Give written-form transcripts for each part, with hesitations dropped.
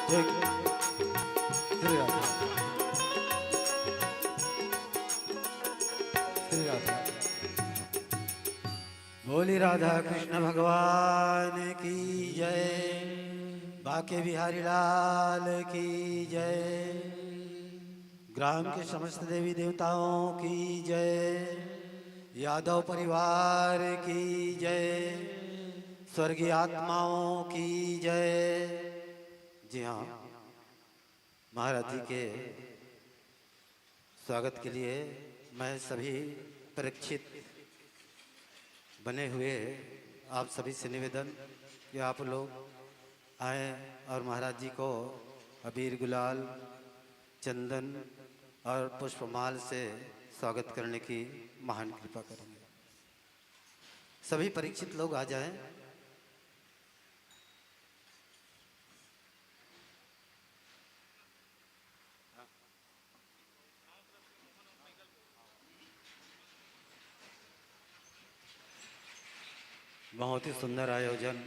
जय श्री राधा श्री राधा। बोली राधा कृष्ण भगवान की जय। बाके बिहारी लाल की जय। ग्राम के समस्त देवी देवताओं की जय। यादव परिवार की जय। स्वर्गीय आत्माओं की जय। जी हाँ, महाराज जी के स्वागत के लिए मैं सभी परीक्षित बने हुए आप सभी से निवेदन कि आप लोग आए और महाराज जी को अबीर गुलाल चंदन और पुष्पमाल से स्वागत करने की महान कृपा करेंगे। सभी परीक्षित लोग आ जाएं। बहुत ही सुंदर आयोजन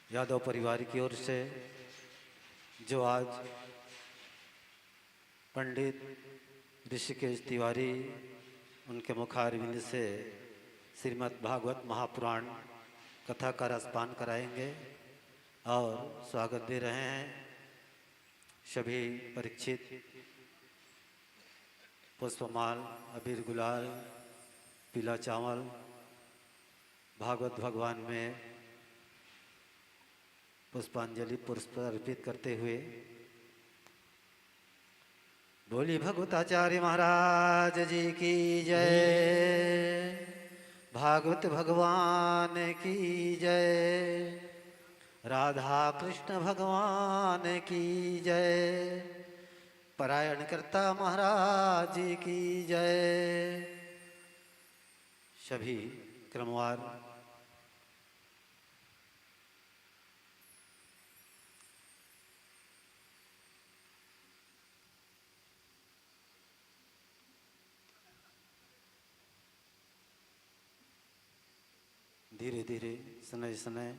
यादव परिवार की ओर से, जो आज पंडित ऋषिकेश तिवारी उनके मुखारविंद से श्रीमद् भागवत महापुराण कथा का रसपान कराएंगे और स्वागत दे रहे हैं। सभी परीक्षित पुष्पमाल, अबीर गुलाल, पीला चावल भागवत भगवान में पुष्पांजलि पुष्प अर्पित करते हुए बोली भगवताचार्य महाराज जी की जय। भागवत भगवान की जय। राधा कृष्ण भगवान की जय। परायण करता महाराज जी की जय। सभी क्रमवार धीरे धीरे शनय शनय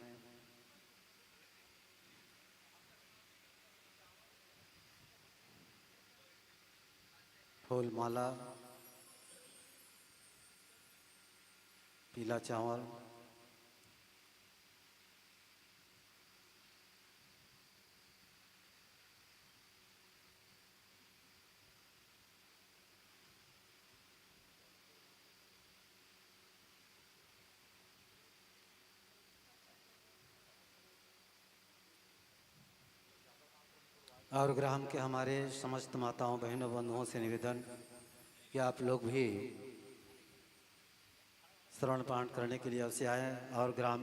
फूल माला, पीला चावल, और ग्राम के हमारे समस्त माताओं बहनों बंधुओं से निवेदन कि आप लोग भी श्रवण पाठ करने के लिए अवश्य आए और ग्राम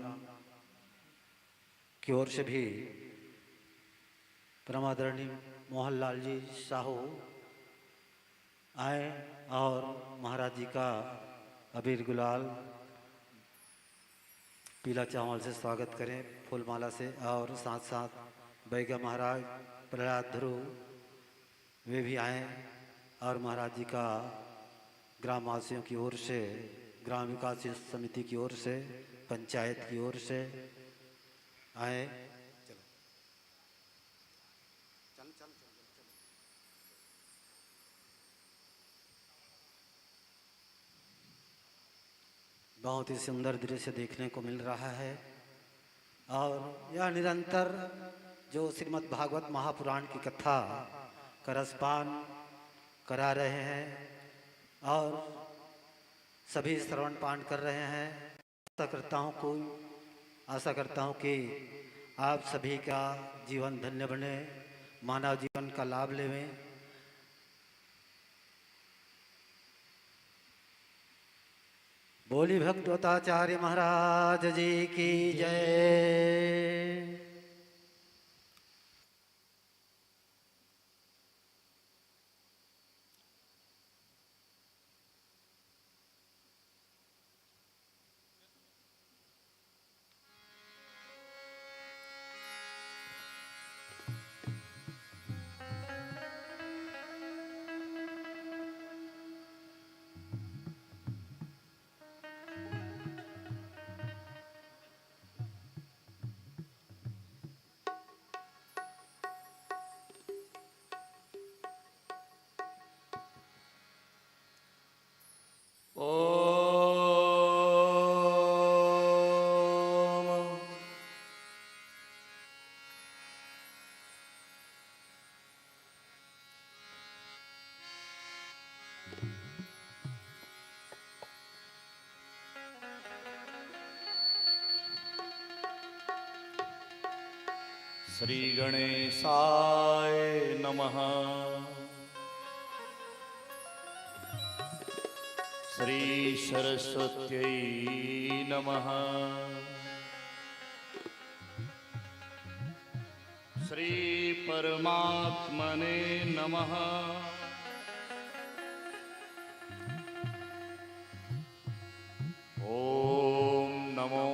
की ओर से भी परमादरणीय मोहनलाल जी साहू आए और महाराज जी का अबीर गुलाल पीला चावल से स्वागत करें, फूलमाला से। और साथ साथ बैगा महाराज, प्रहलाद ध्रुव, वे भी आए और महाराज जी का ग्रामवासियों की ओर से, ग्राम विकास समिति की ओर से, पंचायत की ओर से आए। बहुत ही सुंदर दृश्य देखने को मिल रहा है और यह निरंतर जो श्रीमद् भागवत महापुराण की कथा का रसपान करा रहे हैं और सभी श्रवण पान कर रहे हैं। आशा करता हूँ कि आप सभी का जीवन धन्य बने, मानव जीवन का लाभ लेवें। बोली भगवताचार्य महाराज जी की जय। श्री गणेशाय नमः। श्री सरस्वत्यै नमः। श्री परमात्मने नमः। ओम नमो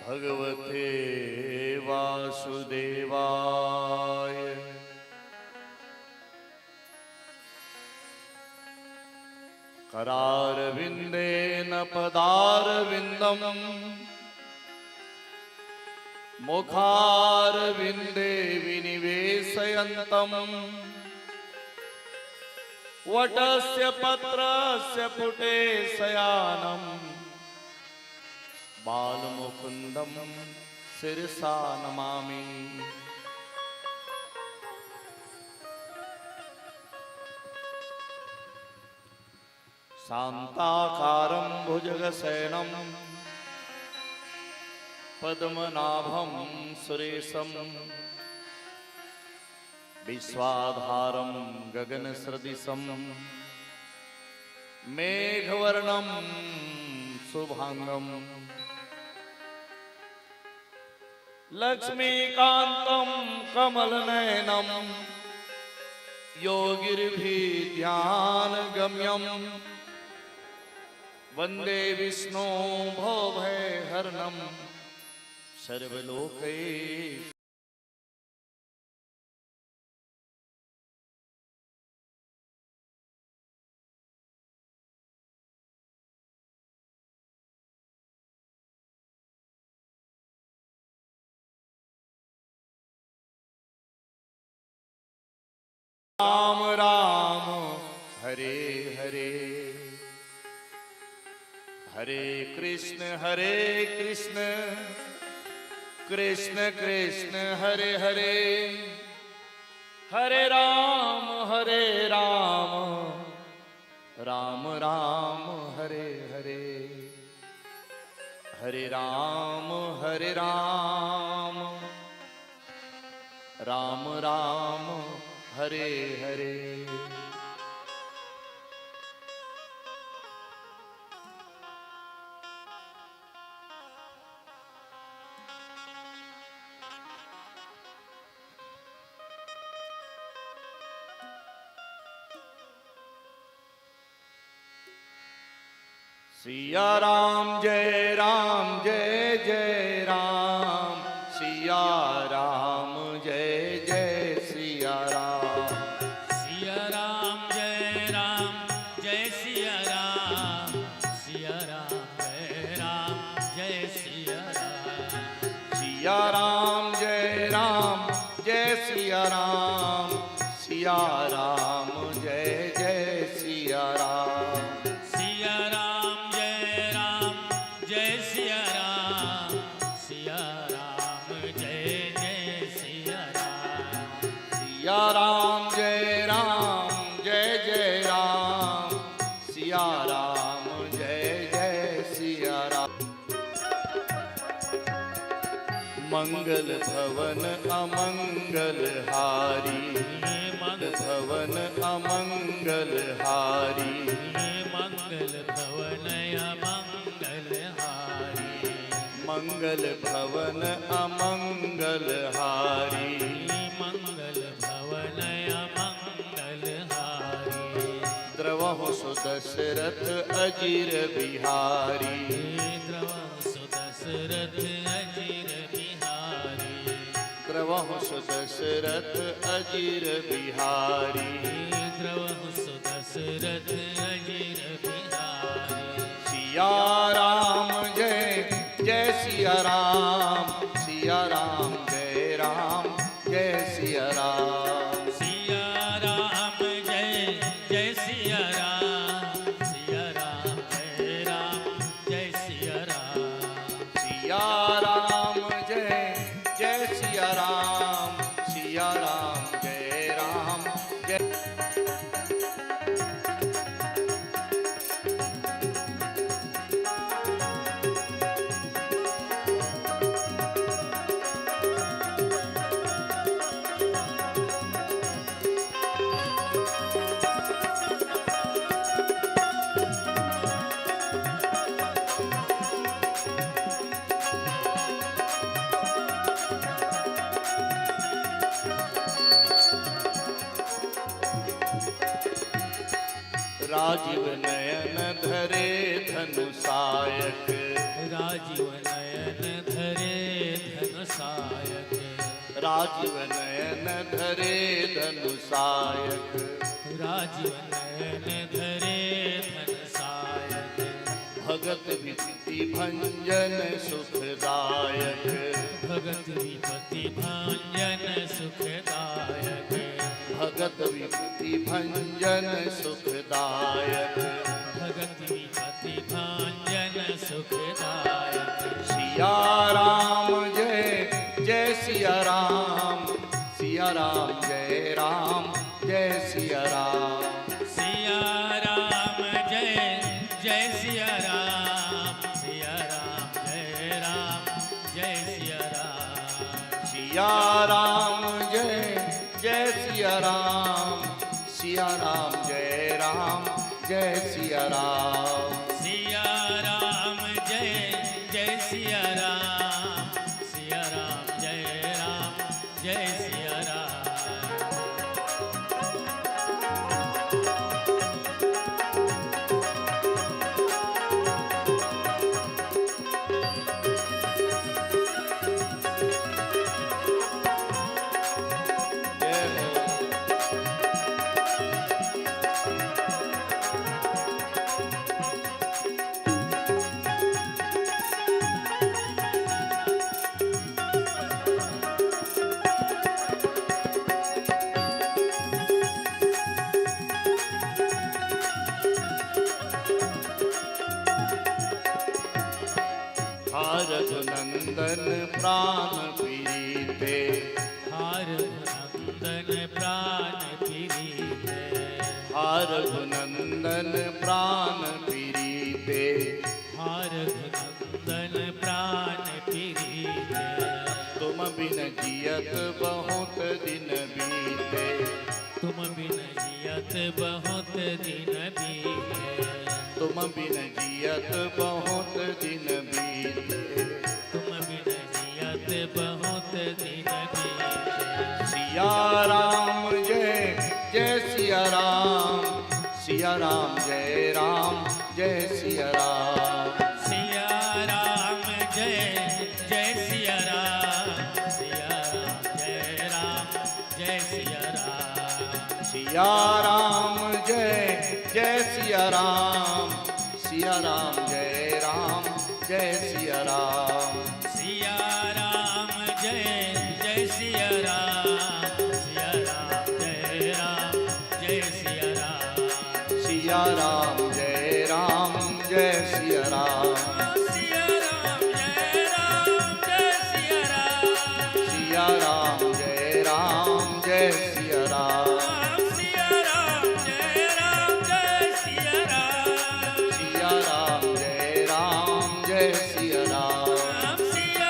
भगवते वासुदेवाय। करारविंदेन पदारविंदम मुखारविंदे विनिवेशयन्तम् वटस्य पत्रस्य पुटे शयानम् बालमुकुन्दं शिरसा नमामि। शान्ताकारं भुजगशयनं पद्मनाभं सुरेशं विश्वाधारं गगनसदृशं मेघवर्णं शुभांगं लक्ष्मीकान्तं कमलनयनं योगिर्भिध्यानगम्यं वन्दे विष्णु भवभयहरणं सर्वलोकै। राम राम हरे हरे, हरे कृष्ण कृष्ण कृष्ण हरे हरे, हरे राम राम राम हरे हरे, हरे राम राम राम हरे हरे। सिया राम जय जय राम, सिया राम जय जय सिया राम, सिया राम जय सिया राम, सिया राम जय सिया राम, सिया राम जय सिया राम, सिया राम जय सिया राम, सिया राम जय सिया राम, सिया राम जय सिया राम, सिया राम जय राम, सिया राम जय सिया राम। मंगल भवन अमंगल हारी, मंगल भवन अमंगल हारी, मंगल भवन अमंगल हारी, मंगल भवन अमंगल हारी, मंगल भवन अमंगल हारी, द्रवहु सुदशरथ अजीर बिहारी, द्रवहु सुदशरथ अजीर बिहारी, द्रवहु सुदशरथ अजीर बिहारी, द्रवहु सुदशरथ अजीर बिहारी। सिया राम जय सिया राम, सिया राम जय सिया राम, सिया राम जय सिया राम, सिया राम जय सिया राम, सिया राम जय सिया राम, सिया राम जय राजीव नयन धरे धनुषायक, राजीव नयन धरे धनुषायक, राजीव नयन धरे धनुषायक, राजीव नयन धरे धनुषायक, भगत विपत्ति भंजन सुखदायक, भगत विपत्ति भंजन सुखदायक, भगत विपत्ति भंजन सुखदायक, भगत विपत्ति भंजन सुखदायक। सिया राम जय जय सिया राम, सिया राम जय राम जय सिया राम, सिया राम जय जय सिया राम, सिया राम जय सिया राम, सिया राम जय जय सिया राम, सिया राम जय सिया राम, सिया राम जय जय सिया राम, सिया राम जय सिया राम। जय हो। रघुनंदन प्राण पीते, रघुनंदन प्राण पीते, रघुनंदन प्राण पीते, रघुनंदन प्राण पीते, तुम बिन जियत बहुत दिन बीते, तुम बिन जियत बहुत दिन बीते, तुम बिन जियत बहुत दिन बीते, तुम बिन जियत बहुत दिन बीते। सिया राम जय जय सिया राम, सिया राम जय सिया राम, सिया राम जय जय सिया राम, सिया राम जय सिया राम, सिया राम जय जय सिया राम, सिया राम जय सिया राम, सिया राम जय जय सिया राम, सिया राम जय सिया राम, सिया राम जय सिया राम, सिया राम सिया राम जय सिया राम, सिया राम जय सिया राम, सिया राम जय सिया राम, सिया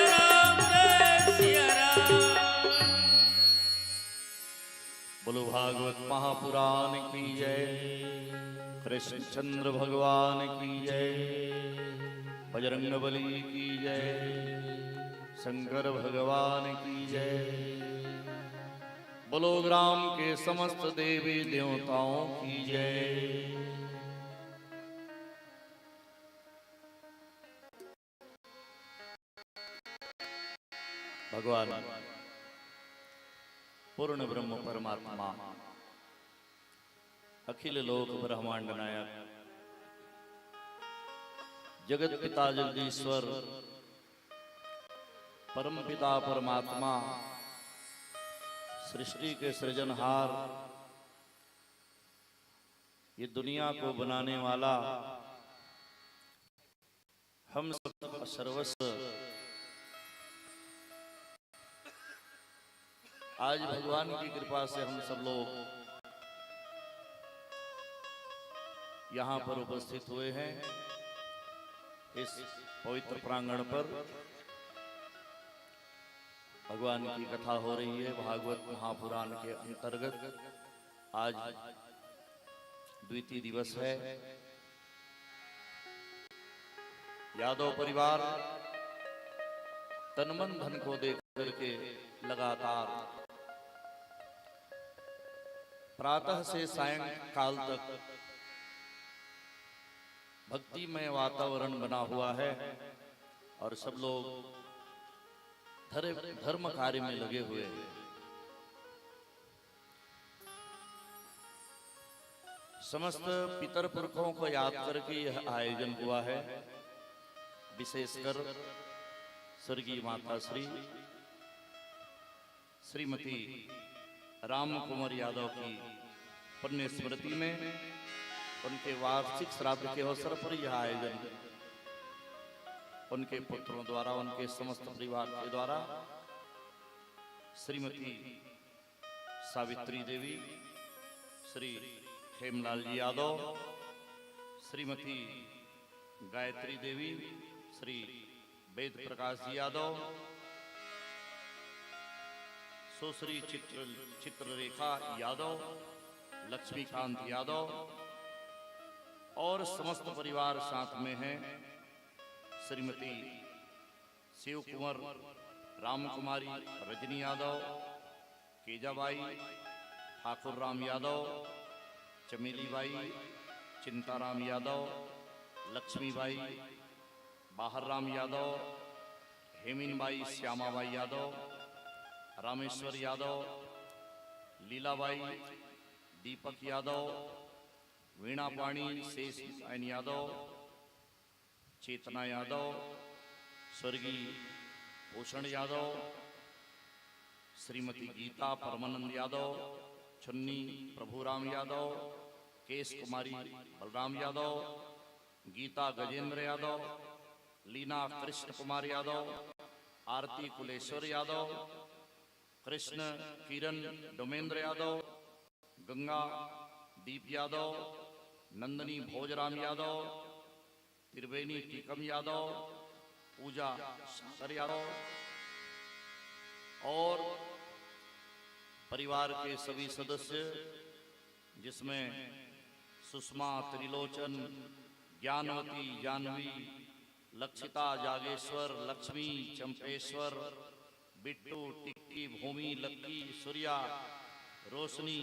राम जय सिया राम। बोलो भागवत महापुराण की जय, कृष्णचंद्र भगवान की जय, बजरंगबली की जय, शंकर भगवान की जय। बोलो ग्राम के समस्त देवी देवताओं की जय। भगवान पूर्ण ब्रह्म परमात्मा, अखिल लोक ब्रह्मांड नायक, जगत पिता जगदीश्वर, परम पिता परमात्मा, सृष्टि के सृजनहार, ये दुनिया को बनाने वाला, हम सब सर्वस्व, आज भगवान की कृपा से हम सब लोग यहाँ पर उपस्थित हुए हैं। इस पवित्र प्रांगण पर भगवान की कथा हो रही है। भागवत महापुराण के अंतर्गत आज द्वितीय दिवस है। यादव परिवार तन मन धन को देख करके लगातार प्रातः से सायंकाल तक भक्तिमय वातावरण बना हुआ है और सब लोग धर्म कार्य में लगे हुए हैं। समस्त पितर पुरखों को याद करके यह आयोजन हुआ है। विशेषकर स्वर्गीय माता श्रीमती राम कुमार यादव की पुण्य स्मृति में उनके वार्षिक श्राद्ध के अवसर पर यह आयोजन उनके पुत्रों द्वारा, उनके समस्त परिवार के द्वारा श्रीमती सावित्री देवी, श्री हेमलाल जी यादव, श्रीमती गायत्री देवी, श्री वेद प्रकाश जी यादव, सुश्री चित्ररेखा यादव, लक्ष्मीकांत यादव और समस्त परिवार साथ में हैं। श्रीमती शिव कुंवर, राम कुमारी, रजनी यादव, केजाबाई, ठाकुर राम यादव, चमेली बाई, चिंताराम यादव, लक्ष्मीबाई, बाहर राम यादव, हेमिनबाई, श्यामाबाई यादव, रामेश्वर यादव, लीलाबाई, दीपक यादव, वीणा पाणी, शेष नारायण यादव, चेतना यादव, स्वर्गीय भूषण यादव, श्रीमती गीता परमानंद यादव, चुन्नी प्रभुराम यादव, केश कुमारी बलराम यादव, गीता गजेंद्र यादव, लीना कृष्ण कुमार यादव, आरती कुलेश्वर यादव, कृष्ण किरण डोमेंद्र यादव, गंगा दीप यादव, नंदनी भोजराम यादव, त्रिवेणी टीकम यादव, पूजा शंकर यादव और परिवार के सभी सदस्य, जिसमें सुषमा, त्रिलोचन, ज्ञानवती, जानवी, लक्षिता, जागेश्वर, लक्ष्मी, चंपेश्वर, बिट्टू, टिक्की, भूमि, लक्की, सूर्या, रोशनी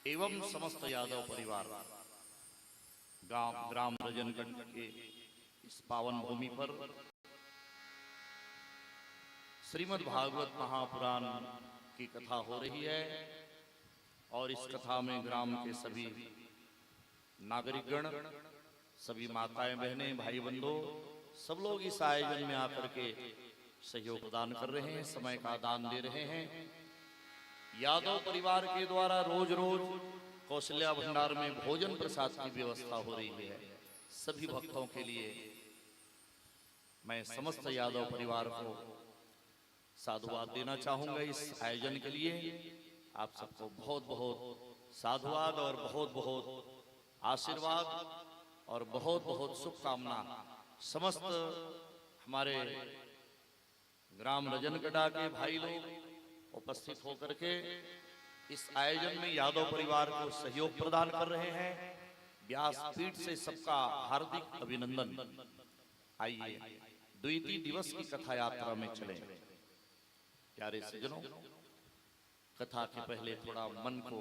एवं समस्त यादव परिवार ग्राम रजनगढ़ के इस पावन भूमि पर श्रीमद् भागवत महापुराण की कथा हो रही है और इस कथा में ग्राम के सभी नागरिकगण, सभी माताएं, बहनें, भाई बंधु सब लोग इस आयोजन में आकर के सहयोग प्रदान कर रहे हैं, समय का दान दे रहे हैं। यादव परिवार के द्वारा रोज रोज कौशल्या भंडार में भोजन प्रसाद की व्यवस्था हो रही है। सभी भक्तों के लिए मैं समस्त यादव परिवार को साधुवाद देना चाहूंगा। इस आयोजन के लिए आप सबको बहुत बहुत साधुवाद और बहुत बहुत आशीर्वाद और बहुत बहुत शुभकामना। समस्त हमारे ग्राम रजनगढ़ के भाई लोग उपस्थित होकर के इस आयोजन में यादव परिवार को सहयोग प्रदान कर रहे हैं। व्यासपीठ से सबका हार्दिक अभिनंदन। आइए द्वितीय दिवस की कथा यात्रा में चलें। प्यारे सज्जनों, कथा के पहले थोड़ा मन को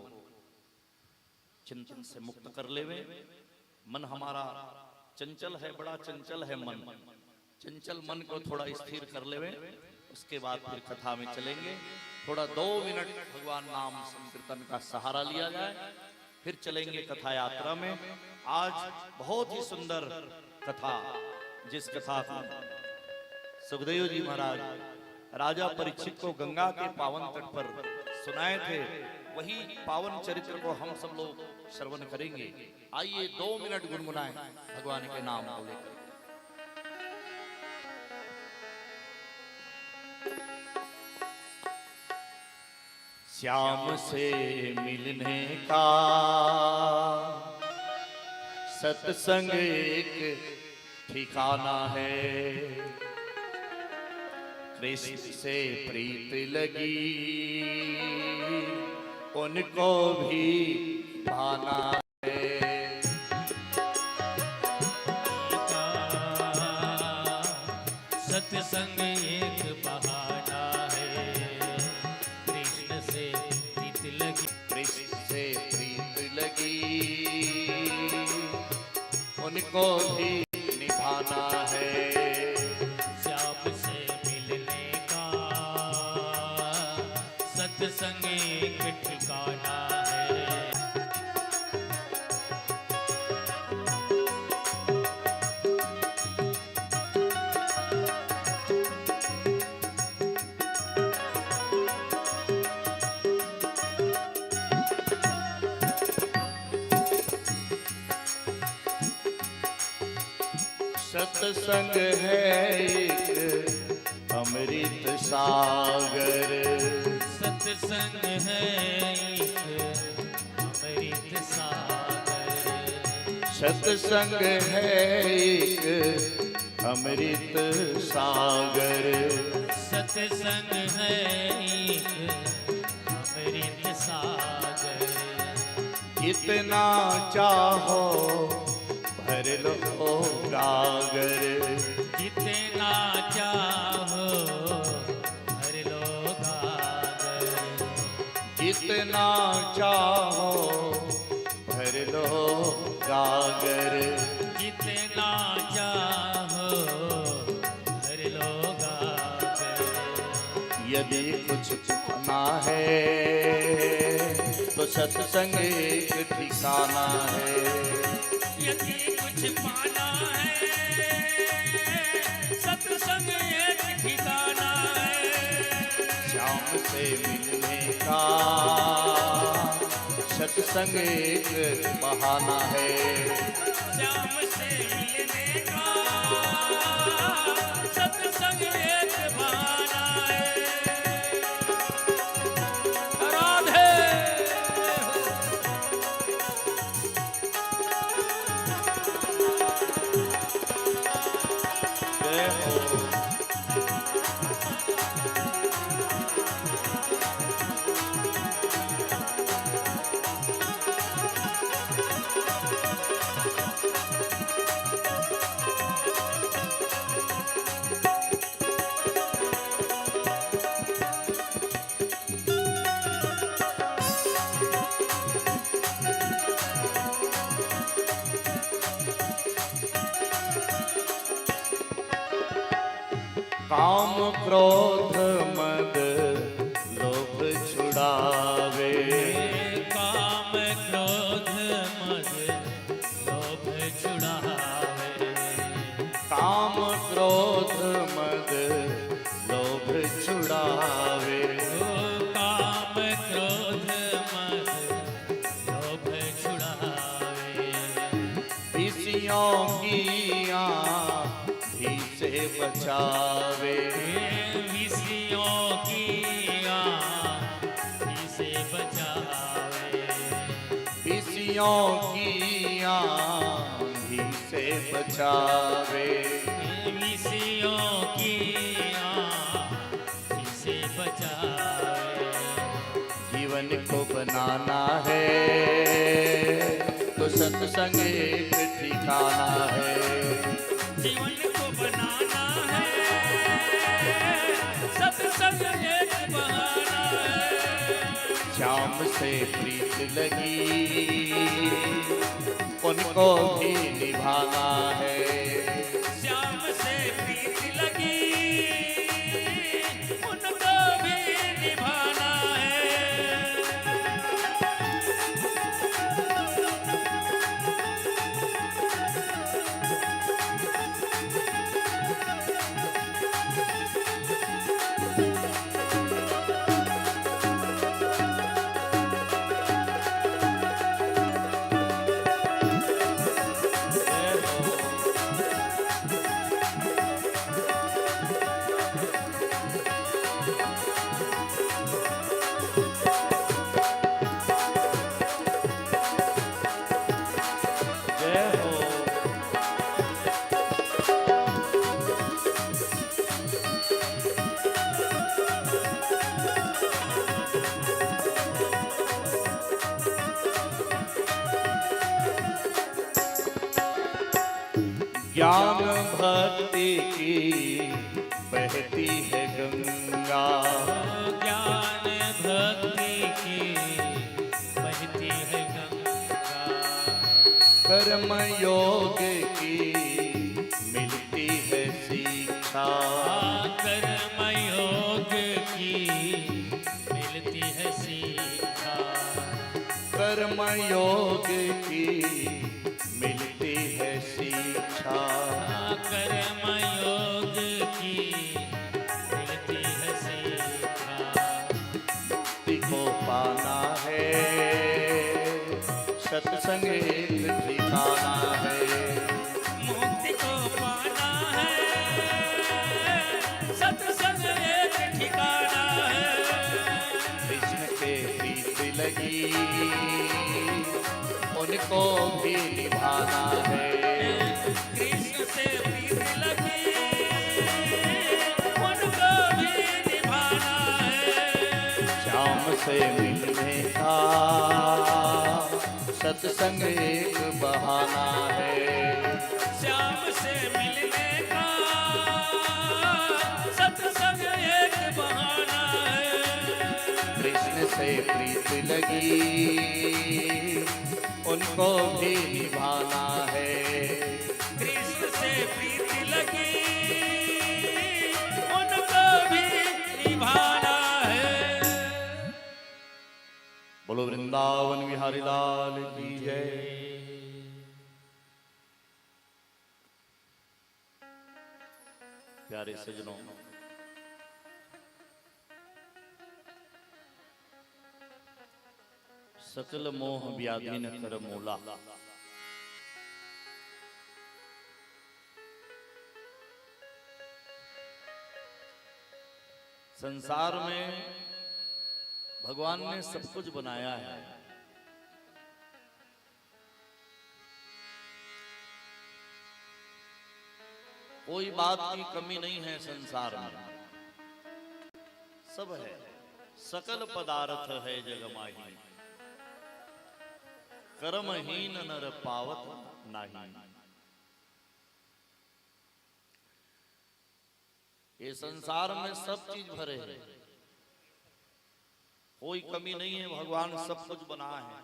चिंतन से मुक्त कर लेवे। मन हमारा चंचल है, बड़ा चंचल है मन। चंचल मन को थोड़ा स्थिर कर लेवे, उसके बाद फिर कथा में चलेंगे। थोड़ा 2 मिनट भगवान नाम संकीर्तन का सहारा लिया जाए, फिर चलेंगे कथा यात्रा में। आज बहुत ही सुंदर कथा, जिस कथा को सुखदेव जी महाराज राजा परीक्षित को गंगा के पावन तट पर सुनाए थे, वही पावन चरित्र को हम सब लोग श्रवण करेंगे। आइए 2 मिनट गुनगुनाएं भगवान के नाम को लेकर। श्याम से मिलने का सत्संग एक ठिकाना है, कृष्ण से प्रीत लगी उनको भी भाना है। सत्संग एक बहाना है, कृष्ण से प्रीत लगी। कृष्ण उनको भी निभाना है। श्याम से मिलने का सत्संग एक ठिकाना है। सत्संग है एक अमृत सागर। सत्संग है एक अमृत सागर। सत्संग है एक अमृत सागर। सत्संग है एक अमृत सागर। जितना चाहो भर लो गागर। जितना चाहो भर लो गागर। जितना चाहो भर लो गागर। जितना चाहो भर लो गागर। यदि कुछ पाना है तो सत्संग एक ठिकाना है। यदि कुछ पाना है सत्संग एक ठिकाना है। श्याम से मिलने का सत्संग एक बहाना है। श्याम से मिलने का सत्संग एक बहाना है। राधे जय हो। काम क्रोध मद लोभ छुड़ावे। काम क्रोध मद लोभ छुड़ावे। काम क्रोध मद लोभ छुड़ावे। काम क्रोध मद लोभ छुड़ावे। विषयों की आँधी से बचावे। विषयों की आँधी से बचावे। विषयों की आँधी से बचावे। विषयों की आँधी से बचावे। जीवन को बनाना है तो सत्संग एक ठिकाना है। जीवन को बनाना है सत्संग एक बहाना है। श्याम से प्रीत लगी उनको भी निभाना है। श्याम से प्रीत लगी उनको भी निभाना है। ज्ञान भक्ति की बहती है गंगा। ज्ञान भक्ति की बहती है गंगा। कर्म योग की सत्संग एक ठिकाना है। मुक्ति को पाना है, सत्संग एक ठिकाना है। कृष्ण के प्रीत लगी उनको भी निभाना है। कृष्ण से प्रीत लगी उनको भी निभाना है। श्याम से मिलने का सत्संग एक बहाना है। श्याम से मिलने का सत्संग एक बहाना है। कृष्ण से प्रीत लगी उनको भी निभाना है। कृष्ण से प्रीत लगी उनको भी निभाना है। बोलो वृंदावन बिहारी लाल की जय। प्यारे सजनों, सकल मोह व्याधि न कर मूला। संसार में भगवान ने सब कुछ बनाया है। कोई बात की कमी नहीं है संसार में, सब है। सकल पदार्थ है जग माही, कर्महीन नर पावत नाही। ये संसार में सब चीज भरे है, कोई कमी नहीं है। भगवान सब कुछ बना है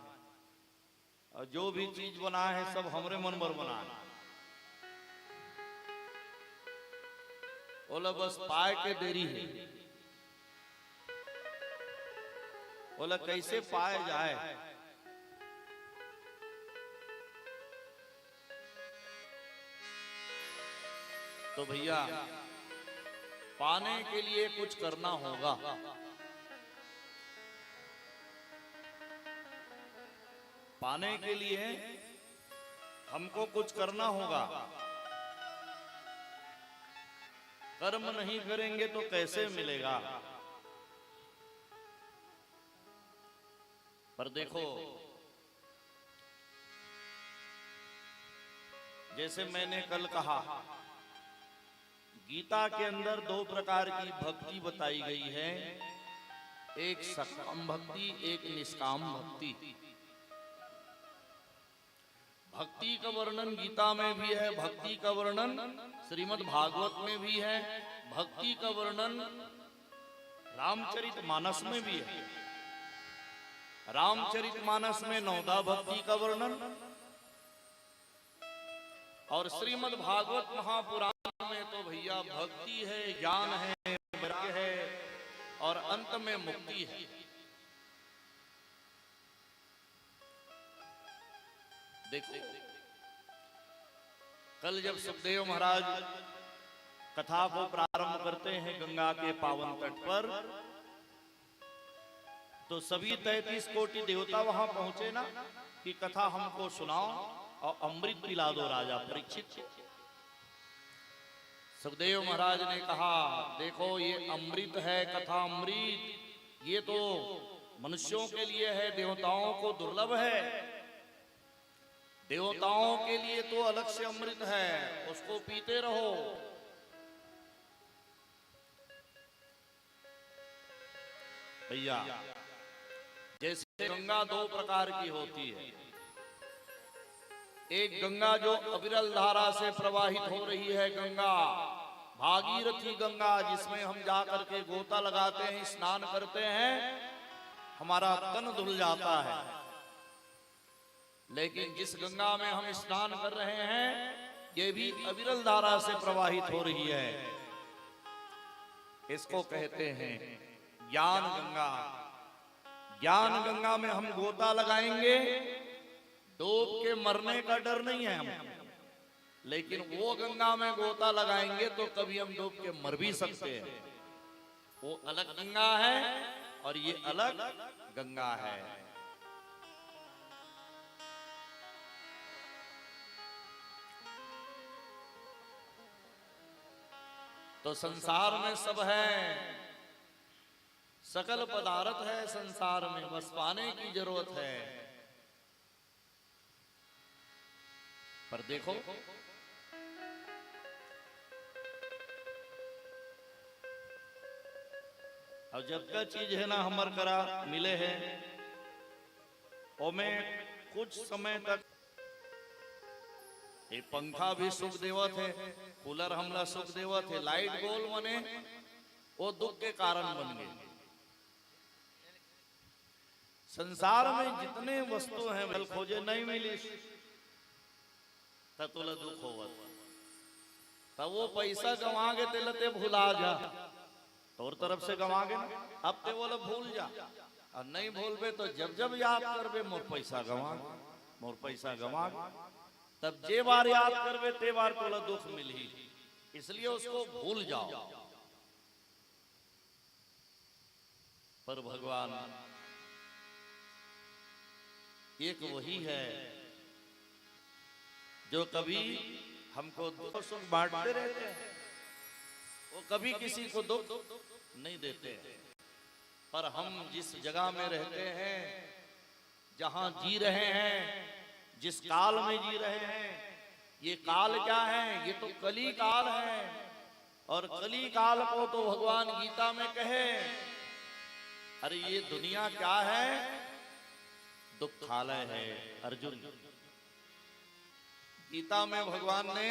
और जो भी चीज बना है सब हमरे मन पर बना है। बोला बस पाए के देरी है। बोला कैसे पाए जाए? तो भैया पाने के लिए कुछ करना होगा। पाने के लिए हमको कुछ करना होगा। कर्म नहीं करेंगे तो कैसे मिलेगा? पर देखो, जैसे मैंने कल कहा, गीता के अंदर दो प्रकार की भक्ति बताई गई है, एक सकाम भक्ति, एक निष्काम भक्ति। भक्ति का वर्णन गीता में भी है, भक्ति का वर्णन श्रीमद् भागवत में भी है, भक्ति का वर्णन रामचरितमानस में भी है। रामचरितमानस में नौदा भक्ति का वर्णन और श्रीमद् भागवत महापुराण में तो भैया भक्ति है, ज्ञान है, वैराग्य है और अंत में मुक्ति है। देखो, कल जब सुखदेव महाराज कथा को प्रारंभ करते हैं गंगा के पावन तट पर, तो सभी 33 कोटि देवता वहां पहुंचे ना कि कथा हमको सुनाओ और अमृत पिला दो राजा परीक्षित। सुखदेव महाराज ने कहा, देखो ये अमृत है, कथा अमृत, ये तो मनुष्यों के लिए है, देवताओं को दुर्लभ है। देवताओं के लिए तो अलग से अमृत है, उसको पीते रहो। भैया जैसे गंगा दो प्रकार की होती है, एक गंगा जो अविरल धारा से प्रवाहित हो रही है, गंगा भागीरथी गंगा, जिसमें हम जा करके गोता लगाते हैं, स्नान करते हैं, हमारा तन धुल जाता है। लेकिन जिस गंगा में हम स्नान कर रहे हैं, ये भी अविरल धारा से प्रवाहित हो रही है। इसको कहते हैं ज्ञान गंगा। ज्ञान गंगा में हम गोता लगाएंगे, डूब के मरने का डर नहीं है हमें, लेकिन वो गंगा में गोता लगाएंगे तो कभी हम डूब के मर भी सकते हैं। वो अलग गंगा है और ये अलग गंगा है। तो संसार में सब है, सकल पदार्थ है संसार में, बस पाने की जरूरत है। पर देखो अब जब का चीज है ना हमर करा मिले है, और में कुछ समय तक ये पंखा भी सुख देवत है, कूलर हमला सुख देवत है, लाइट गोल बने वो दुख के कारण बन गए। संसार में जितने वस्तु हैं बल खोजे नहीं मिली, तुला दुख होवत, तब वो पैसा गंवा के तेलते भुला जा, तोर तरफ से गंवा गे, अब ते बोले भूल जा, और नहीं भूलबे तो जब जब याद करबे मोर पैसा गंवा, मोर पैसा गंवा, तब जे बार याद करबे ते बार तोला दुख मिली, इसलिए उसको भूल जाओ। पर भगवान एक वही है जो कभी हमको दुख सुख बांटते रहते हैं, वो कभी किसी को दुख नहीं देते। पर हम जिस जगह में रहते हैं, जहां जी रहे हैं, जिस काल में जी रहे हैं, ये काल क्या है? ये तो कली काल है। और कली काल को तो भगवान गीता में कहे, अरे ये दुनिया क्या है? दुखालय है। अर्जुन, गीता में भगवान ने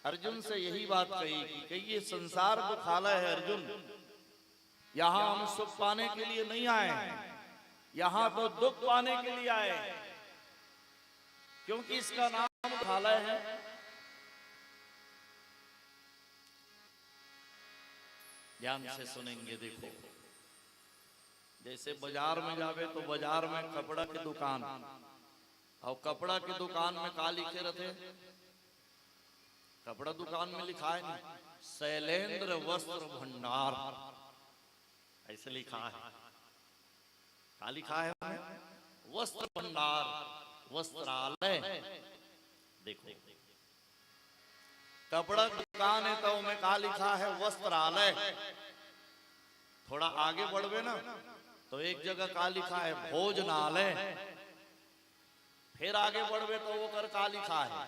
अर्जुन से यही बात कही कि ये संसार दुखालय है अर्जुन, यहां हम सुख पाने के लिए नहीं आए, यहां तो दुख पाने के लिए आए, क्योंकि इसका नाम दुखालय है। ध्यान से सुनेंगे, देखो जैसे बाजार में जावे तो बाजार में कपड़ा की दुकान, और कपड़ा की दुकान में का लिखे रहते? कपड़ा दुकान में लिखा है नहीं, शैलेंद्र वस्त्र भंडार, ऐसे लिखा है। क्या लिखा है? वस्त्र भंडार, वस्त्रालय। देखो कपड़ा दुकान है तो में का लिखा है? वस्त्रालय। थोड़ा आगे बढ़वे ना तो एक जगह का लिखा है? भोजनालय। फिर आगे बढ़वे तो वो कर का लिखा है?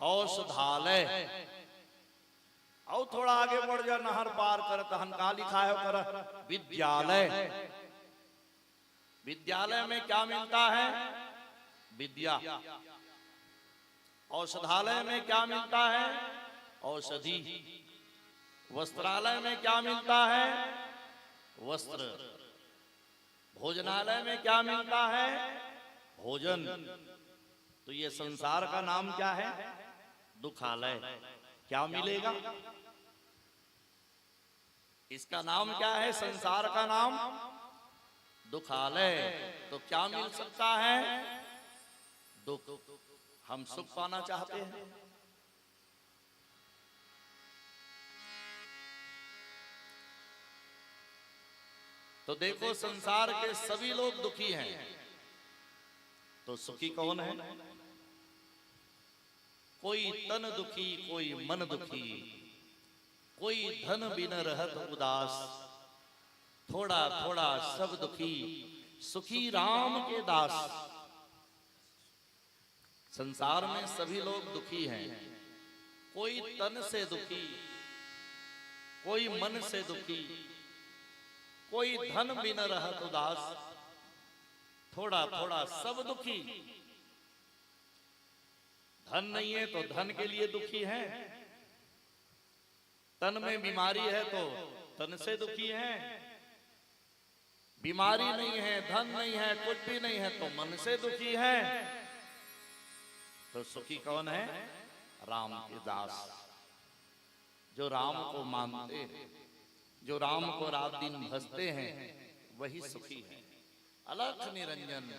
औषधालय। और थोड़ा आगे बढ़ जा, नहर पार कर तहन का लिखा है? कर विद्यालय। विद्यालय में क्या मिलता है? विद्या। औषधालय में क्या मिलता है? औषधि। वस्त्रालय में क्या मिलता है? वस्त्र। भोजनालय में क्या मिलता है? भोजन। तो ये संसार का नाम क्या है? दुखालय। क्या मिलेगा? इसका नाम क्या है? संसार का नाम दुखालय। तो क्या मिल सकता है? दुख। हम सुख पाना चाहते हैं, तो देखो संसार के सभी लोग दुखी हैं, तो सुखी कौन है? कोई तन दुखी, कोई मन दुखी, कोई धन बिन रहत उदास, थोड़ा थोड़ा सब दुखी, सुखी राम के दास। संसार में सभी लोग दुखी हैं, कोई तन से दुखी, कोई मन से दुखी, कोई धन बिन रहत उदास, थोड़ा थोड़ा सब दुखी। धन नहीं है तो धन के लिए दुखी है, तन में बीमारी है तो तन से दुखी है, बीमारी नहीं है, धन नहीं है, कुछ भी नहीं है तो मन से दुखी है। तो सुखी कौन है? राम के दास, जो राम को मानते हैं, जो राम को रात दिन भजते हैं, वही सुखी है। अलख निरंजन,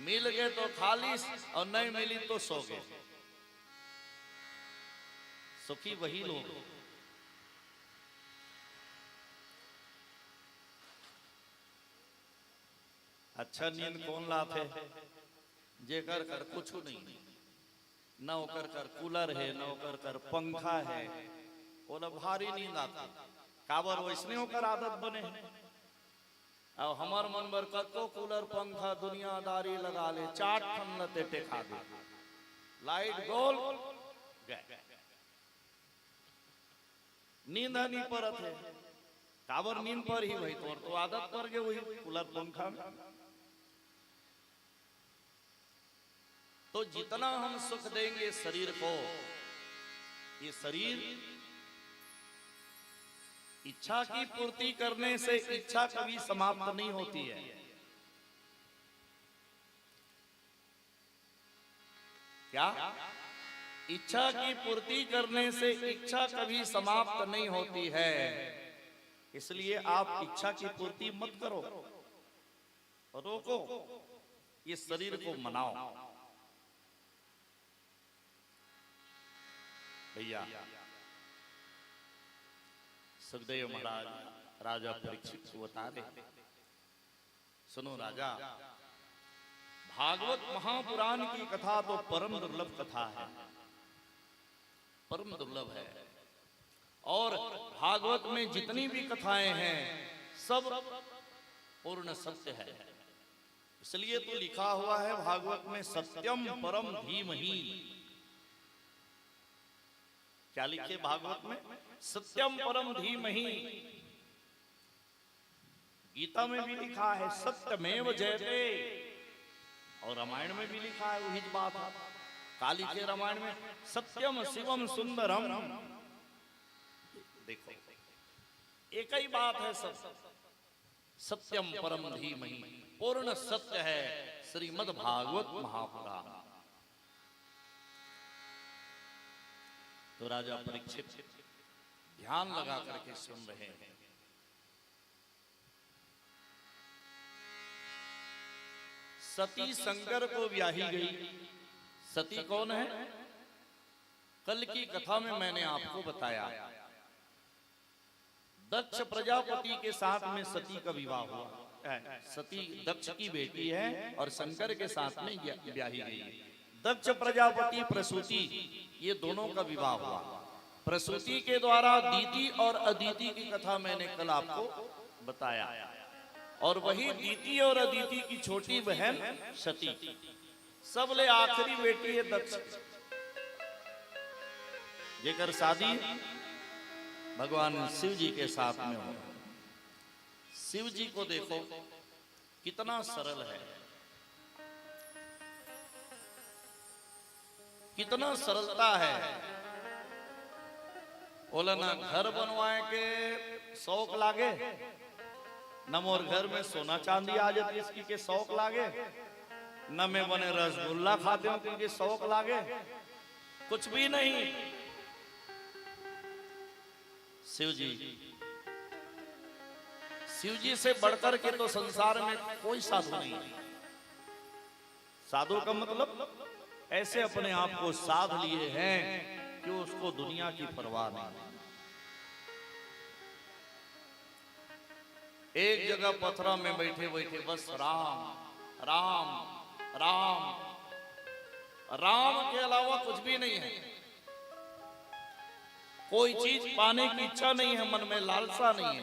मिल गए तो खाली और नहीं मिली तो सो गए। सुखी वही लोग। अच्छा नींद कौन लाते? जेकर कर कुछ नहीं, न ओकर कर कूलर है, न ओकर कर पंखा है, बोला भारी नींद आती काबर वैसने होकर आदत बने अब हमार मन बर कतो कूलर पंखा दुनियादारी लगा ले 4 ठन लते टेका दे लाइट गोल गए नींद नहीं परत है काबर नींद पर ही वही तो आदत पर गए वही कूलर पंखा में। तो जितना हम सुख देंगे शरीर को, ये शरीर इच्छा की पूर्ति करने से इच्छा कभी समाप्त नहीं होती है। क्या इच्छा की पूर्ति करने से इच्छा कभी समाप्त नहीं होती है, इसलिए आप इच्छा की पूर्ति मत करो, रोको, ये शरीर को मनाओ। भैया सुखदेव महाराज राजा परीक्षित को बता दे, सुनो राजा, भागवत महापुराण की कथा तो परम दुर्लभ कथा है, परम दुर्लभ है। और भागवत में जितनी भी कथाएं हैं सब पूर्ण सत्य है, इसलिए तो लिखा हुआ है भागवत में सत्यम परम धीमहि। क्या लिखे भागवत में? सत्यम परम धीमहि। गीता में भी लिखा है सत्यमेव जयते, और रामायण में भी लिखा है वही बात है। काली के रामायण में सत्यम शिवम सुंदरम, देखो एक ही बात है, सब सत्यम परम धीमहि, पूर्ण सत्य है श्रीमद् भागवत महापुराण। तो राजा परीक्षित ध्यान लगा करके सुन रहे हैं। सती शंकर को ब्याही गई। सती कौन है? कल की कथा में मैंने आपको बताया, दक्ष प्रजापति के साथ में सती का विवाह हुआ। सती दक्ष की बेटी है और शंकर के साथ में ब्याही गई। दक्ष प्रजापति प्रसूति, ये दोनों का विवाह हुआ। प्रसूति के द्वारा दीति और अदिति की कथा मैंने कल आपको बताया, और वही दीति और अदिति की छोटी बहन सती। सबले आखिरी बेटी है दक्ष, जेकर शादी भगवान शिव जी के साथ में हो। शिव जी को देखो कितना सरल है, कितना सरलता है। बोला ना घर बनवाए के शौक लागे, न मोर घर में सोना चांदी आ जाती इसकी के शौक लागे, न मैं बने रसगुल्ला खाते हूं क्योंकि शौक लागे, कुछ भी नहीं। शिव जी से बढ़कर के तो संसार में कोई साधु नहीं है। साधु का मतलब ऐसे अपने आप को साध लिए हैं कि उसको दुनिया की परवाह नहीं। एक जगह पथरा में बैठे बैठे बस राम राम राम राम के अलावा कुछ भी नहीं है। कोई चीज पाने की इच्छा नहीं है, मन में लालसा नहीं है,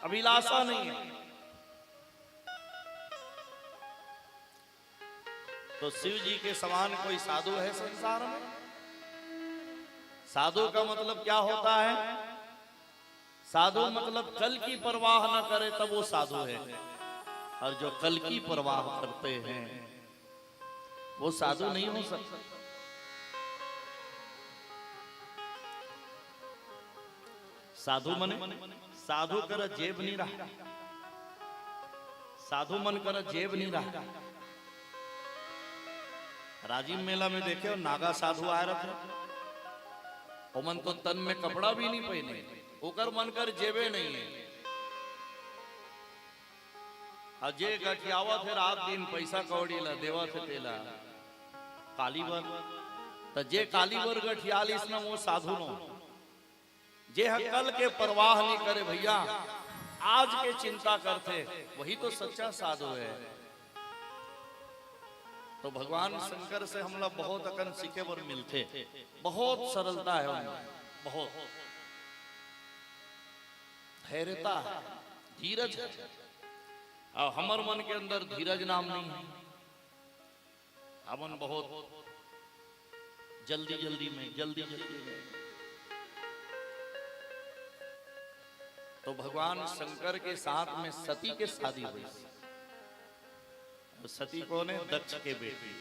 अभिलाषा नहीं है। तो शिव जी के समान कोई साधु है संसार में? साधु का मतलब क्या होता है? साधु मतलब कल की परवाह न करे तब वो साधु है, और जो कल की परवाह करते हैं वो साधु नहीं हो सकता। साधु मन, साधु कर जेब नहीं रहा, साधु मन कर जेब नहीं रहा। राजीव मेला में देखे हो नागा साधु आए रहे, ओमन तो तन में कपड़ा भी नहीं पहने, ओकर मन कर जेबे नहीं है। अजय गठियावा थे रात दिन पैसा कौड़ी ला देवा थे तेला कालीवर, तो जे कालीवर गठियालिस ना वो साधु नो, जे कल के परवाह नहीं करे भैया, आज के चिंता करते, वही तो सच्चा साधु है। तो भगवान शंकर से हम लोग बहुत अकन सीखे और मिलते, बहुत सरलता है उनमें, बहुत। धैर्यता है, धीरज है। और हमर मन के अंदर धीरज नाम नहीं है। हमन बहुत जल्दी में तो भगवान शंकर के साथ में सती के शादी हुई। सती कौन है? दक्ष के बेटी।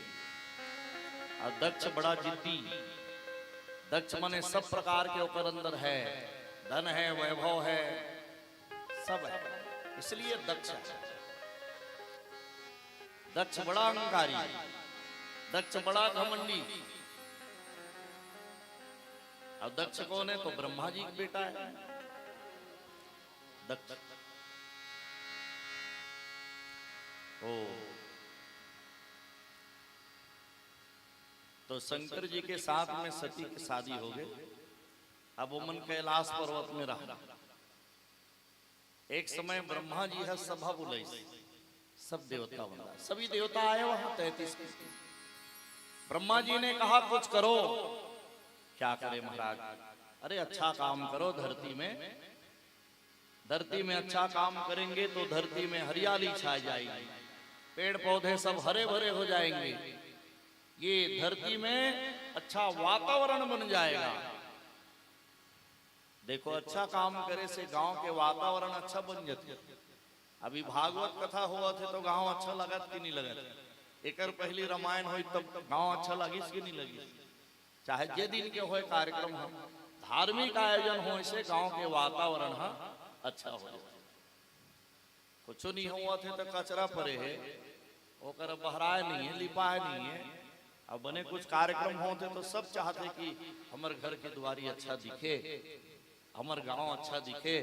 और दक्ष बड़ा जिद्दी। दक्ष मने सब प्रकार के ओकर अंदर है, धन है, वैभव है, सब है, इसलिए दक्ष है। दक्ष बड़ा अहंकारी, दक्ष बड़ा घमंडी। और दक्ष कौन है? तो ब्रह्मा जी का बेटा है दक्ष। ओ तो शंकर जी के साथ में सती की शादी हो गई। अब वो मन कैलाश पर्वत में रहा। एक समय ब्रह्मा जी है सभा बुलाई, सब देवता बंदा, सभी देवता आए वहां 33। ब्रह्मा जी ने कहा कुछ करो। क्या करे महाराज? अरे अच्छा काम करो, धरती में अच्छा काम करेंगे तो धरती में हरियाली छा जाएगी, पेड़ पौधे सब हरे भरे हो जाएंगे, ये धरती में अच्छा वातावरण बन जाएगा। देखो अच्छा काम करे से गांव के वातावरण अच्छा बन जाते। अभी भागवत कथा हुआ थे तो गांव अच्छा लगत कि नहीं लगत? एक पहली रामायण हुई तब गांव अच्छा लगिस कि नहीं लगी? चाहे जे दिन के होए कार्यक्रम हो, धार्मिक आयोजन हो, से गांव के वातावरण अच्छा हो जाए। कुछ नहीं हुआ थे तो कचरा पड़े है, ओकर बहराए नहीं है, लिपाए नहीं है। अब बने कुछ कार्यक्रम होते तो सब चाहते कि हमारे घर की दुआरी अच्छा दिखे, हमारे गांव अच्छा दिखे,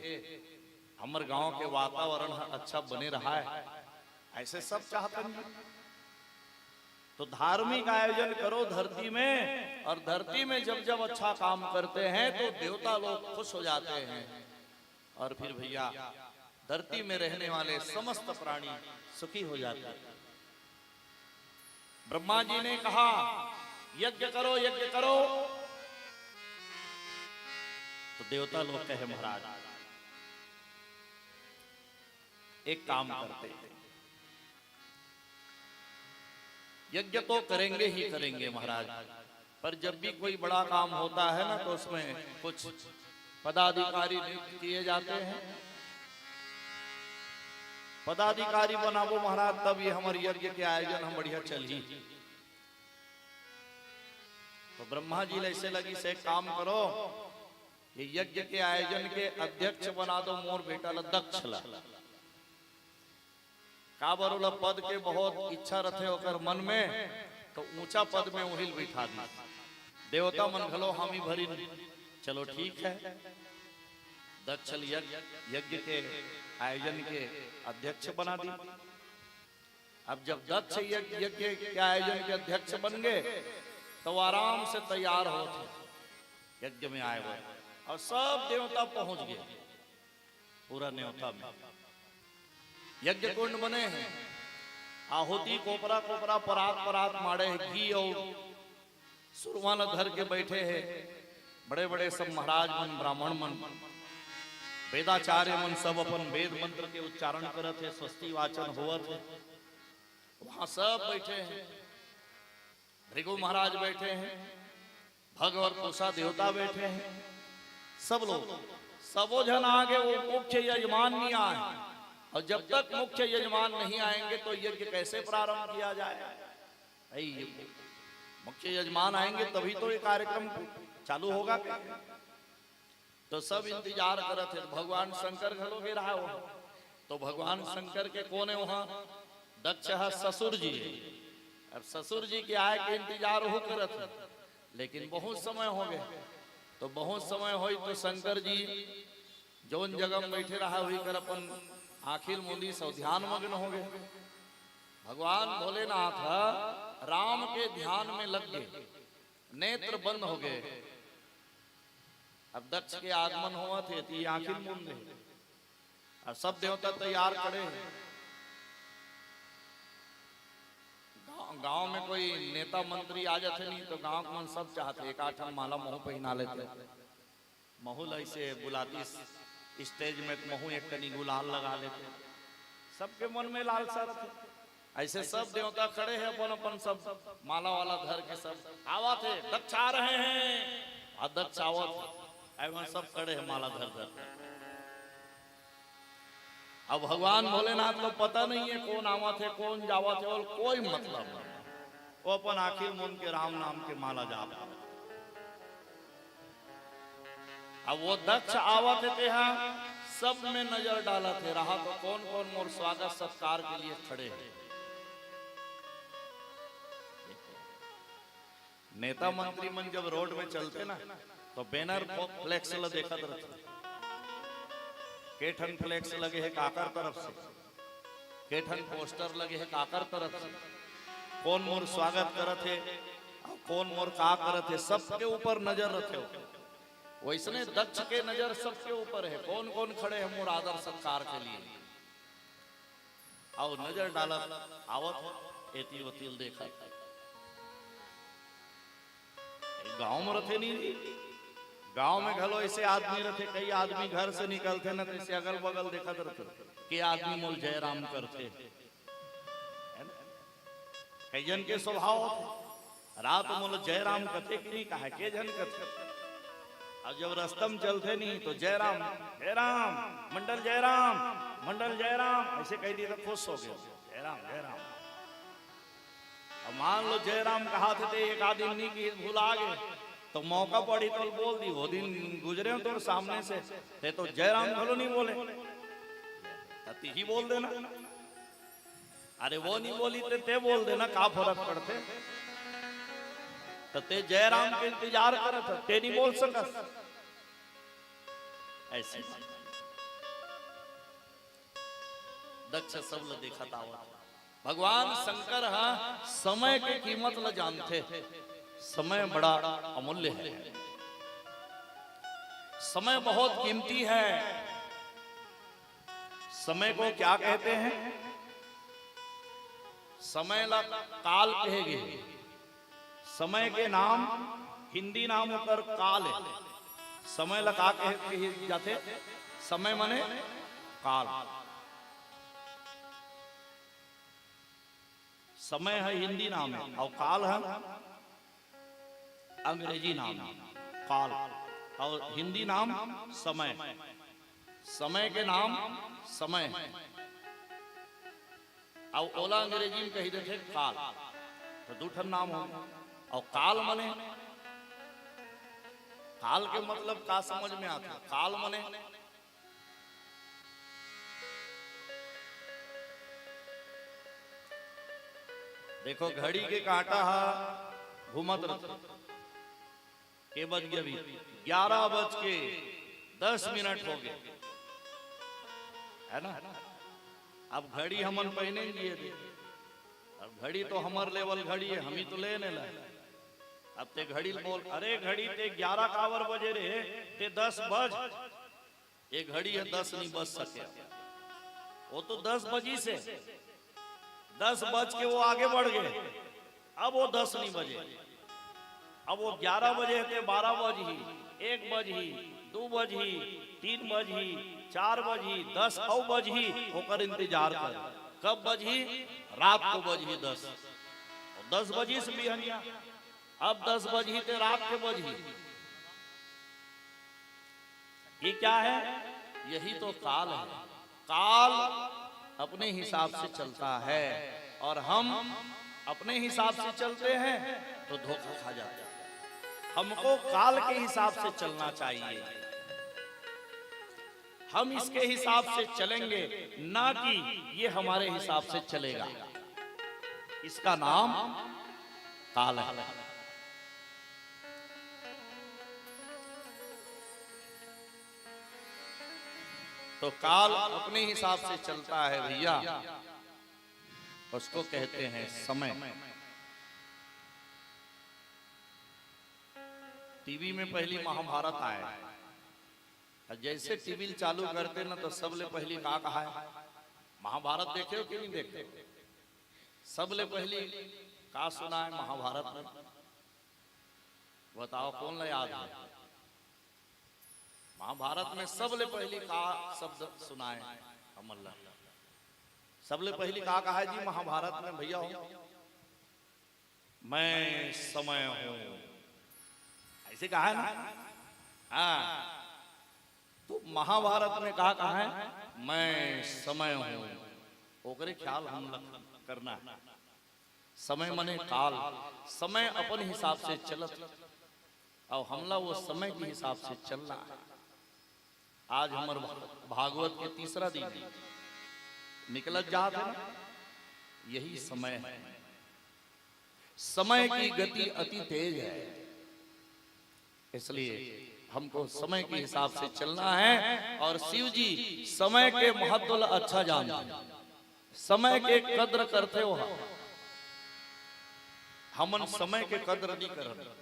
हमारे गांव के वातावरण अच्छा बने रहा है, ऐसे सब चाहते हैं। तो धार्मिक आयोजन करो धरती में, और धरती में जब जब अच्छा काम करते हैं तो देवता लोग खुश हो जाते हैं, और फिर भैया धरती में रहने वाले समस्त प्राणी सुखी हो जाते हैं। ब्रह्मा जी ने कहा यज्ञ करो, यज्ञ करो। तो देवता लोग कहे महाराज एक काम करते हैं, यज्ञ तो करेंगे ही करेंगे महाराज, पर जब भी कोई बड़ा काम होता है ना तो उसमें कुछ पदाधिकारी नियुक्त किए जाते हैं। पदाधिकारी बनावो महाराज, तब ये हमारे यज्ञ के आयोजन हम बढ़िया चली। तो ब्रह्मा जी ऐसे लगी से काम करो, ये यज्ञ के आयोजन के अध्यक्ष बना दो मोर बेटा ला दक्ष ला। काबरोला पद के बहुत इच्छा रथे होकर मन में, तो ऊंचा पद में उहिल बिठा दी। देवता मन घलो हामी भरी, चलो ठीक है। दक्ष यज्ञ के आयोजन के अध्यक्ष बना दी। अब जब दक्ष यज्ञ के आयोजन के अध्यक्ष बन गए तो आराम से तैयार होते यज्ञ में आए हुए, और सब देवता पहुंच गए पूरा न्योता में। यज्ञ कुंड बने हैं, आहुति कोपरा कोपरा परात परात मारे हैं, घी और सुरवान धर के बैठे हैं बड़े बड़े सब महाराज मन, ब्राह्मण मन, वेदाचार्य मन, सब अपन वेद मंत्र के उच्चारण करत है, स्वस्ति वाचन होवत है। वहां सब बैठे हैं, भृगु महाराज बैठे हैं, भगवत पूषा देवता बैठे हैं, सब लोग, सबो जन आगे। वो मुख्य यजमान नहीं आए, और जब तक मुख्य यजमान नहीं आएंगे तो यज्ञ कैसे प्रारंभ किया जाए? मुख्य यजमान आएंगे तभी तो ये कार्यक्रम चालू होगा। तो सब इंतजार करत है। भगवान शंकर घलो के रहा वहां, तो भगवान शंकर के कोने वहां दक्ष है ससुर जी। अब ससुर जी के आए के इंतजार हो करत है, लेकिन बहुत समय हो गए। तो बहुत समय हो तो शंकर जी जौन जगह में बैठे रहा हुई कर अपन आखिर मुंदी सब ध्यान मग्न हो गए। भगवान भोलेनाथ राम के ध्यान में लग गए, नेत्र बंद हो गए। अब दक्ष के आगमन हुआ थे तो आखिर मुंदे, और सब देवता तैयार खड़े हैं। गांव में कोई नेता मंत्री आ जाते नहीं तो गांव के मन सब चाहते एक आठ माला महू पहना लेते। महू ऐसे बुलाती स्टेज में महू एक कनी गुलाल लगा लेते, सबके मन में लालसा रहते। ऐसे सब देवता खड़े हैं अपन अपन सब माला वाला धर के सब आवा थे, दक्ष आ रहे हैं और दक्ष आवत एवं सब खड़े हैं माला धर धर। अब भगवान भोलेनाथ को पता नहीं है कौन आवा थे कौन जावा थे और कोई मतलब नहीं, वो अपन आखिर में उनके राम नाम के माला जाप। अब वो दक्ष आवत थे यहाँ सब में नजर डाला थे रहा तो कौन कौन मोर स्वागत सत्कार के लिए खड़े हैं। नेता मंत्री मन जब रोड में चलते ना तो बैनर फ्लेक्स देखा रहते, केठन फ्लेक्स लगे है काकर तरफ से, केठन पोस्टर लगे है काकर तरफ से, कौन मोर स्वागत करत है कौन मोर का करत है, सबके ऊपर नजर रखे। वैसने दक्ष के नजर सबके ऊपर है, कौन कौन खड़े हैं मोर आदर सत्कार के लिए। आओ नजर डाला आवत एती वतील देखा, गांव में रहते नहीं, गांव में घलो ऐसे आदमी रहते, कई आदमी घर से निकलते ना तो अगल बगल देखा रहते कि आदमी मोल जय राम करते, कई जन के स्वभाव रात मोल जय राम कथे कि नहीं कहा के जन कथे। और जब रस्तम चलते नहीं तो जय राम मंडल जय राम ऐसे कह दिए तो खुश हो गए, जय राम। अब मान लो जय राम कहा थे एक आदमी की भूल आ गए तो मौका पड़ी तो बोल दी, वो दिन गुजरे हो तो सामने से ते तो जय राम भलो नहीं बोले ती ही बोल देना, अरे वो नहीं बोली ते बोल देना, का फर्क पड़ते। तो ते जय राम के इंतजार कर था, ते नहीं बोल सका ऐसे। दक्ष सब ल देखा था भगवान शंकर समय की कीमत ल जानते, समय बड़ा अमूल्य है, समय बहुत कीमती है। समय को क्या कहते हैं? समय ला काल कहेगे, समय के नाम हिंदी नाम पर काल है। समय ला का कहे जाते? समय माने काल, समय है हिंदी नाम है और काल है अंग्रेजी नाम काल, और हिंदी नाम समय। समय के नाम समय और ओला अंग्रेजी में कही देते काल, तो दूठन नाम हो। और काल मने, काल के मतलब का समझ में आता? काल मने देखो घड़ी के कांटा घूमत रहता, के बज गया भी 11:10 हो गए है ना। अब घड़ी हमन पहने लिए थे, अब घड़ी तो हमार लेवल घड़ी है, हम ही तो लेने लाए। अब ते घड़ी बोल, अरे घड़ी ते 11 कावर बजे रे, ते 10 बज, ये घड़ी है 10 नहीं बज सके, वो तो 10 बजी से 10 बज के वो आगे बढ़ गए, अब वो 10 नहीं बजे, अब वो 11 बजे थे 12 बज ही, 1 बज ही, 2 बज ही, 3 बज ही, 4 बज ही, 10 और बज ही होकर इंतजार कर। कब बज ही? रात को बज ही 10, 10 बजी से भी हनिया, अब 10 बज ही थे रात के बज ही। ये क्या है? यही तो काल है। काल अपने हिसाब से चलता है और हम अपने हिसाब से चलते हैं तो धोखा खा जाते हैं। हमको काल के हिसाब से चलना चाहिए, हम इसके हिसाब से चलेंगे, ना कि ये हमारे हिसाब से चलेगा। इसका नाम काल है। तो काल अपने हिसाब से चलता है भैया, उसको कहते हैं समय। टीवी में पहली महाभारत आया, जैसे टीवी चालू करते ना तो सबले पहली का कहा है? महाभारत देखे हो कि नहीं देखे? सबले पहली का सुना है महाभारत में? बताओ कौन ला याद है? महाभारत में सबले पहली का शब्द सुना है अमल्ला, सबले पहली का कहा है जी महाभारत में भैया हो, मैं समय हूं, ऐसे कहा है ना। हाँ, तो महाभारत में कहा है मैं समय हूं, ओकरे ख्याल हम करना है। समय मने काल, समय अपन हिसाब से चलत और हमला वो समय के हिसाब से चलना है। आज हमारे भागवत के तीसरा दिन निकल जात है ना, यही समय है। समय की गति अति तेज है, इसलिए हमको समय के हिसाब से चलना है। और शिव जी समय के महत्व अच्छा जानते हैं, समय के कद्र करते हो। हमन समय के कद्र नहीं कर।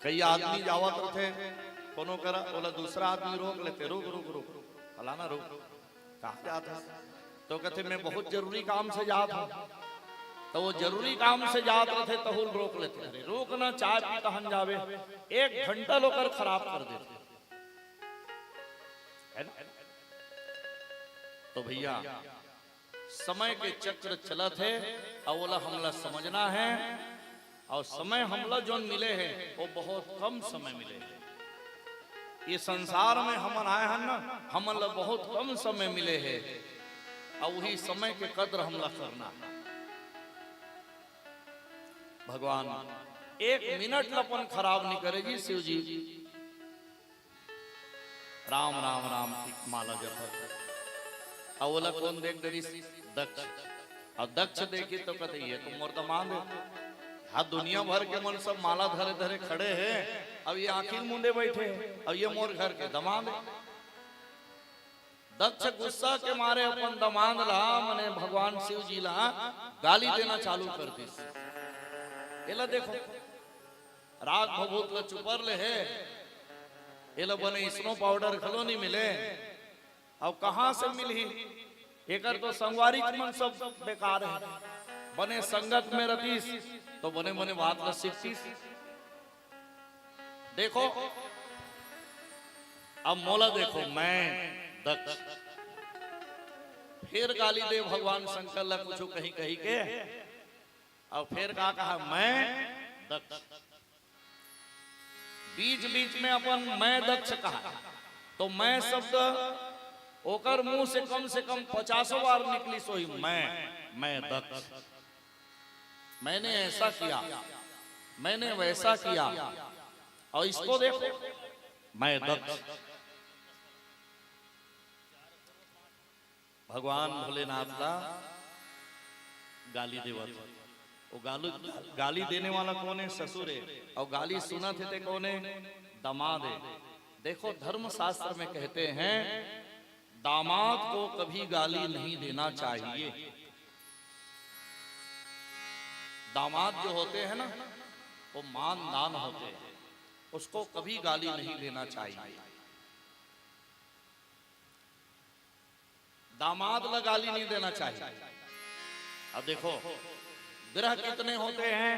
कई आदमी जावत रहते, कोनो करा बोला दूसरा आदमी रोक लेते, रुक रुक रुक फलाना रुक, कहाँ जाता? तो कहते मैं बहुत जरूरी काम से जाता हूँ। तो वो जरूरी काम से जात रहते तहुल रोक लेते, अरे रोकना, चाय पी कहन जावे, 1 घंटा लोकर खराब कर देते है ना। तो भैया समय के चक्र चलत है, अवला हमला समझना है। और समय हमला जो मिले हैं वो बहुत कम समय मिले हैं। ये संसार में हमन आए हैं ना, हमला बहुत कम समय मिले हैं, और वही समय के कद्र हमला करना है। भगवान 1 मिनट लपन खराब नहीं करेगी शिव जी। राम राम राम की माला जप। अवला कौन देख दरी? दक्ष। और दक्ष देखी तो कहते ये तो मोर दमाद है। हाँ, दुनिया भर के मन सब माला धरे धरे खड़े हैं, अब ये आखिर मुंडे बैठे हैं, अब ये मोर घर के दमाद है। दक्ष गुस्सा के मारे अपन दमाद ला, मने भगवान शिव जी ला गाली देना चालू कर दी। एला देखो राग भभूत ला चुपर ले है, एला बने स्नो पाउडर खलो नहीं मिले, अब कहां से मिली? एकर तो संगवारी मन सब बेकार है। बने संगत में रतीस तो बने बने बात ला सीखतीस। देखो अब मोला देखो, मैं दक्ष, फिर गाली दे भगवान शंकर ला कुछ कहीं कहीं के, और फिर कहा मैं दक्ष। बीच बीच में अपन मैं दक्ष कहा, तो मैं शब्द ओकर मुंह से कम 50 बार निकली, सोई मैं दक्ष, मैंने ऐसा किया, मैंने वैसा किया। और इसको देखो, मैं दक्ष। भगवान भोलेनाथ का गाली देवत, वो गाली देने वाला कौन है? ससुर है। और गाली सुना थे कौन है? दामाद है। देखो धर्म शास्त्र में कहते हैं दामाद को कभी गाली नहीं देना चाहिए। दामाद जो होते हैं ना, वो मान दान होते हैं, उसको कभी गाली नहीं देना चाहिए। दामाद ला गाली नहीं देना चाहिए। अब देखो ग्रह कितने होते हैं?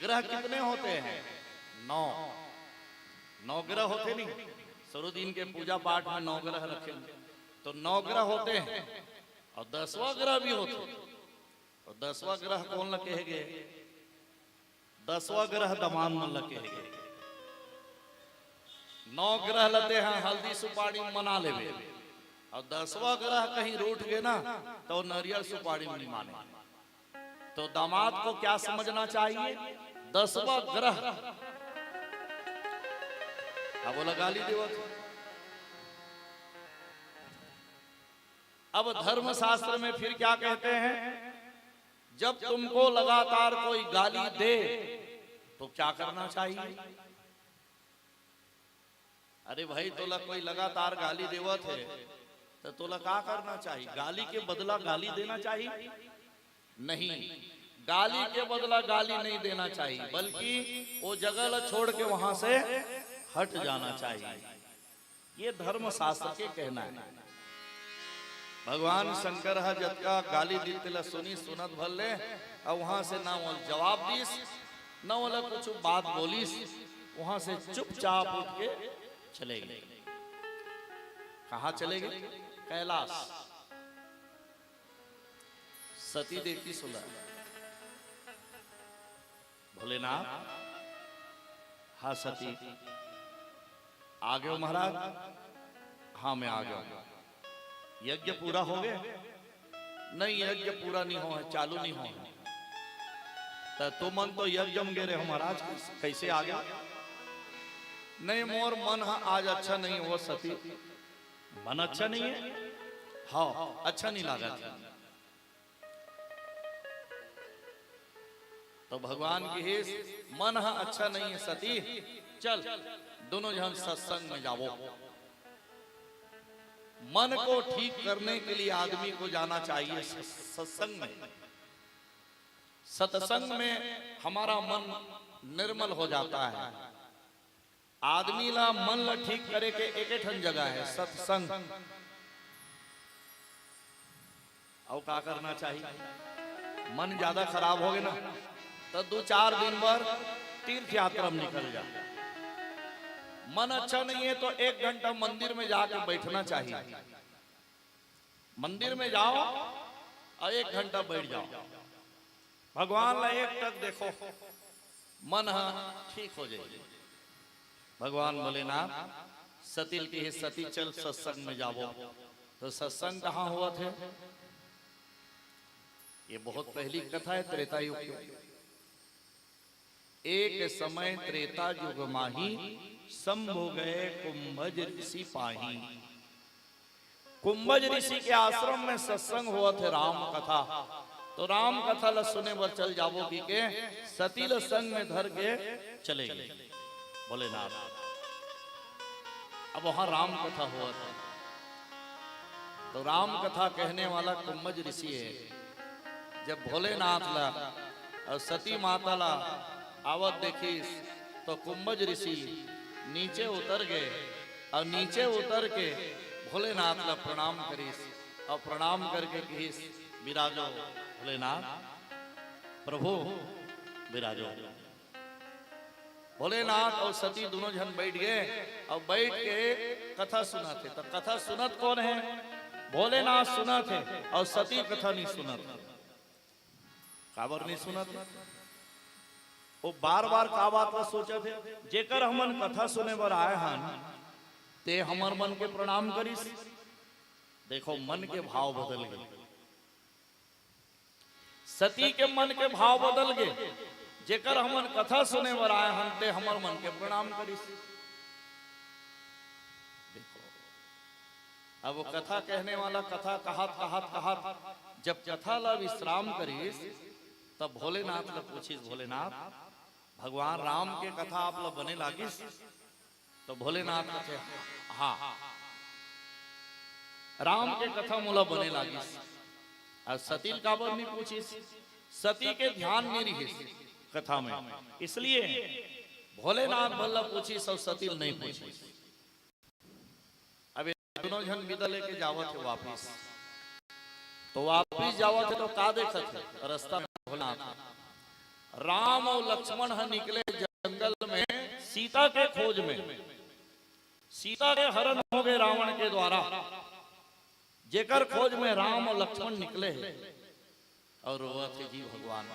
ग्रह कितने होते हैं? 9 ग्रह होते नहीं? सरुद्दीन के पूजा पाठ में 9 ग्रह रखे, तो 9 ग्रह होते हैं। और 10वां ग्रह भी होते हैं। और 10वां ग्रह कौन ल कहे गए? 10वां ग्रह दमान मन ल कहे गए। 9 ग्रह लते हैं हल्दी सुपारी मना लेवे, और 10वां ग्रह कहीं रूठ गए ना तो नारियल सुपारी नहीं माने। तो दामाद को क्या समझना चाहिए? 10वां ग्रह। अब बोला गाली देवत। अब धर्म शास्त्र में फिर क्या कहते हैं? जब तुमको लगातार कोई गाली दे तो क्या करना चाहिए? अरे भाई तोला कोई लगातार गाली देवत है तो तोला क्या करना चाहिए? गाली के बदला गाली देना चाहिए? नहीं, गाली के बदला गाली नहीं देना चाहिए, बल्कि वो जगह ला छोड़ के वहां से हट जाना चाहिए। ये धर्म शास्त्र के कहना है। भगवान शंकर है जतका गाली दी सुनी सुनत भले और वहां से ना वो जवाब दीस न वाला कुछ बात बोलीस, वहां से चुपचाप उठ के चले गए। कहा चले गए? कैलाश। सती देखी सुना, भोलेनाथ, हाँ सती आ गए हो महाराज? हाँ मैं आ गया। यज्ञ पूरा हो गया? नहीं, यज्ञ पूरा नहीं हो, चालू नहीं हो। तो मन तो यज्ञ में गे रहे हो महाराज, कैसे आ गया? नहीं, मोर मन आज अच्छा नहीं हुआ सती। मन अच्छा नहीं है? हाँ, अच्छा नहीं लगा था। तो भगवान की हेस मन अच्छा नहीं है सती, चल दोनों जन सत्संग में जाओ। मन को ठीक करने के लिए आदमी को जाना चाहिए सत्संग में। सत्संग में हमारा मन निर्मल हो जाता है। आदमी ला मन ला ठीक करे के एक ठन जगह है सत्संग। और क्या करना चाहिए? मन ज्यादा खराब हो गए ना तो 2-4 दिन भर तीर्थ यात्रा में निकल जा। मन अच्छा नहीं है तो 1 घंटा मंदिर में जाकर बैठना चाहिए। मंदिर में जाओ और 1 घंटा बैठ जाओ, भगवान ला एक तक देखो, मन ठीक हो जाएगी। भगवान भोलेनाथ सती की सती चल सत्संग में जाओ। तो सत्संग कहाँ हुआ थे? ये बहुत पहली कथा है, त्रेता युग की। एक समय त्रेता युग माही शंभु गए कुंभज ऋषि पाही। कुंभज ऋषि के आश्रम में सत्संग हुआ थे, राम कथा। तो राम कथा ल सुने बर चल जाबो की के सती ल संग में धर के चले गए भोलेनाथ। अब वहां राम कथा हुआ था। तो राम कथा कहने वाला कुंभज ऋषि है। जब भोलेनाथ ला और सती माता ला आवत देखिस तो कुंभज ऋषि नीचे उतर गए और नीचे उतर के भोलेनाथ ला प्रणाम करिस और प्रणाम करके कहिस, विराजो भोलेनाथ, प्रभु विराजो। भोलेनाथ और सती दोनों जन बैठ गए और बैठ के कथा सुनाते। तो कथा सुनत कौन है? भोलेनाथ सुनत है और सती कथा नहीं सुनत। काबर नहीं सुनत? वो बार बार का बात सोचे थे, जेकर हमन कथा सुने बर आए हन ते हमर मन के प्रणाम करिस। देखो मन के भाव बदल गए, सती के मन के भाव बदल गए। जेकर हमन कथा सुने बर आए हन ते हमर मन के प्रणाम करिस। देखो अब वो कथा कहने वाला कथा कहत जब कथा ला विश्राम करिस तब भोलेनाथ ला पूछिस, भोलेनाथ भगवान राम के कथा आप ला बने लागिस? तो भोलेनाथ कहे हाँ, राम के कथा मोला बने लागिस। और सती काबर नहीं पूछिस? सती के ध्यान नहीं रहिस कथा में, इसलिए भोलेनाथ भल्ला पूछिस और सती नहीं पूछिस। अब दोनों जन विदा लेके जावत है वापिस। तो वापिस जावत है तो का देखत है? रास्ता में भोलेनाथ राम और लक्ष्मण निकले जंगल में सीता के खोज में। सीता के हरण हो गए रावण के द्वारा। जेकर खोज में राम और लक्ष्मण निकले हैं और रोआ थे जी भगवान।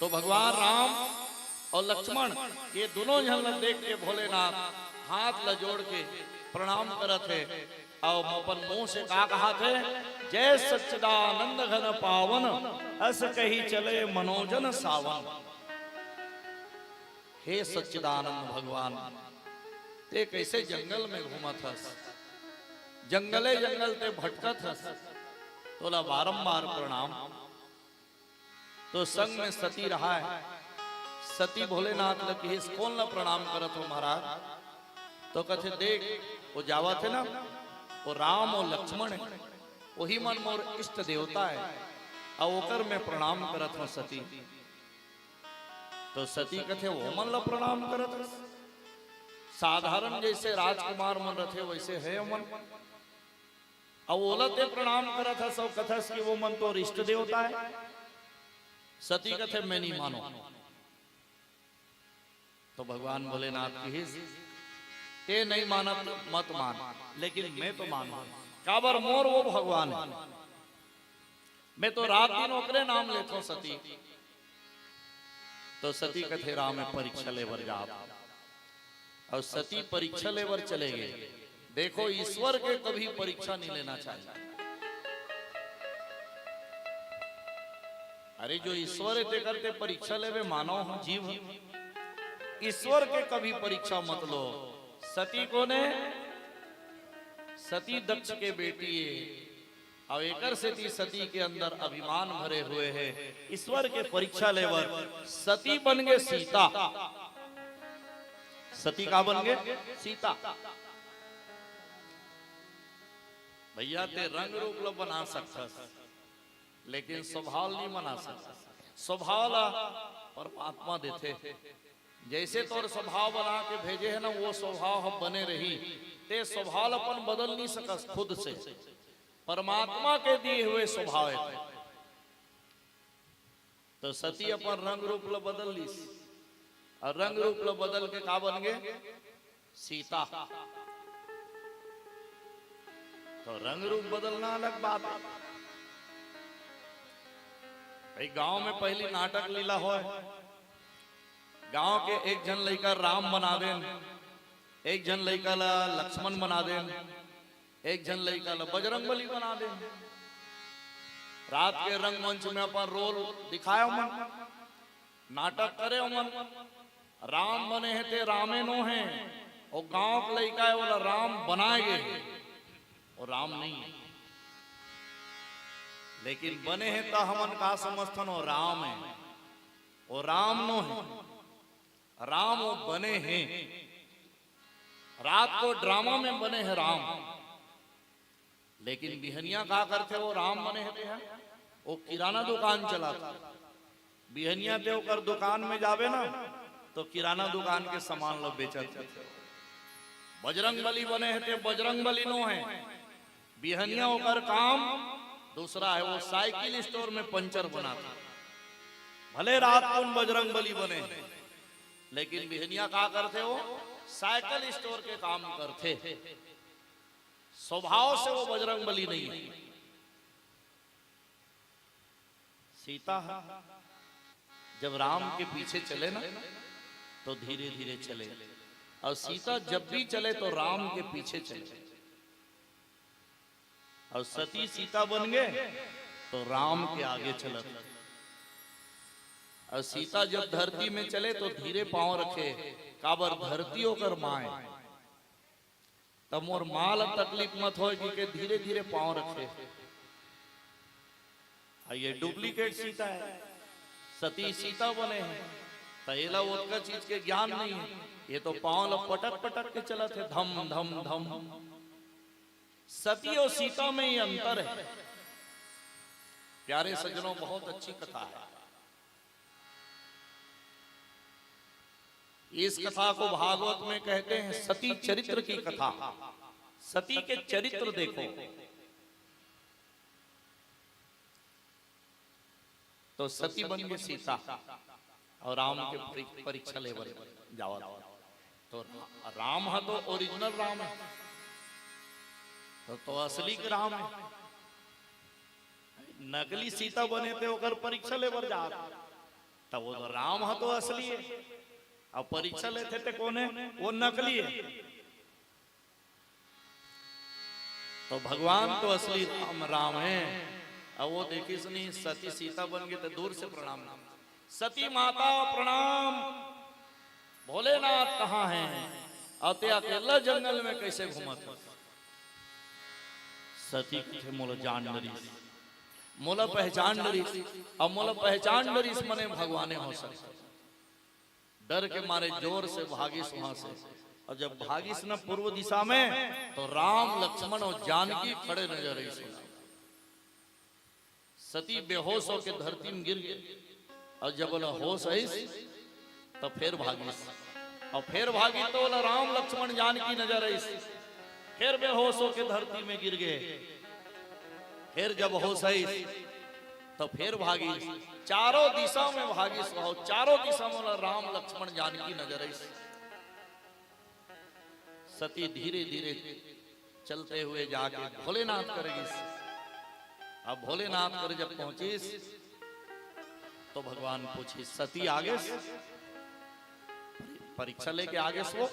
तो भगवान राम और लक्ष्मण ये दोनों जन देख के भोलेनाथ हाथ ल जोड़ के प्रणाम करत है और अपन मुंह से कहा थे, जय सच्चिदानंद घन पावन अस कही चले मनोजन सावन। हे सच्चिदानंद भगवान, ते कैसे जंगल में घूमत हस, जंगले जंगल ते भटकत हस, तोला बारंबार प्रणाम। तो संग में सती रहा है। सती भोलेनाथ लकी कौन ला प्रणाम करत हो महाराज? तो कथे देख वो जावा थे ना, वो राम और लक्ष्मण है, वही मन मोर इष्ट देवता है और ओकर में प्रणाम करत हो सती। तो सती कथे वो मन ला प्रणाम करत। साधारण जैसे राजकुमार मन रथे वैसे है मन। अब ओलते प्रणाम करा था सब कथस कि वो मन तो इष्ट देवता है। सती कथे मैं नहीं मानो। तो भगवान भोलेनाथ की ते नहीं माना तो मत मान, लेकिन मैं तो मानू। काबर मोर वो भगवान है। मैं तो रात दिन ओकरे नाम लेता हूं सती। तो सती कथे राम में परीक्षा लेवर जा, और सती परीक्षा लेवर चले गए। देखो ईश्वर के कभी परीक्षा नहीं लेना चाहिए। अरे जो ईश्वर ते करते परीक्षा लेवे मानव जीव, ईश्वर के कभी परीक्षा मत लो। सती को ने सती दक्ष के बेटी है, और एकर से सती के अंदर अभिमान भरे हुए है। ईश्वर के परीक्षा लेवर सती बन गए सीता। सती का बन गए सीता। भैया ते रंग रूप लो बना सकता, लेकिन स्वभाव नहीं बना सकता। स्वभाव परमात्मा देते। जैसे तोर स्वभाव बना के भेजे है ना, वो स्वभाव हम बने रही। ते स्वभाव अपन बदल नहीं सकस खुद से, परमात्मा के दिए हुए स्वभाव है। तो सती अपन रंग रूप लो बदल ली, और रंग रूप लो बदल के का बन गए सीता। तो रंग रूप बदलना अलग बात है भाई। गांव में पहली नाटक लीला हो, गांव के एक जन लड़का राम बना देन, एक जन लड़का लक्ष्मण बना देन, एक जन लड़का बजरंगबली बना देन। रात के रंगमंच में अपन रोल दिखाया मन, नाटक करे मन। राम बने हैं ते रामे नो हैं, और गांव का लड़का है बोला राम बनाए गए, और राम नहीं है। लेकिन बने हैं तो हमन का समर्थन हो राम है, और राम नो है। राम वो बने हैं, रात को ड्रामा में बने हैं राम, लेकिन बिहनिया का करते वो राम बने हैं। वो किराना दुकान चलाता, बिहनिया देव कर दुकान में जावे ना, तो किराना दुकान के सामान लोग बेचते। बजरंगबली बने हैं, बजरंगबली नो है। बिहनिया होकर काम दूसरा है, वो साइकिल स्टोर में पंचर बनाता। भले रात को बजरंगबली बने, लेकिन बिहनिया का करते हो साइकिल स्टोर के काम करते। स्वभाव से वो बजरंगबली नहीं है। सीता जब राम के पीछे चले ना, तो धीरे धीरे चले, और सीता जब भी चले तो राम के पीछे चले। और सती सीता बन गए तो राम के आगे चलत। और सीता जब धरती में चले तो धीरे पांव रखे, काबर धरती होकर माए। तब मोर माल तकलीफ मत हो कि धीरे धीरे पांव रखे। ये डुप्लीकेट सीता है, सती सीता बने हैं। तैला उसका चीज के ज्ञान नहीं है, ये तो पांव पटक पटक के चला थे, धम धम धम। सती और सीता में ही अंतर है। प्यारे सज्जनों, बहुत अच्छी कथा है। इस कथा को भागवत में कहते हैं सती चरित्र की कथा। सती के चरित्र देखो तो सती बन गई सीता, और राम के परीक्षा लेवल जावा। तो राम है तो ओरिजिनल राम है, तो असली के राम है। नकली सीता बने थे ओकर परीक्षा लेवल जा, तब वो तो राम है तो असली है। अब परीक्षा लेते थे कौन है, वो नकली है। तो भगवान तो असली राम है। अब वो देखी सुनी सती सीता बन गई तो दूर से प्रणाम। सती माता प्रणाम, भोलेनाथ कहाँ हैं? अते अकेला जंगल में कैसे घूमत? सती के मोला जान डरी, मोला पहचान डरी। अब मोला पहचान डरी मने भगवाने हो सकते। डर के मारे जोर से भागिस वहां से, और जब भागिस न पूर्व दिशा में, तो राम लक्ष्मण और जानकी खड़े नजर आई। सती बेहोश होकर धरती में गिर गई, और जब बोला होश आई तो फिर भागिस, और फिर भागी तो बोला राम लक्ष्मण जानकी नजर आई। फिर बेहोश होकर धरती में गिर गए। फिर जब हो सही तो फिर भागी, चारों दिशा में भागी सो, चारों दिशा में राम लक्ष्मण जानकी नजर आई। सती धीरे धीरे चलते हुए जाके भोलेनाथ करेगी। अब भोलेनाथ कर जब पहुंची तो भगवान पूछी, सती आगे परीक्षा लेके आगे सो।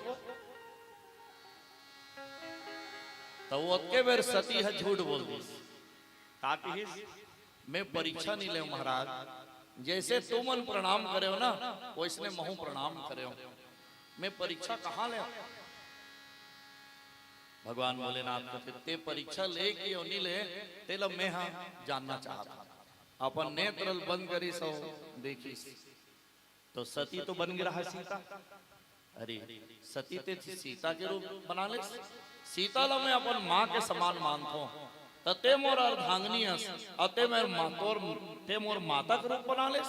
तो वो के बेर सती है झूठ बोल दी, ताकि मैं परीक्षा नहीं ले महाराज, जैसे तुम प्रणाम करे हो ना वैसने महू प्रणाम करे हो, मैं परीक्षा कहां ले। भगवान भोलेनाथ कहते ते परीक्षा ले कि नहीं ले तेल मैं हाँ जानना चाहता। अपन नेत्र बंद करी सो देखी तो सती तो बन गया है सीता। अरे सती ते सीता के रूप बना ले, सीता ला मैं अपन माँ के समान मानता हूँ, तते मोर अर्धांगिनी अते ते मोर माता के रूप बना ले।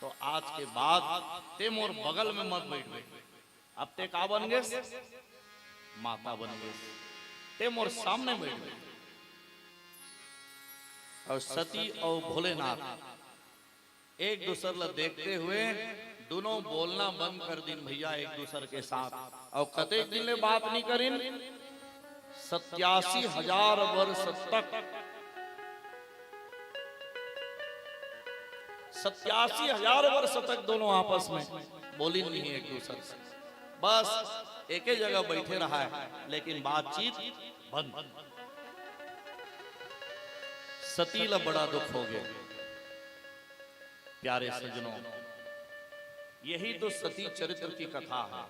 तो आज के बाद ते मोर बगल में मत बैठ गए, अब ते का बन गए, माता बन गए, ते मोर सामने बैठ गए। और सती और भोलेनाथ एक दूसरे ला देखते हुए दोनों बोलना बंद कर दिन भैया एक दूसरे के साथ। और कते दिन ले बात नहीं करिन, 87,000 वर्ष तक, 87,000 वर्ष तक दोनों आपस में बोली नहीं है एक दूसरे से, बस एक ही जगह बैठे रहा है, लेकिन बातचीत बंद। सती ला बड़ा दुख हो गया। प्यारे सज्जनों, यही तो सती चरित्र की कथा है।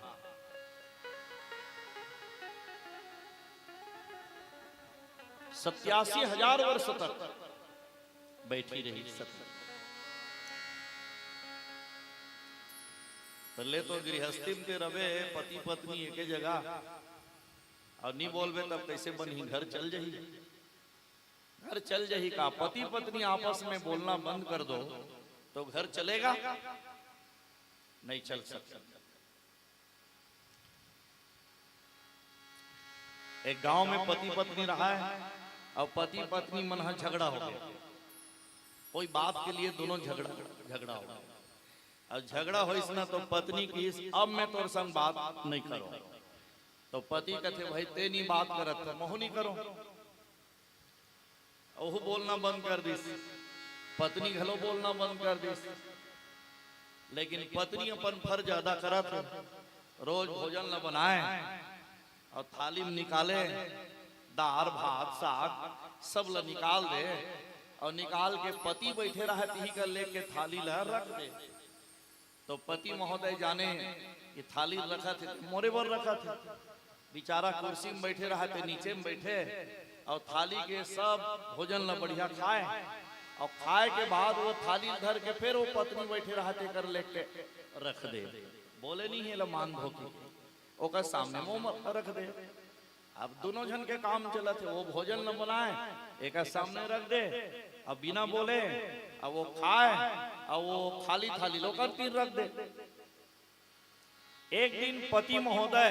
87,000 वर्ष तक बैठी रही सती। पहले तो गृहस्थी में रवे पति पत्नी एक जगह, और नहीं बोलबे तब कैसे बनी, घर चल जाही, घर चल जाही का। पति पत्नी आपस में बोलना बंद कर दो तो घर चलेगा, नहीं चल सकता। एक गांव में पति पत्नी रहा है, और पति पत्नी मन झगड़ा हो गया, कोई बात के लिए दोनों झगड़ा हो गया। और झगड़ा हो इसना तो पत्नी की अब मैं तोर संग बात नहीं करो, तो पति कहते भाई ते नहीं बात करत तो मोह नहीं करो, ओह बोलना बंद कर दिस, पत्नी घलो बोलना बंद कर दिस। लेकिन पत्नी अपन फर्ज अदा करत, रोज भोजन न बनाए और थाली में निकाले, दाल भात साग सब ला निकाल दे, और निकाल के पति बैठे रहा ही कर लेके थाली ला रख दे। तो पति महोदय जाने कि थाली रखा थे मोरे पर रखा थे, बेचारा कुर्सी में बैठे रहा थे, नीचे में बैठे, और थाली के सब भोजन ला बढ़िया खाए, और खाए के बाद वो थाली धर के फिर वो पत्नी बैठे रहा थे कर लेके रख दे। बोले नहीं है मान धोके ओकर सामने मुंह रख दे। अब दोनों जन के काम चला थे, वो भोजन न बनाए एक सामने रख दे, अब बिना बोले अब वो खाए, और वो खाली थाली लोकर तीर रख दे। एक दिन पति महोदय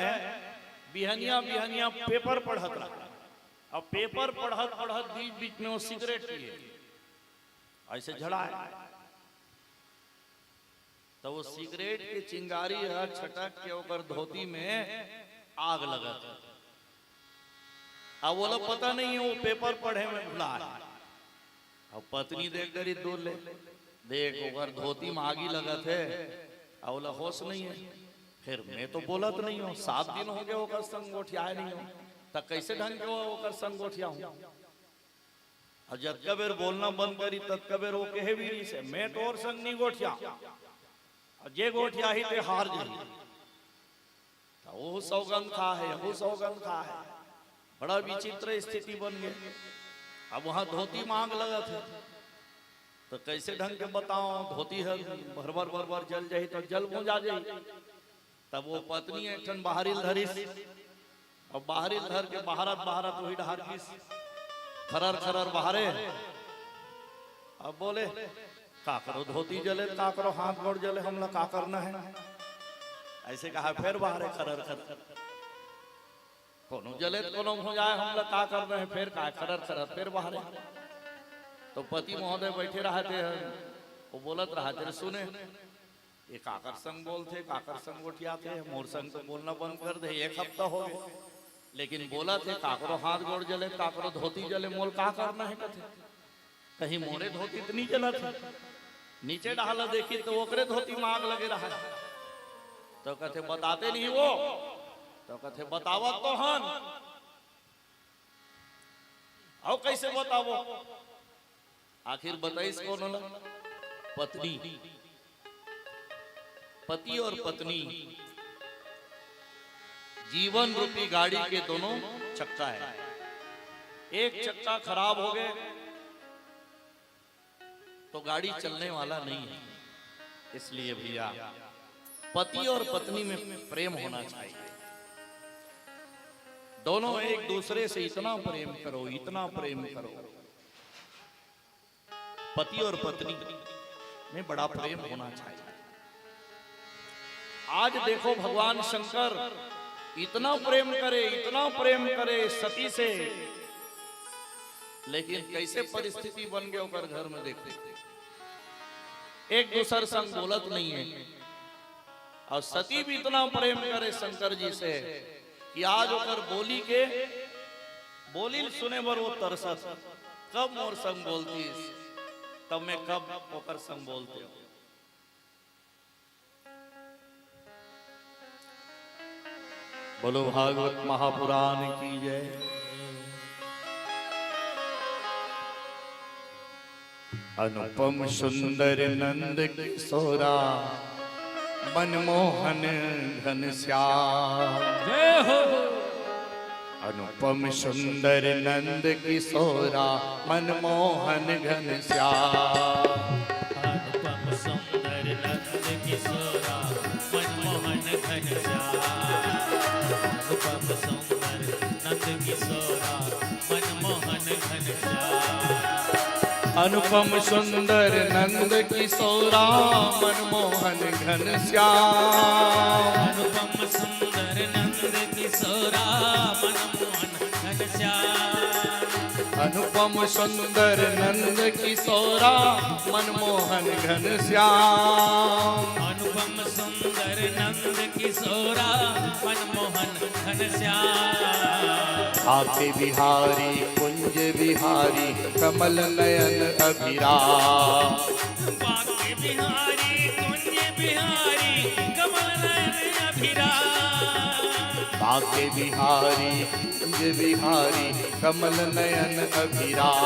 बिहनिया बिहनिया पेपर पढ़त रहा, अब पेपर पढ़त पढ़त बीच बीच में वो सिगरेट पिए, ऐसे झड़ाए, तो वो सिगरेट की चिंगारी छटक के ओकर धोती में आग लगा था। अब वो लोग पता नहीं है वो पेपर पढ़े में भुला है। अब पत्नी देख कर दूर ले देख ओकर धोती में आगी लगा थे, और होश नहीं है। फिर मैं तो बोलत नहीं हूँ, 7 दिन हो गए ओकर संग गोठिया नहीं हो, तब कैसे ढंग के ओकर संग गोठिया हूँ। और जब कबेर बोलना बंद करी तब कबेर वो कहे भी से मैं तो और संग नहीं गोठिया, और जे गोठिया ही ते हार जी, तो वो सौगंध खा है, वो सौगंध खा है। बड़ा विचित्र स्थिति बन गई। अब वहां धोती मांग लगा थे, तो कैसे ढंग के बताओ, धोती है भरभर भरभर जल जाही तो जल बुझा जाही। तब वो पत्नी एक ठन बाहरी धरी, और बाहरी धर के बहारत वही डहार की खरर खरर बहारे। अब बोले का करो, धोती जले का करो, हाथ गोड़ जले, हम लोग का करना है, ऐसे कहा। फिर बाहरे खरर खरर, कोनो जले तो कोनो हो जाए, हम लोग का कर रहे हैं, फिर का करर करर फिर बाहर है। तो पति महोदय बैठे रहते हैं, वो बोलत रहते रे सुने ये काकर संग बोलते, काकर संग गोठियाते, मोर संग तो बोलना बंद कर दे, 1 हफ्ता हो गया। लेकिन बोला थे काकरो हाथ गोड़ जले, काकरो धोती जले, मोल का करना है कथे, कहीं मोरे धोती इतनी जला थी, नीचे डाला देखी तो ओकरे धोती में आग लगे रहा। तो कहते बताते नहीं वो, तो कहते बतावा तो हन, आओ कैसे बतावो, आखिर बताइस कौन होला? पत्नी, पति और पत्नी जीवन रूपी गाड़ी के दोनों चक्का है। एक चक्का खराब हो गए तो गाड़ी चलने वाला नहीं है। इसलिए भैया पति और पत्नी में प्रेम होना चाहिए। दोनों एक दूसरे से इतना प्रेम करो, इतना प्रेम करो। पति और पत्नी में बड़ा प्रेम होना चाहिए। आज देखो भगवान शंकर इतना प्रेम करे, इतना प्रेम करे सती से, लेकिन कैसे परिस्थिति बन गए ओकर घर में देखते, एक दूसर संग बोलत नहीं है। और सती भी इतना प्रेम करे शंकर जी से कि आज ओकर बोली सुने बर वो तरसत, कब मोर संग बोलती, तब मैं कब ओकर संग बोलते हो। बोलो भागवत महापुराण की जय। अनुपम सुंदर नंद किशोरा, मनमोहन घनश्याम। जय हो। अनुपम सुंदर नंद किशोरा, मनमोहन घनश्याम। अनुपम सुंदर नंद किशोरा, मनमोहन घनश्याम। अनुपम सुंदर नंद किशोरा, मनमोहन घनश्याम। अनुपम सुंदर नंद किशोरा, मनमोहन घनश्याम। अनुपम सुंदर नंद किशोरा, मनमोहन घनश्याम। अनुपम सुंदर नंद किशोरा, मनमोहन घनश्याम। अनुपम सुंदर नंद किशोरा, मनमोहन घनश्याम। आके बिहारी कुंज बिहारी, कमल नयन अभिराम। बाके बिहारी कुंज बिहारी, कमल नयन अभिराम। बाके बिहारी कुंज बिहारी, कमल नयन अभिराम।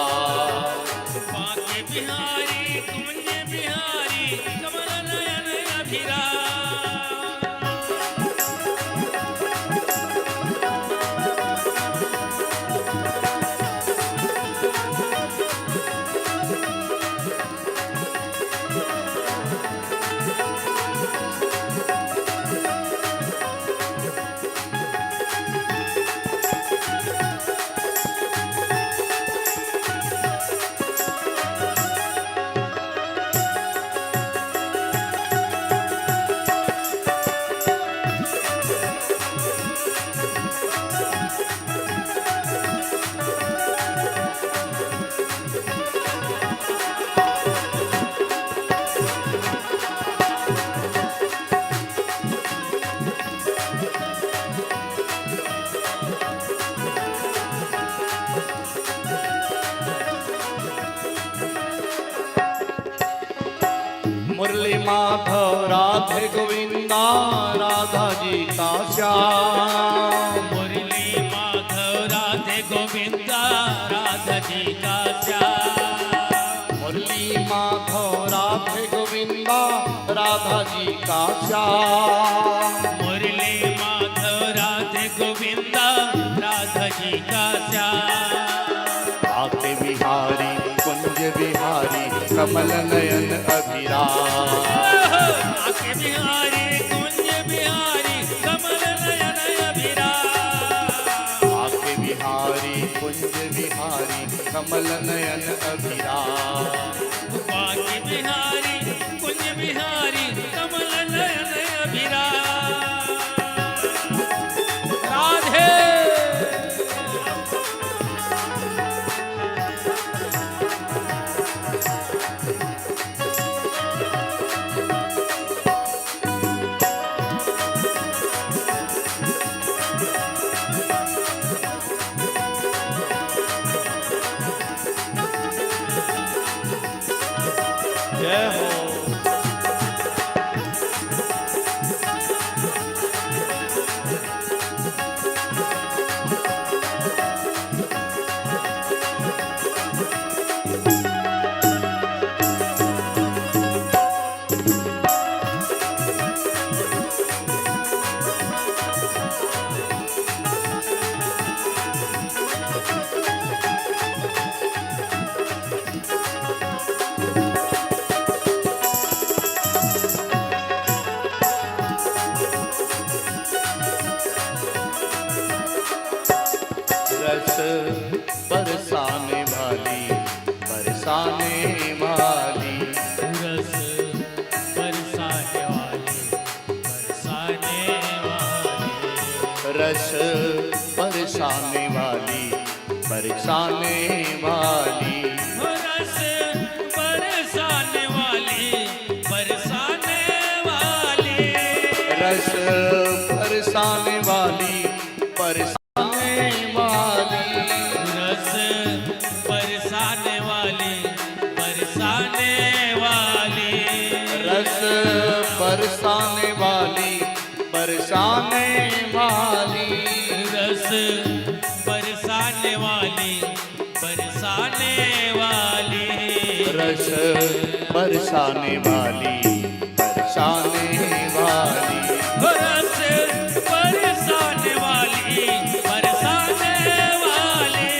बाके बिहारी कुंज बिहारी, कमल नयन अभिराम। मुरली माधव राधे गोविंदा, राधा जी का श्याम। मुरली माधव राधे गोविंदा, राधा जी का श्याम। मुरली माधव राधे गोविंदा, राधा जी का श्याम। मुरली माधव राधे गोविंदा, राधा जी का श्याम। आके बिहारी कुंज बिहारी, कमल नयन अभिराम। आके बिहारी कुंज बिहारी, कमल नयन अभिराम। आके बिहारी कुंज बिहारी, कमल नयन अभिराम। आके बिहारी कुंज बिहारी, कमल नयन अभिराम। राधे रस बरसाने वाली, बरसाने वाली, रस बरसाने वाली, बरसाने वाली, रस बरसाने वाली, बरसाने वाली, रस बरसाने वाली, बरसाने वाली, रस बरसाने वाली, बरसाने वाली, रस बरसाने वाली, बरसाने वाली, रस बरसाने वाली, बरसाने वाली, रस बरसाने वाली, बरसाने वाली,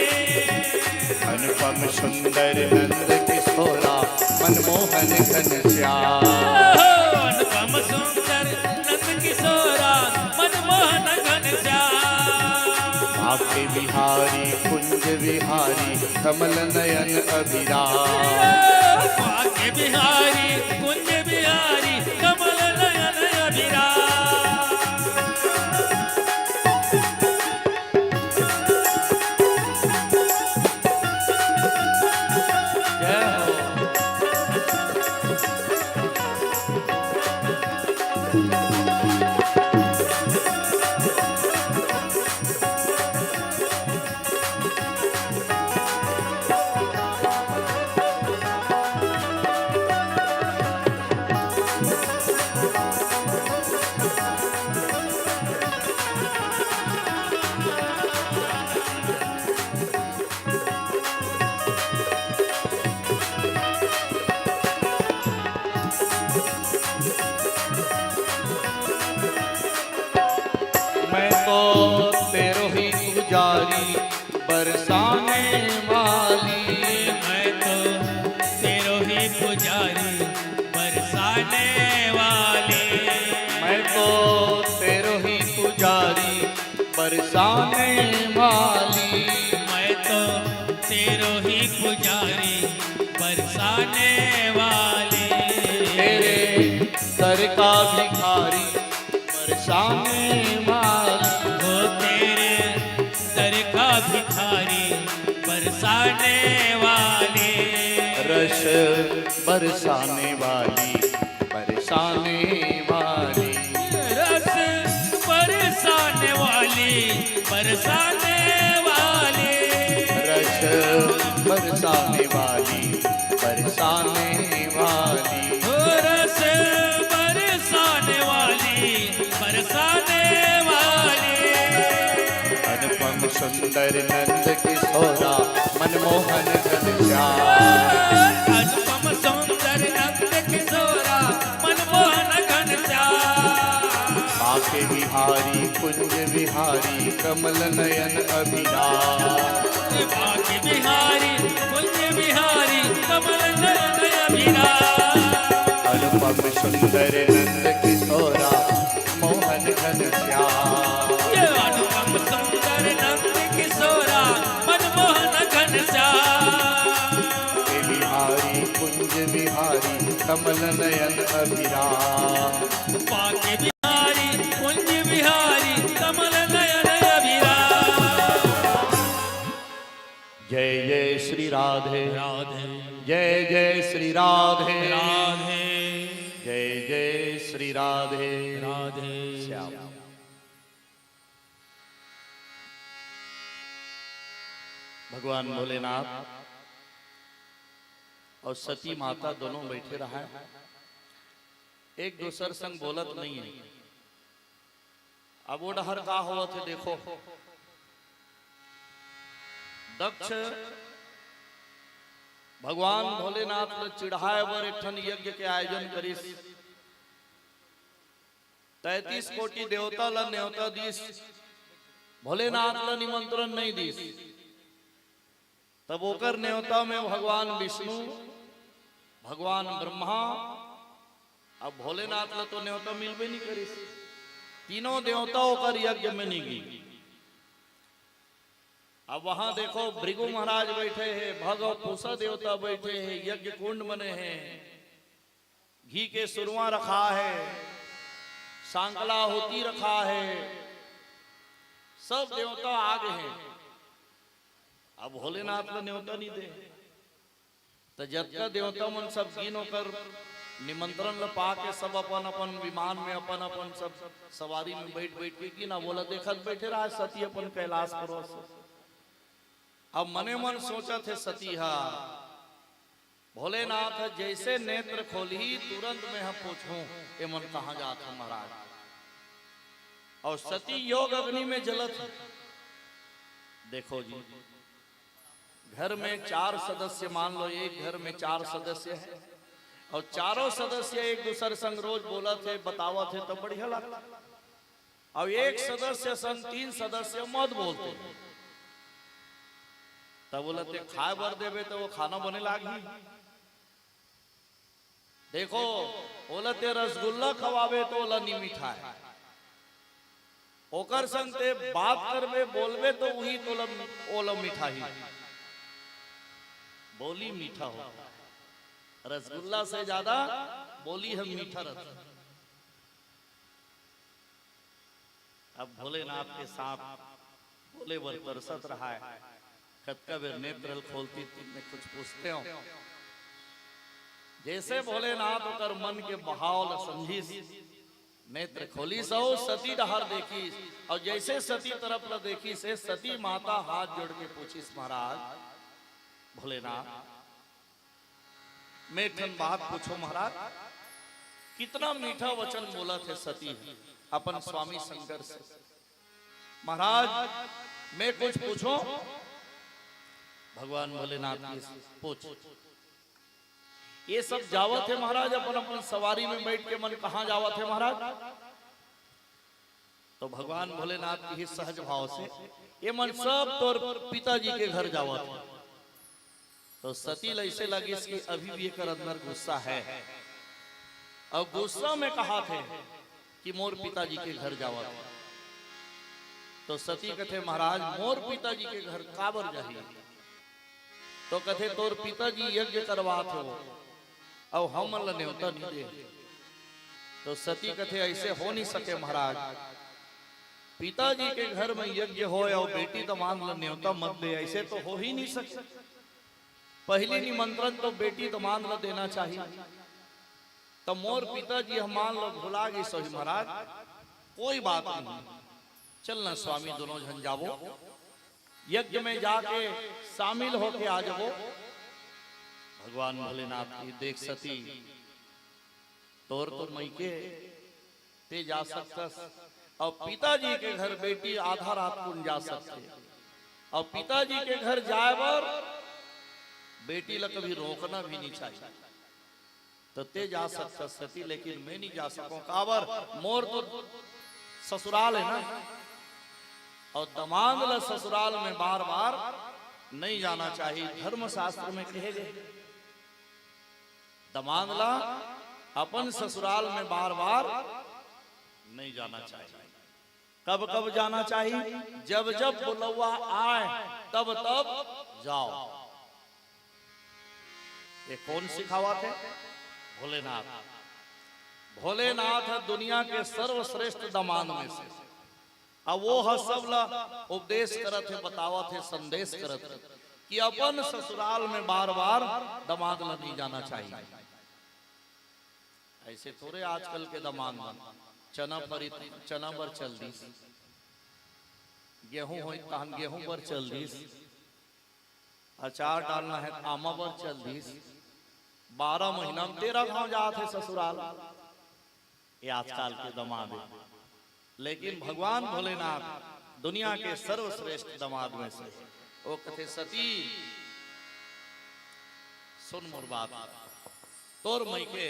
अनुपम सुंदर नंद किशोरा मनमोहन घनश्याम, अनुपम सुंदर नंद किशोरा मनमोहन घनश्याम, आपके बिहारी कुंज विहारी कमल नयन अभिराम, आके बिहारी कुंज बिहारी कमल नयन अभिराम, जय हो। मैं तो तेरो ही पुजारी बरसाने वाली, मैं तो तेरो ही पुजारी बरसाने वाली, मैं तो तेरो ही पुजारी बरसाने वाली, मैं तो तेरो ही पुजारी बरसाने वाली, तेरे दर का भिखारी बरसाने वाली, वो तेरे दर का भिखारी बरसाने वाली, रस बरसाने वाली, बरसाने वाली, रस बरसाने वाली, बरसाने वाली, रस बरसाने वाली, बरसाने वाली, ओ रस बरसाने वाली, बरसाने वाली, अनुपम सुंदर नंद किशोरा मनमोहन घनश्याम, अनुपम सुंदर नंद किशोरा मनमोहन घनश्याम, आके बिहारी कुंज विहारी कमल नयन अभिराम, आके बिहारी कुंज बिहारी कमल नयन अभिराम, अनुपम सुंदर नंद किशोरा मोहन घनश्याम, ये अनुपम सुंदर नंद किशोरा मनमोहन घनश्याम, के बिहारी कुंज विहारी कमल नयन अभिराम, आके बिहारी कुंज बिहारी कमल नयन अभिराम, जय जय श्री राधे, राधे जय जय श्री राधे, राधे जय जय श्री राधे, राधे श्याम। भगवान भोलेनाथ और सती माता दोनों बैठे रहा है, एक दूसर संग बोलत नहीं है। अब वो डहर का हुआ थे देखो, दक्ष भगवान भोलेनाथ ने चिढ़ाए वर एठन यज्ञ के आयोजन करिस, 33 कोटि देवता ला न्योता दीस, भोलेनाथ ला निमंत्रण नहीं दीस। तब ओकर न्योता में भगवान विष्णु, भगवान ब्रह्मा अब भोलेनाथ ला तो न्योता मिलबे नहीं करिस, तीनों देवताओं का यज्ञ में नहीं गई। अब वहां देखो भृगु महाराज बैठे हैं, भग और पूषा देवता बैठे हैं, यज्ञ कुंड बने हैं, घी के सुरवा रखा है, सांकला होती रखा है, सब देवता आ गए हैं, अब भोलेनाथ का न्योता नहीं दे तो जब का देवता मन सब गिन होकर निमंत्रण ल पा के सब अपन अपन विमान में अपन अपन सब सवारी में बैठ बैठ के गिना बोला देखत बैठे रहा सती अपन कैलाश करो। अब मने मन सोचा थे सती हा भोलेनाथ जैसे नेत्र खोली तुरंत में हम पूछूं ये मन कहाँ जाता महाराज। और सती योग अग्नि में जलत। देखो जी घर में 4 सदस्य, मान लो एक घर में 4 सदस्य है और चारों सदस्य एक दूसरे संग रोज बोला थे बतावा थे तो बढ़िया लगता। अब एक सदस्य संग 3 सदस्य मत बोलते तब बोलते खाए बर देवे तो वो खाना बने लागी। देखो बोलते रसगुल्ला खवावे तो बोला नहीं मीठा है, ओकर संग ते बात करवे बोलवे तो वही तो ओला मीठा ही। बोली मीठा होता है, रसगुल्ला से ज्यादा बोली हम मीठा रहता। अब भोलेनाथ के सांप बोले बर तरसत रहा है, कतका बेर नेत्र खोलती तुमने कुछ पूछते हो। जैसे भोलेनाथ होकर मन के बहाव ल समझी नेत्र खोली सो सती डहर देखी और जैसे सती तरफ ल देखी से सती माता हाथ जोड़ के पूछी महाराज भोलेनाथ मेठन बात पूछो महाराज। कितना मीठा वचन बोला थे सती अपन स्वामी शंकर से। महाराज मैं कुछ पूछो। भगवान भोलेनाथ की पूछ। ये सब जावत है महाराज अपन अपन सवारी में बैठ के मन कहां जावत है महाराज। तो भगवान भोलेनाथ की ही सहज भाव से ये मन सब तोर पिताजी के घर जावत है। तो सती ऐसे लगी इसकी अभी भी एक अंदर गुस्सा है और गुस्सा में कहा थे कि मोर पिताजी के घर जावत है। तो सती कहते महाराज मोर पिताजी के घर काबर जाही। तो कहते तोर पिताजी यज्ञ करवात हो और हम न्योता नहीं दे। तो सती कहते ऐसे हो नहीं सके महाराज, पिताजी के घर में यज्ञ हो और बेटी दमाद न्योता मत दे, ऐसे तो हो ही नहीं सकता। पहली निमंत्रण तो बेटी दमाद ल देना चाहिए। तो मोर पिताजी हम मान लो भुला गई सही महाराज, कोई बात नहीं, चलना स्वामी दोनों जन जावो यज्ञ में जाके शामिल होके आ जाओ। भगवान भोलेनाथ की देख सती तोर तो मैके ते जा सकतस और पिताजी के घर बेटी आधा रात को जा सकते और पिताजी के घर जाए बर बेटी ला कभी रोकना भी नहीं चाहिए। तो ते जा सकता सती, लेकिन मैं नहीं जा सकूं काबर मोर तो ससुराल है ना और दमाद ला ससुराल में बार बार नहीं जाना चाहिए। धर्म शास्त्र में कहे गए दमाद ला अपन ससुराल में बार बार नहीं जाना चाहिए। कब कब जाना चाहिए? जब जब बुलवा आए तब तब जाओ। ये कौन सिखावा थे? भोलेनाथ। भोलेनाथ है दुनिया के सर्वश्रेष्ठ दमाद में से। अब वो सब ला उपदेश करत है, बतावत है, संदेश करत है कि अपन ससुराल में बार बार दमाद ला नहीं जाना चाहिए। ऐसे थोड़े आजकल के दमाद चना पर चल दी, गेहूं हो तहन गेहूं पर चल दी, अचार डालना है आमा पर चल दी, 12 महीना में 13 गांव जाते ससुराल। ये आजकल के दमाद है। लेकिन भगवान भोलेनाथ दुनिया के सर्वश्रेष्ठ दमाद में से वो कहते सती सुन मोर बात, तोर मई के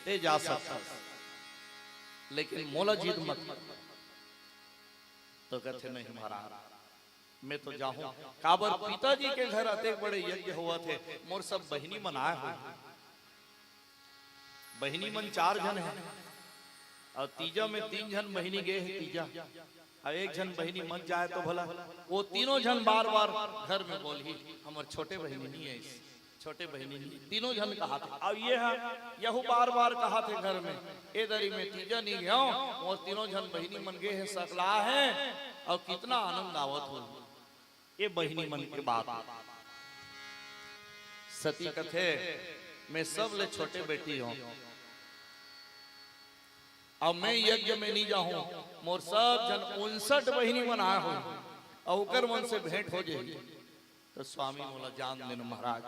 ते जा सकता लेकिन मोला जिद मत। तो कहते नहीं महाराज मैं तो जाऊं काबर पिताजी के घर अति बड़े यज्ञ हुआ थे, मोर सब बहिनी मन आए हुए, बहिनी मन 4 जन है और तीजा में 3 जन बहिनी गए हैं तीजा और 1 जन बहिनी मत जाए तो भला वो तीनों जन बार बार घर में बोली हमारे छोटे बहिनी नहीं है, छोटे बहिनी नहीं, तीनों जन कहा थे। अब ये है यहू बार बार कहा थे घर में ए दरी में तीजा नहीं गया और तीनों जन बहिनी मन गए हैं सकला है और कितना आनंद आवत हो। ये बहिनी मन के बात। सती कथे मैं सब ले छोटे बेटी हूं, अब मैं यज्ञ में नहीं जाऊं, मोर सब जन 59 बहिनी मन आए हो और ओकर मन से भेंट हो जाएगी। तो स्वामी बोला जान देना महाराज।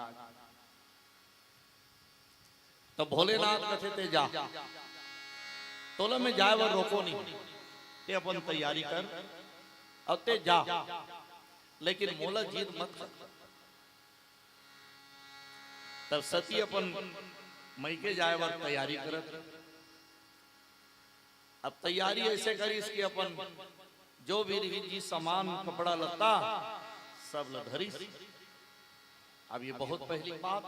तो भोलेनाथ कथे ते जा, तोला में जाए वो रोको नहीं, ते अपन तैयारी कर अब ते जा, लेकिन मोला जीत मत कर। तब सती अपन मई के जाए वर तैयारी करत। अब तैयारी ऐसे करी इसकी अपन जो भी जी सामान कपड़ा लत्ता सब लधरी। अब ये बहुत पहली बात।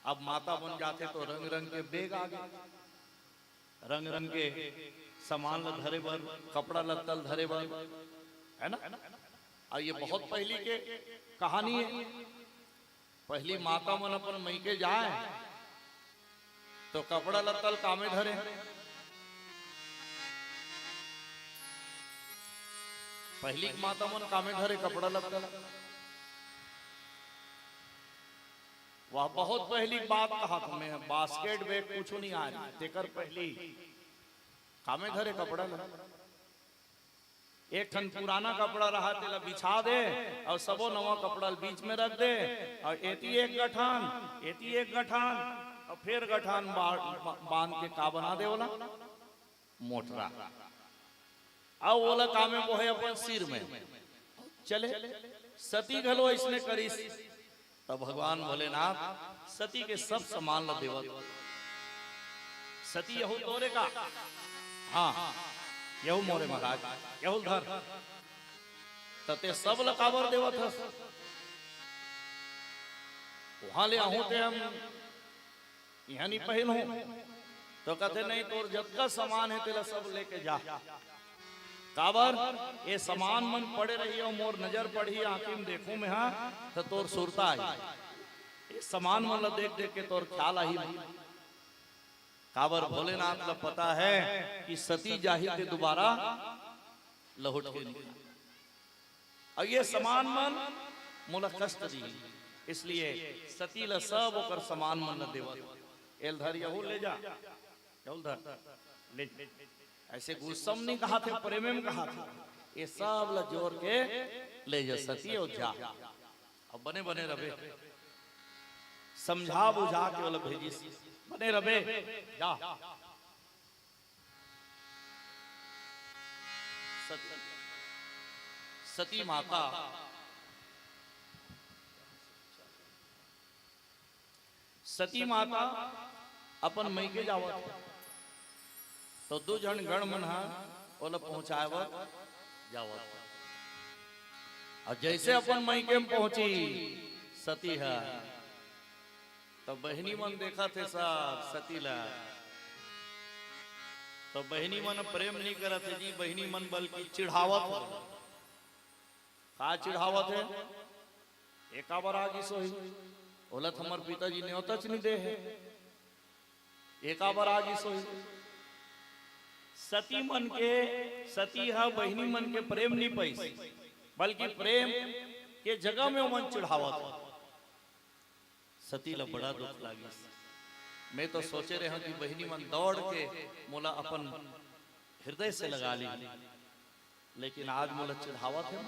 अब माता बन जाते तो रंग रंग के बेग आ गए, रंग रंग के सामान धरे बर, कपड़ा लत्तल धरे बर, है ना। और ये बहुत पहली के कहानी है। पहली माता मन अपन मई के जाए तो कपड़ा लत्तल कामे धरे। पहली माता मन कामे धरे कपड़ा लत्तल। वह बहुत पहली बात कहा था मैं, बास्केट बैग कुछ नहीं आ रही तेकर पहली कामे धरे कपड़ा लत्तल। एक ठन पुराना कपड़ा रहा तेला बिछा दे और सबो नवा कपड़ा बीच में रख दे और एती एक गठान, एती एक गठान और फिर गठान बांध के का बना दे बोला मोटरा। अब बोला कामे वो है अपन सिर में चले। सती घलो इसने करी। तो भगवान भोलेनाथ सती के सब सामान ल देवत। सती यहू तोरे का, हाँ यहू मोरे महाराज, यहू धर तते सब लकावर देवत हस। वहां ले आहू ते हम यहाँ नहीं पहन हूं तो कहते नहीं तोर जतका सामान है तेला सब लेके जा। काबर ये सामान मन पड़े रही और मोर नजर पड़ी आंखी में देखूं मैं, हाँ तो तोर सुरता आई। ये सामान मन ला देख देख के तोर ख्याल आई। काबर भोलेनाथ ला पता है कि सती जाही ते दोबारा लहुट के नहीं। और ये सामान मन मोला कष्ट दी, इसलिए सती ला सब ओकर सामान मन ला देवत। एल धर यहू ले जा, यहू धर ले। ऐसे गुस्सा नहीं कहा थे, प्रेम में कहा था। ये सब ला जोर के ले जा सती और जा। अब बने बने रहे समझा बुझा के वाला भेजी बने रहे जा। सती माता सती माता अपन मई के जावत तो दो जन गण मन ओला पहुंचावत जावत। और जैसे अपन मई के पहुंची सती है तो बहनी मन देखा थे सब सती ला। तो बहनी मन प्रेम नहीं करत है जी, बहनी मन बल्कि चिढ़ावत हो। का चिढ़ावत है? एका बार आगी सोही बोला हमार पिताजी ने ओतच नहीं दे है। एका बार आगी सोही सती मन के, सती है बहनी मन के प्रेम नहीं पैस, बल्कि प्रेम के जगह में मन चिढ़ावत। सती ला बड़ा दुख लागी। मैं तो सोचे रहे हूं कि बहनी मन दौड़ के मोला अपन हृदय से लगा ली, लेकिन आज मोला चिढ़ावत है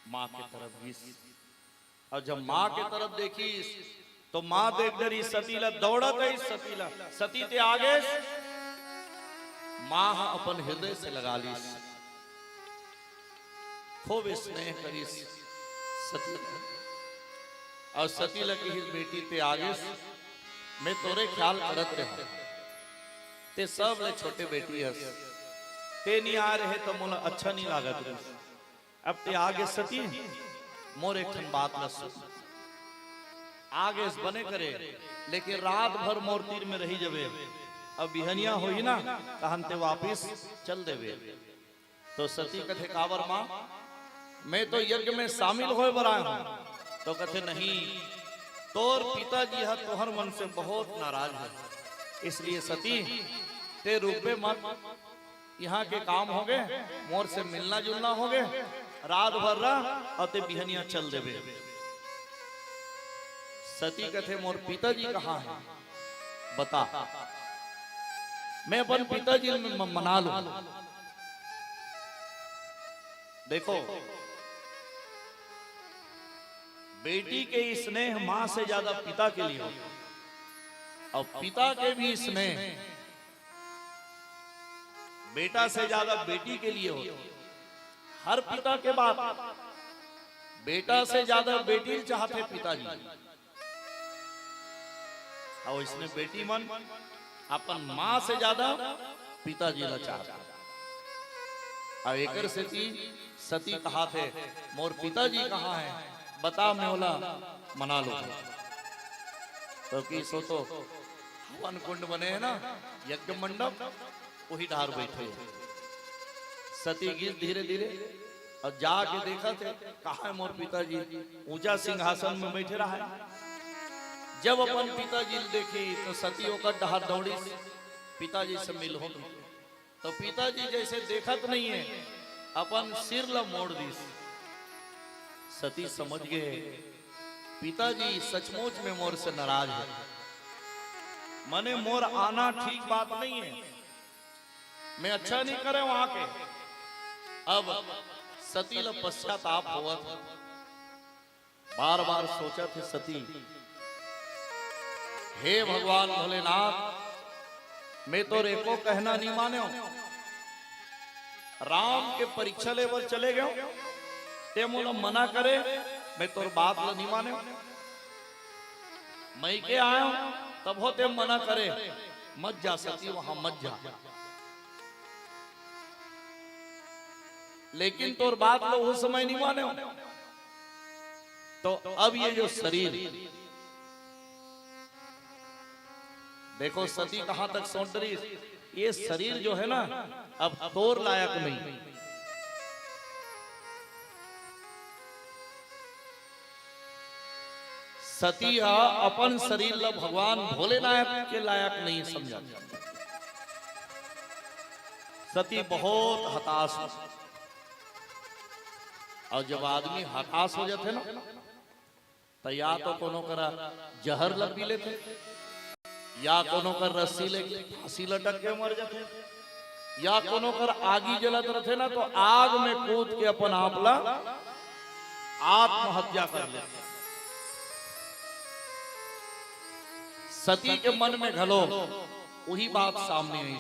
माँ के तरफ भी। और जब माँ के तरफ देखी तो माँ देख डरी, सती ला दौड़त है। सती ला सती ते आगे माँ अपन हृदय से लगा ली, खूब स्नेह करी सती। और सती लगी ही बेटी ते आगे मैं तोरे ख्याल करत रहे ते सब ले छोटे बेटी हस ते नहीं आ रहे तो मोला अच्छा नहीं लागत रहे। अब ते आगे सती मोर एक ठन बात न सुन, आगे बने करे लेकिन रात भर मोर तीर में रही जबे। अब बिहनिया होई ना कहन ते वापिस चल देवे। तो सती कथे कावर माँ मैं तो यज्ञ में शामिल होए बर आया हूं। तो कथे नहीं, तोर पिताजी है तोहर मन से बहुत नाराज है, इसलिए सती ते रुपे मत। यहाँ के काम हो गए, मोर से मिलना जुलना हो गए, रात भर रहा और ते बिहनिया चल देवे। सती कहते मोर पिताजी कहाँ है, बता, मैं अपन पिताजी मना लूं। देखो, बेटी के स्नेह मां से ज्यादा पिता के लिए होता, और पिता के भी स्नेह बेटा से ज्यादा बेटी के लिए होता। हर पिता के बाप बेटा से ज्यादा बेटी चाहते पिताजी, और इसने बेटी मन अपन मां से ज्यादा पिताजी ला चाहता। और एकर से सती कहा थे मोर पिताजी कहाँ है, बता, मैं बोला मना लो। तो की सो तो हवन कुंड बने हैं ना, यज्ञ मंडप, वही ढार बैठे। सती गिर धीरे धीरे और जाके देखा थे कहा है मोर पिताजी, ऊंचा सिंहासन में बैठे रहा है। जब अपन पिताजी देखी तो सती होकर डहार दौड़ी पिताजी से मिल हो। तो पिताजी जैसे देखत नहीं है, अपन सिर ला मोड़ दी। सती समझ गए पिताजी सचमुच में मोर से नाराज है, मने मोर आना ठीक बात नहीं है, मैं अच्छा नहीं करे वहां के। अब सती ला पश्चाताप हुआ था, बार बार सोचा थे सती, हे भगवान भोलेनाथ, मैं तो रेको कहना नहीं माने हूं, राम के परीक्षा लेवल चले गए, ते मोला मना करे, मैं तोर बात ला नहीं माने, मैं के आया हूं तब होते मना करे, मत जा सती वहां मत जा। लेकिन तोर बात लो उस समय नहीं माने हो। तो अब ये जो शरीर देखो सती कहां तक सोच रही, ये शरीर जो है ना अब तोर लायक नहीं। सती अपन शरीर ला भगवान भोलेनाथ के लायक नहीं समझा। सती बहुत हताश, और जब आदमी हताश हो जाते ना तो या तो कोनो करा जहर लग पी लेते, या कोनो कर रस्सी लेके फांसी लटक के मर जाते, या कोनो कर आगी जलत रहते ना तो आग में कूद के अपन आपला आत्महत्या कर लेते। सती के मन में घलो वही बात सामने आई।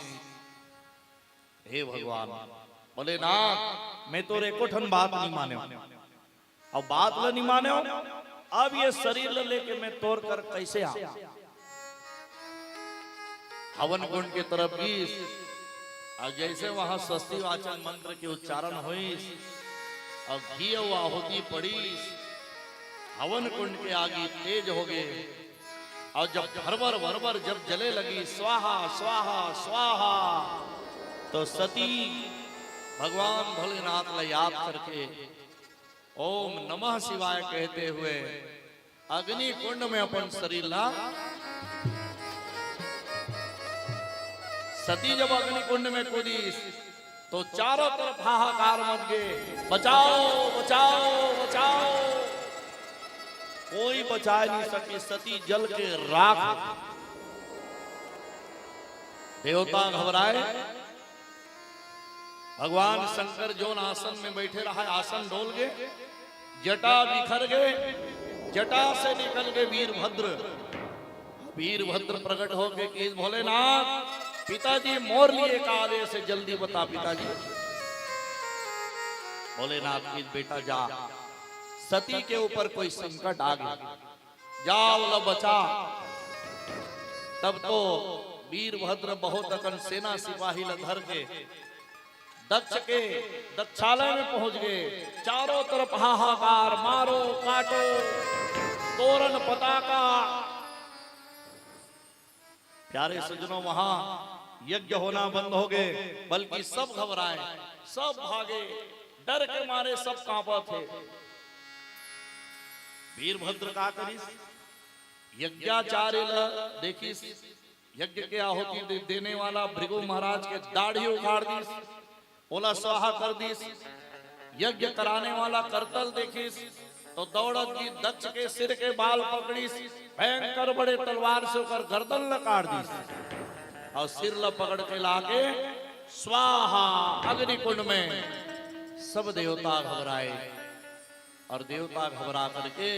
हे भगवान बोले ना, मैं तो रेको ठन बात नहीं माने, और बात ला नहीं माने, अब ये शरीर ला लेके मैं तोड़ कर कैसे आ। हवन कुंड की तरफ गीस, और जैसे वहां स्वस्ति वाचन मंत्र के उच्चारण हुई और घी आहुति पड़ी, हवन कुंड के आगे तेज हो गए, और जब भरभर भरभर जब जले लगी स्वाहा स्वाहा स्वाहा, तो सती भगवान भोलेनाथ ला याद करके ओम नमः शिवाय कहते हुए अग्नि कुंड में अपन शरीर ला। सती जब अग्नि कुंड में कूदी तो चारों तरफ हाहाकार मच गए, बचाओ बचाओ बचाओ, कोई बचा नहीं सके, सती जल के राख। देवता घबराए, भगवान शंकर जोन आसन में बैठे रहा, आसन डोल गए, जटा बिखर गए, जटा से निकल गए वीरभद्र। वीरभद्र प्रकट हो गए कि भोलेनाथ पिताजी मोर लिए का आदेश से जल्दी बता पिताजी। भोलेनाथ की बेटा जा, सती के ऊपर कोई संकट आ गया, जाओ ला बचा। तब तो वीरभद्र बहुत अकन सेना सिपाही ला धर के दक्ष के दक्षालय में पहुंच गए। चारों तरफ हाहाकार, मारो काटो, तोरण पताका। प्यारे सज्जनों, वहां यज्ञ होना बंद हो गए, बल्कि सब घबराए, सब भागे, डर के मारे सब कांपा थे। वीरभद्र का करी यज्ञाचार्य देखी यज्ञ के आहुति देने वाला भृगु महाराज के दाढ़ी उखाड़ दी, बोला स्वाहा कर दी। यज्ञ कराने वाला करतल देखिस तो दौड़त की दक्ष के सिर के बाल पकड़ी, भयंकर बड़े तलवार से होकर गर्दन ल काट दी और सिर ल पकड़ के लाके स्वाहा अग्निकुंड में। सब देवता घबराए और देवता घबरा करके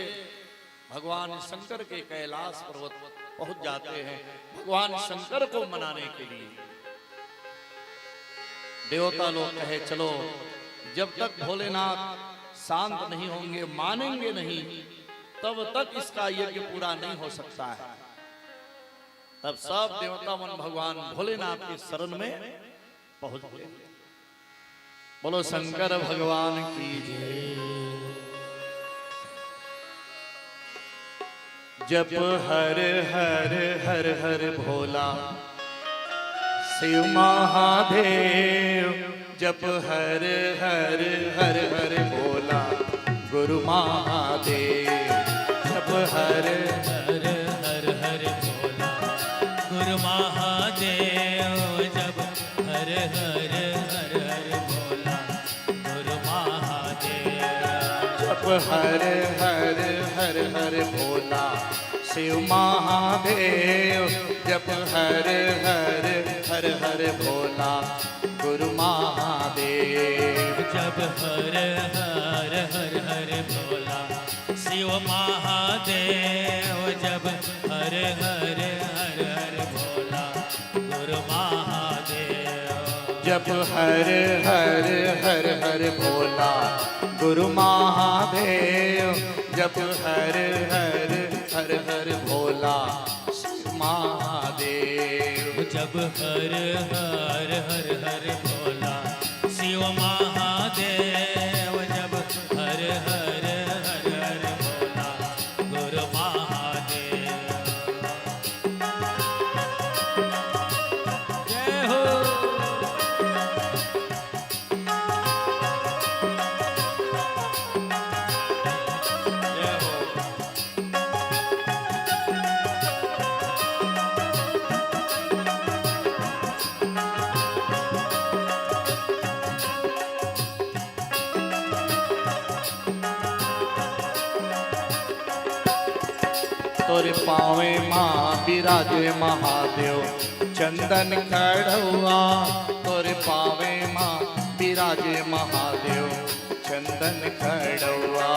भगवान शंकर के कैलाश पर्वत पहुंच जाते हैं भगवान शंकर को मनाने के लिए। देवता लोग कहे चलो, जब तक भोलेनाथ शांत नहीं होंगे, मानेंगे नहीं, तब तक इसका यज्ञ पूरा नहीं हो सकता है। तब सब देवता मन भगवान भोलेनाथ के शरण में पहुंच गए। बोलो शंकर भगवान की जय। जप हर हर हर हर भोला शिव महादेव, जप हर हर हर हर भोला गुरु महादेव, जप हर हर हर हर भोला गुरु महादेव, जप हर हर हर हर भोला गुरु महादेव, जप हर हर हर हर भोला शिव महादेव, जप हर हर हर हर भोला गुरु महादेव, जप हर हर हर हर भोला शिव महादेव, जप हर हर हर हर भोला गुरु महादेव, जप हर हर हर हर भोला गुरु महादेव, जप हर हर हर हर भोला शिव महादेव, जप हर हर हर हर भोला शिव महादेव, जप हर हर हर हर भोला गुरु महादेव। जय हो। जय हो। तोरे पावे माँ विराजे महादेव चंदन खड़ुआ, तोरे पावे माँ विराजे महादेव चंदन खड़ुआ,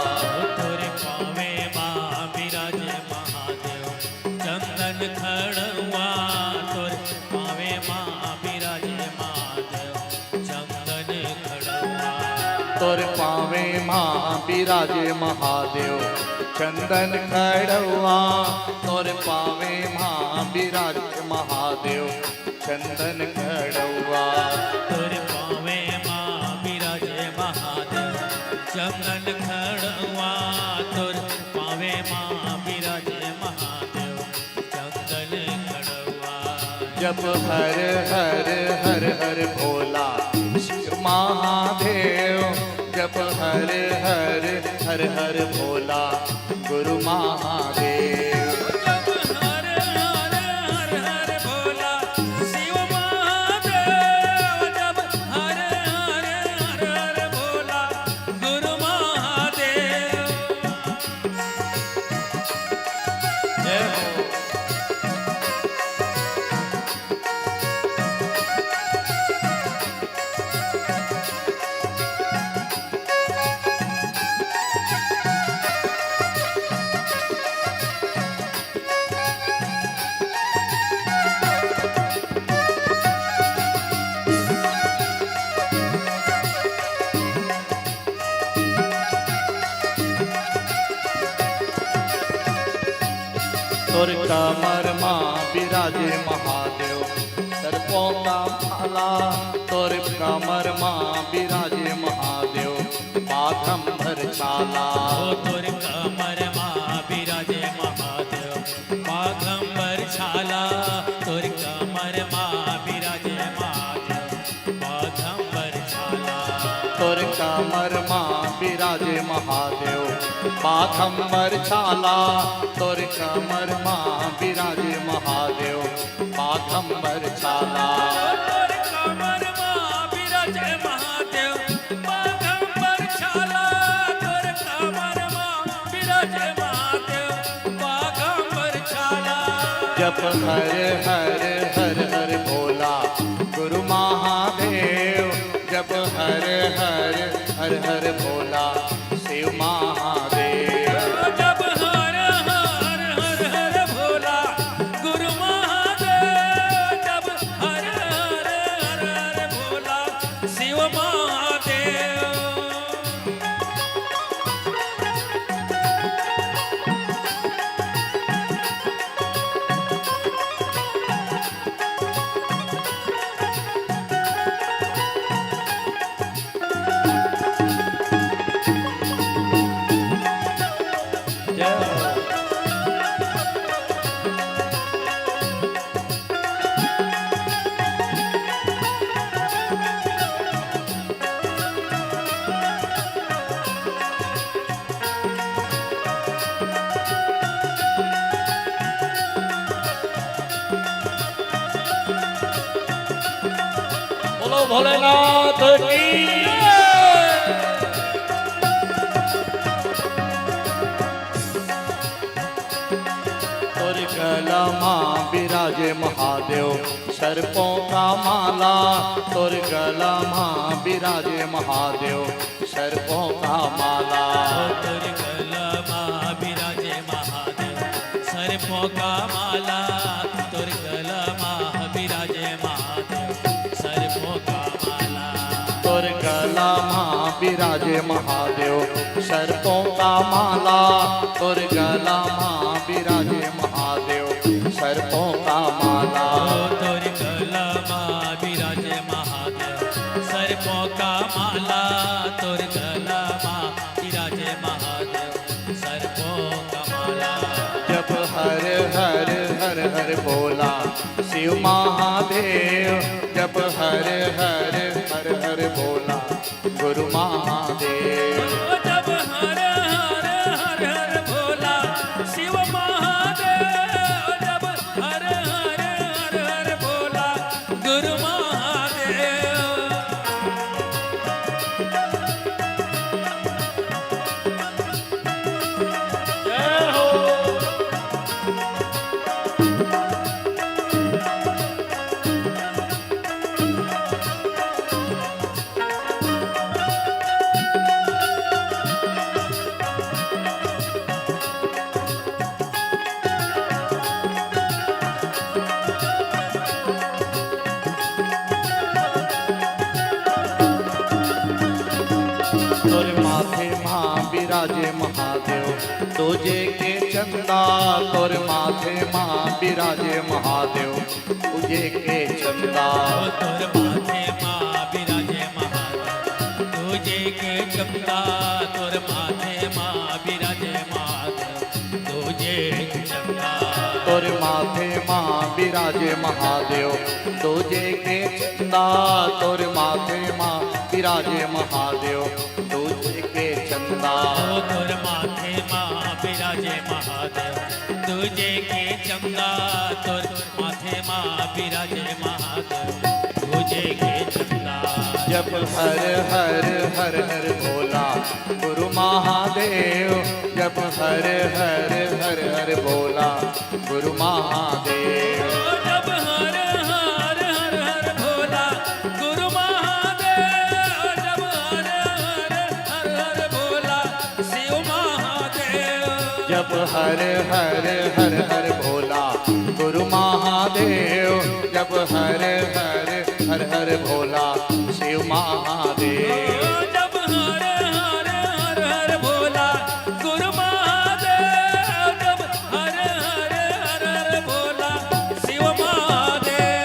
तोरे पावे माँ विराजे महादेव चंदन खड़ुआ, तोरे पावे माँ विराजे महादेव चंदन खड़ुआ, तोरे पावे माँ विराजे महादेव चंदन खड़ुआ, तोरे पावे माँ विराजे महादेव चंदन खड़ुआ, तोरे पावे माँ विराजे महादेव चंदन खड़ुआ, तोरे पावे माँ विराजे महादेव चंदन खड़ुआ, जप हर हर हर हर भोला शिव महादेव, जप हर हर हर हर भोला गुरु महादेव, जप हर हर हर हर भोला शिव महादेव, जप हर हर हर हर भोला गुरु महादेव। जय हो। तोर कमर माँ विराजे महादेव सर्पों का माला, तोर कमर माँ विराजे महादेव बाघंबर छाला, ओ तोरे कमर माँ विराजे महादेव बाघंबर छाला, तोरे कमर माँ विराजे महादेव बाघंबर छाला, तोर कमर माँ विराजे महादेव बाघंबर छाला, तोर कमर माँ विराजे महादेव बाघंबर छाला। तोर कमर मां बिराजे महादेव बाघंबर छाला। तोर कमर मां बिराजे महादेव बाघंबर छाला। जप हर हर हर हर भोला गुरु महादेव। जप हर हर हर हर भोला शिव महादेव। जप हर हर हर हर भोला गुरु महादेव। जप हर हर हर हर भोला शिव महादेव। बोलो भोलेनाथ की। तोर गला मां बिराजे महादेव सर्पों का माला। तोर गला मां बिराजे महादेव सर्पों का माला। तोर गला मां बिराजे महादेव सर्पों का माला। तोर गला मां बिराजे महादेव सर्पों का माला। तोर गला मां बिराजे महादेव सर्पों का माला। तोर गला मां बिराजे महादेव सर्पों का माला। तोर गला मां बिराजे महादेव सर्पों का माला। तोर गला मां बिराजे महादेव सर्पों का माला। जप हर हर हर हर भोला शिव महादेव। जप हर हर हर हर भोला गुरु महादेव। जप हर हर हर हर भोला शिव महादेव। जप हर हर हर हर भोला गुरु महादेव। जय हो। तोर माथे मां बिराजे महादेव तुझे के चंदा। तोर माथे मां बिराजे महादेव तुझे के चंदा। तोर माथे मां बिराजे महादेव तुझे के चंदा। तोर माथे मां बिराजे महादेव तुझे के चंदा। तोर माथे मां बिराजे महादेव तुझे के चंदा। तोर माथे मां बिराजे महादेव तुझे के चंदा। तोर माथे मां बिराजे महादेव तुझे के चंदा। तोर माथे मां बिराजे महादेव तुझे के चंदा। जप हर हर हर हर भोला गुरु महादेव। जप हर हर हर हर भोला गुरु महादेव। जप हर हर हर हर भोला गुरु महादेव। जप हर हर हर हर भोला शिव महादेव। जप हर हर हर हर भोला गुरु महादेव। जप हर हर हर हर भोला शिव महादेव। जप हर हर हर हर भोला गुरु महादेव। जप हर हर हर हर भोला शिव महादेव।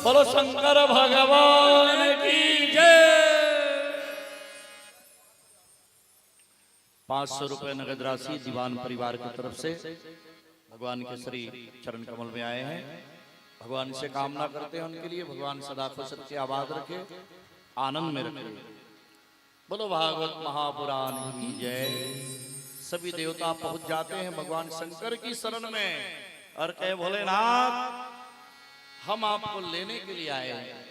बोलो शंकर भगवान की जय। 500 रुपए नगद राशि दीवान परिवार की तरफ से भगवान के श्री चरण कमल में आए हैं। भगवान से कामना करते हैं उनके लिए भगवान सदा खुश रखे, आबाद रखे, आनंद में रखे। बोलो भागवत महापुराण की जय। सभी देवता पहुंच जाते हैं भगवान शंकर की शरण में और कहे भोलेनाथ हम आपको लेने के लिए आए हैं।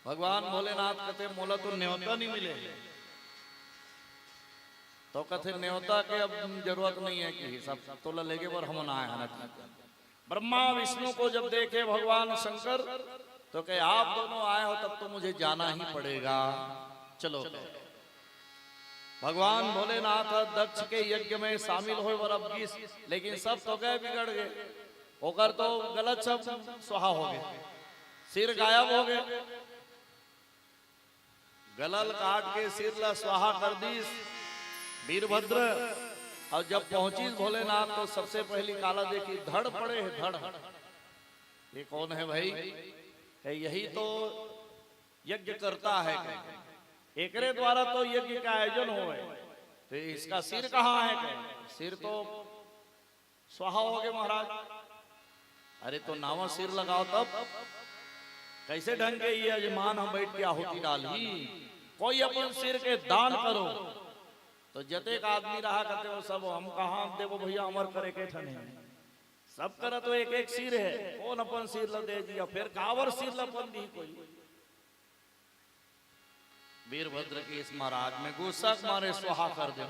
भगवान भोलेनाथ कहते मोला तो न्योता नहीं मिले, तो कहते न्योता के अब जरूरत नहीं है कि सब तोला लेके पर हम आए हैं। ब्रह्मा विष्णु को जब देखे भगवान शंकर तो कहे आप दोनों आए हो तब तो मुझे जाना ही पड़ेगा, चलो। भगवान भोलेनाथ दक्ष के यज्ञ में शामिल हो और अब लेकिन सब तो गए बिगड़ गए, होकर तो गलत सब सुहा हो गए, सिर गायब हो गए, गलल काट के सिर ला स्वाहा कर दी वीरभद्र। और जब पहुंची भोलेनाथ तो सबसे पहली काला देखी धड़ पड़े है, धड़। ये कौन है भाई? है यही तो यज्ञ करता है, एकरे द्वारा तो यज्ञ का आयोजन हो है, तो इसका सिर कहाँ है? सिर तो स्वाहा हो गए महाराज। अरे तो नावा सिर लगाओ तब कैसे ढंग के ये यजमान हम बैठ के आहुति डाली, कोई अपन सिर के दान करो। तो जते का आदमी रहा करते हो सब हम कहा देवो भैया अमर करे के ठने, सब करा तो एक एक सिर है, कौन अपन सिर ल दे दिया, फिर कावर सिर लपन दी कोई। वीरभद्र के इस महाराज में गुस्सा मारे स्वाहा कर दे,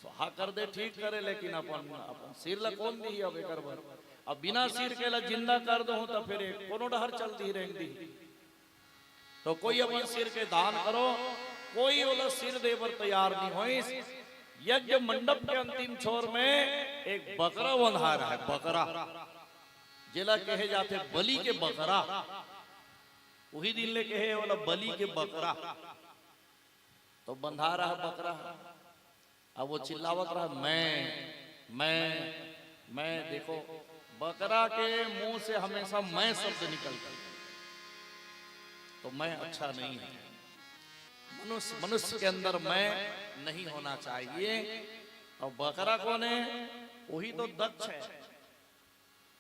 स्वाहा कर दे ठीक करे, लेकिन अपन सिर ल कौन दी अब एक बार, अब बिना सिर के ला जिंदा कर दो तो फिर कोनो डहर चलती रहेंगी। तो कोई अपन सिर के दान करो, कोई वाला सिर दे पर तैयार नहीं हो। यज्ञ मंडप के अंतिम छोर में एक बकरा बंधा रहा है, बकरा जिला कहे जाते बलि के बकरा, वही दिन ले कहे वाला बलि के बकरा। तो बंधा रहा है बकरा, अब वो चिल्लावत रहा मैं देखो बकरा के मुंह से हमेशा मैं शब्द निकलता, तो मैं अच्छा नहीं है, मनुष्य के अंदर मैं नहीं होना चाहिए। और बकरा कौन है? वही तो दक्ष है,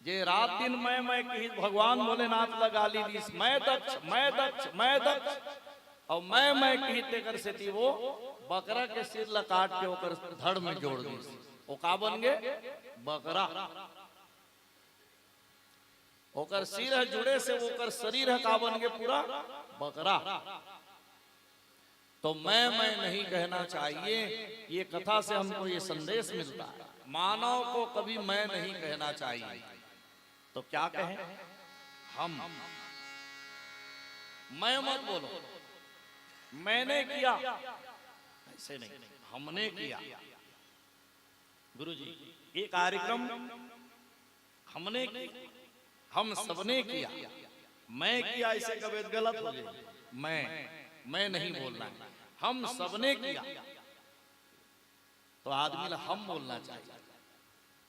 जे रात दिन मैं कही भगवान भोलेनाथ लगा ली मैं दक्ष और मैं कही तेकर से थी वो बकरा के सिर ला काट के ओकर धड़ में जोड़ दी, वो का बन गए बकरा। ओकर सिर है जुड़े से ओकर शरीर है का बन गए पूरा बकरा। तो मैं नहीं कहना चाहिए। ये कथा से हमको ये संदेश मिलता है, मानव को कभी मैं नहीं कहना चाहिए। तो क्या कहें हम? मैं मत बोलो, मैंने किया, ऐसे नहीं, हमने किया। गुरुजी ये कार्यक्रम हमने किया, हम सबने किया, मैं किया ऐसे कभी गलत हो गया। मैं नहीं बोलना है, हम सबने किया। तो आदमी ला हम बोलना चाहिए,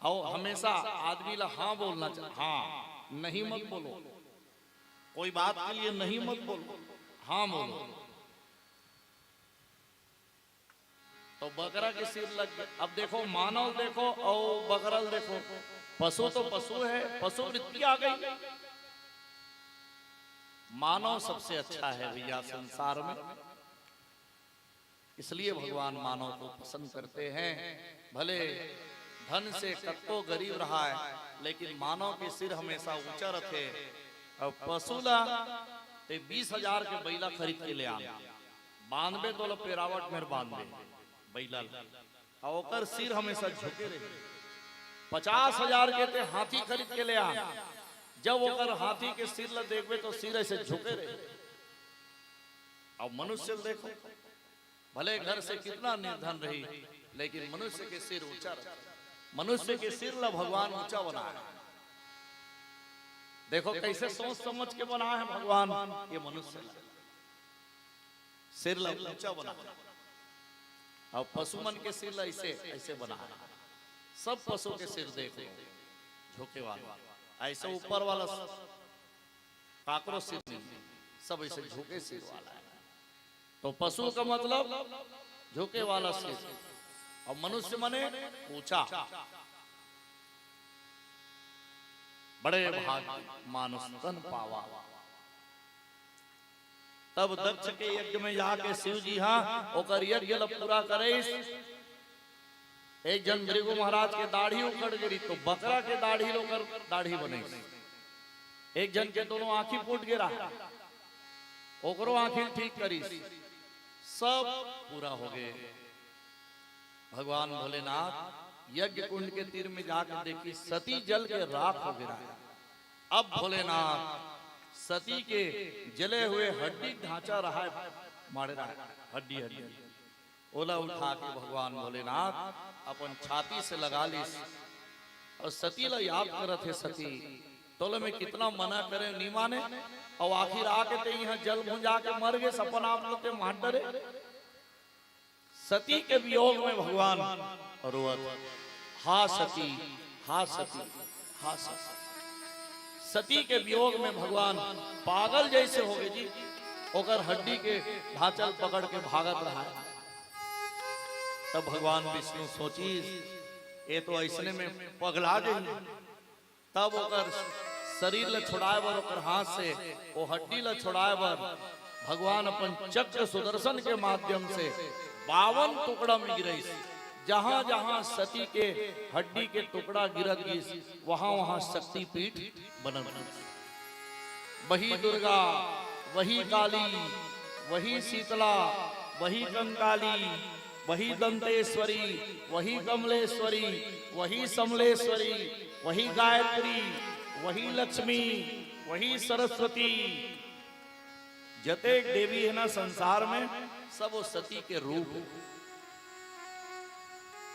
और हमेशा आदमी ला हाँ बोलना चाहिए। हाँ नहीं मत बोलो, कोई बात के लिए नहीं मत बोलो, हाँ बोलो। तो बकरा के सिर लग गए। अब देखो मानव देखो और बकरा देखो, पशु तो पशु है, पशु वृत्ति आ गई। मानव सबसे अच्छा है भैया संसार में, इसलिए भगवान मानव को पसंद करते हैं। भले धन से कत्तो गरीब रहा है, लेकिन मानव के सिर हमेशा ऊंचा रखे। और पशु ला 20,000 के बैला खरीद के ले आ, 92 तो पेरावट में बांधे बैला, और ओकर सिर हमेशा झुके रहे। 50,000 के ते हाथी खरीद के ले आ, जब ओकर हाथी के सिर ला देखबे तो सिर ऐसे झुके रहे। और मनुष्य देखो, भले घर से कितना निर्धन रही, लेकिन मनुष्य के सिर ऊंचा रहे। मनुष्य के सिर ला भगवान ऊंचा बनाया। देखो कैसे सोच समझ के बनाया है भगवान। ये मनुष्य सिर ला ऊंचा बनाया, और पशु मन के सिर ला ऐसे बनाया। सब पशु के सिर देखो झुके वाला, ऐसे ऊपर वाला काकरो सिर नहीं, सब ऐसे झुके सिर वाला है। तो पशु का मतलब झुके वाला सिर, और मनुष्य माने ऊंचा। बड़े भाग मानुष तन पावा। तब दक्ष के यज्ञ में जाके शिव जी हाँ ओकर यज्ञ पूरा करे। एक जन भृगु महाराज के दाढ़ी उखड़ गिरी तो बकरा के दाढ़ी लोकर दाढ़ी बने। एक जन के दोनों आंखी फूट गिरा, ओकरो आंखी ठीक करी, सब पूरा हो गए। भगवान भोलेनाथ यज्ञ कुंड के तीर में जाकर देखी सती जल के राख हो गिरा। अब भोलेनाथ सती के जले हुए हड्डी ढांचा रहा है, मारे रहा है, हड्डी हड्डी ओला उठा के भगवान भोलेनाथ अपन छाती से लगा ली और सती ला याद करत है। सती तोले में कितना मना करे नहीं माने, और आखिर आके ते यहाँ जल भुंजा के मर गए, सपन आप लोग मार डरे। सती के वियोग में भगवान रोवत, हा सती, हा सती, हा सती। सती के वियोग में भगवान पागल जैसे हो गए जी, ओकर हड्डी के ढांचल पकड़ के भागत रहा है। तब भगवान विष्णु सोची ये तो ऐसने में पगला गई। तब ओकर शरीर ल छोड़ाए बर, ओकर हाथ से वो हड्डी ल छोड़ाए बर भगवान अपन चक्र सुदर्शन के माध्यम से 52 टुकड़ा में गिरे। जहां जहां सती के हड्डी के टुकड़ा गिरत गिस, वहां वहां शक्ति पीठ बनल। वही दुर्गा, वही काली, वही शीतला, वही कंकाली, वही दंतेश्वरी, वही कमलेश्वरी, वही समलेश्वरी, वही गायत्री, वही लक्ष्मी, वही सरस्वती। जते देवी है ना संसार में, सब वो सती के रूप है।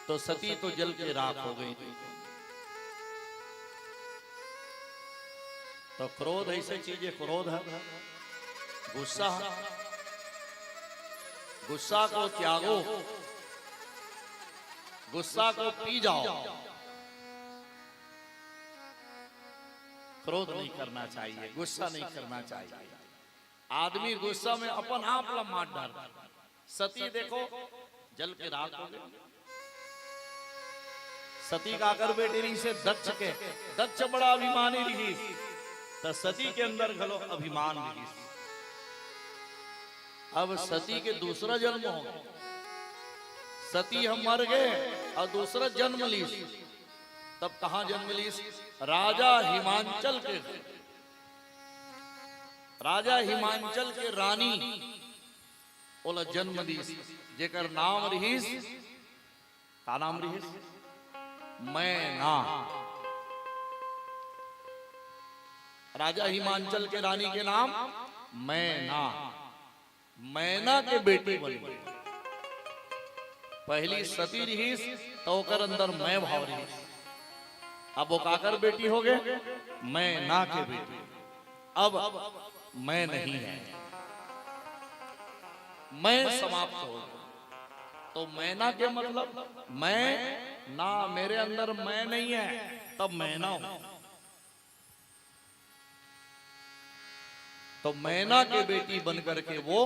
तो सती तो जल के राख हो गई। तो क्रोध ऐसे चीज है, क्रोध है, गुस्सा है, गुस्सा को त्यागो, गुस्सा को पी जाओ। क्रोध नहीं करना चाहिए, गुस्सा नहीं करना चाहिए। आदमी गुस्सा में अपन आप ला मार डाल। सती देखो जल के राख हो गए। सती का आकर बेटी रही से दक्ष के, दक्ष बड़ा अभिमानी रही, तो सती के अंदर घलो अभिमान रही। अब सती के दूसरा जन्म हो गया। सती हम मर गए और दूसरा जन्म ली। तब कहां जन्म ली? राजा हिमांचल के, राजा हिमांचल के रानी ओला जन्म दी, जेकर नाम रहीस, का नाम रहीस? मैना। राजा हिमांचल के रानी के नाम मैना। मैना के बेटी बन गई। पहली सती रहीस तो ओकर अंदर मैं भाव रहीस। अब वो काकर बेटी हो गए? मैना के बेटी। अब मैं नहीं है, मैं समाप्त हो गया। तो मैना के मतलब मैं ना, मेरे अंदर मैं नहीं है, तब मैना हूं। तो मैना के बेटी बनकर के वो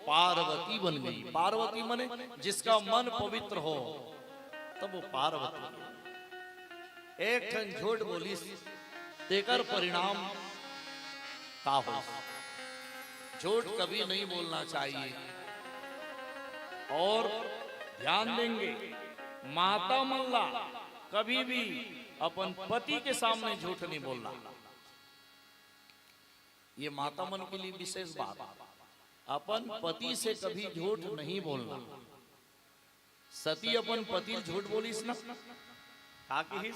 पार्वती बन गई। पार्वती मने जिसका मन पवित्र हो, तब वो पार्वती। एक ठन झूठ बोली तेकर परिणाम का हो। झूठ कभी नहीं बोलना चाहिए। और ध्यान देंगे, माता मल्ला कभी भी अपन पति के सामने झूठ नहीं बोलना। ये माता मन के लिए विशेष बात। अपन पति से कभी झूठ नहीं बोलना। सती अपन पति झूठ बोलीस ना, ताकि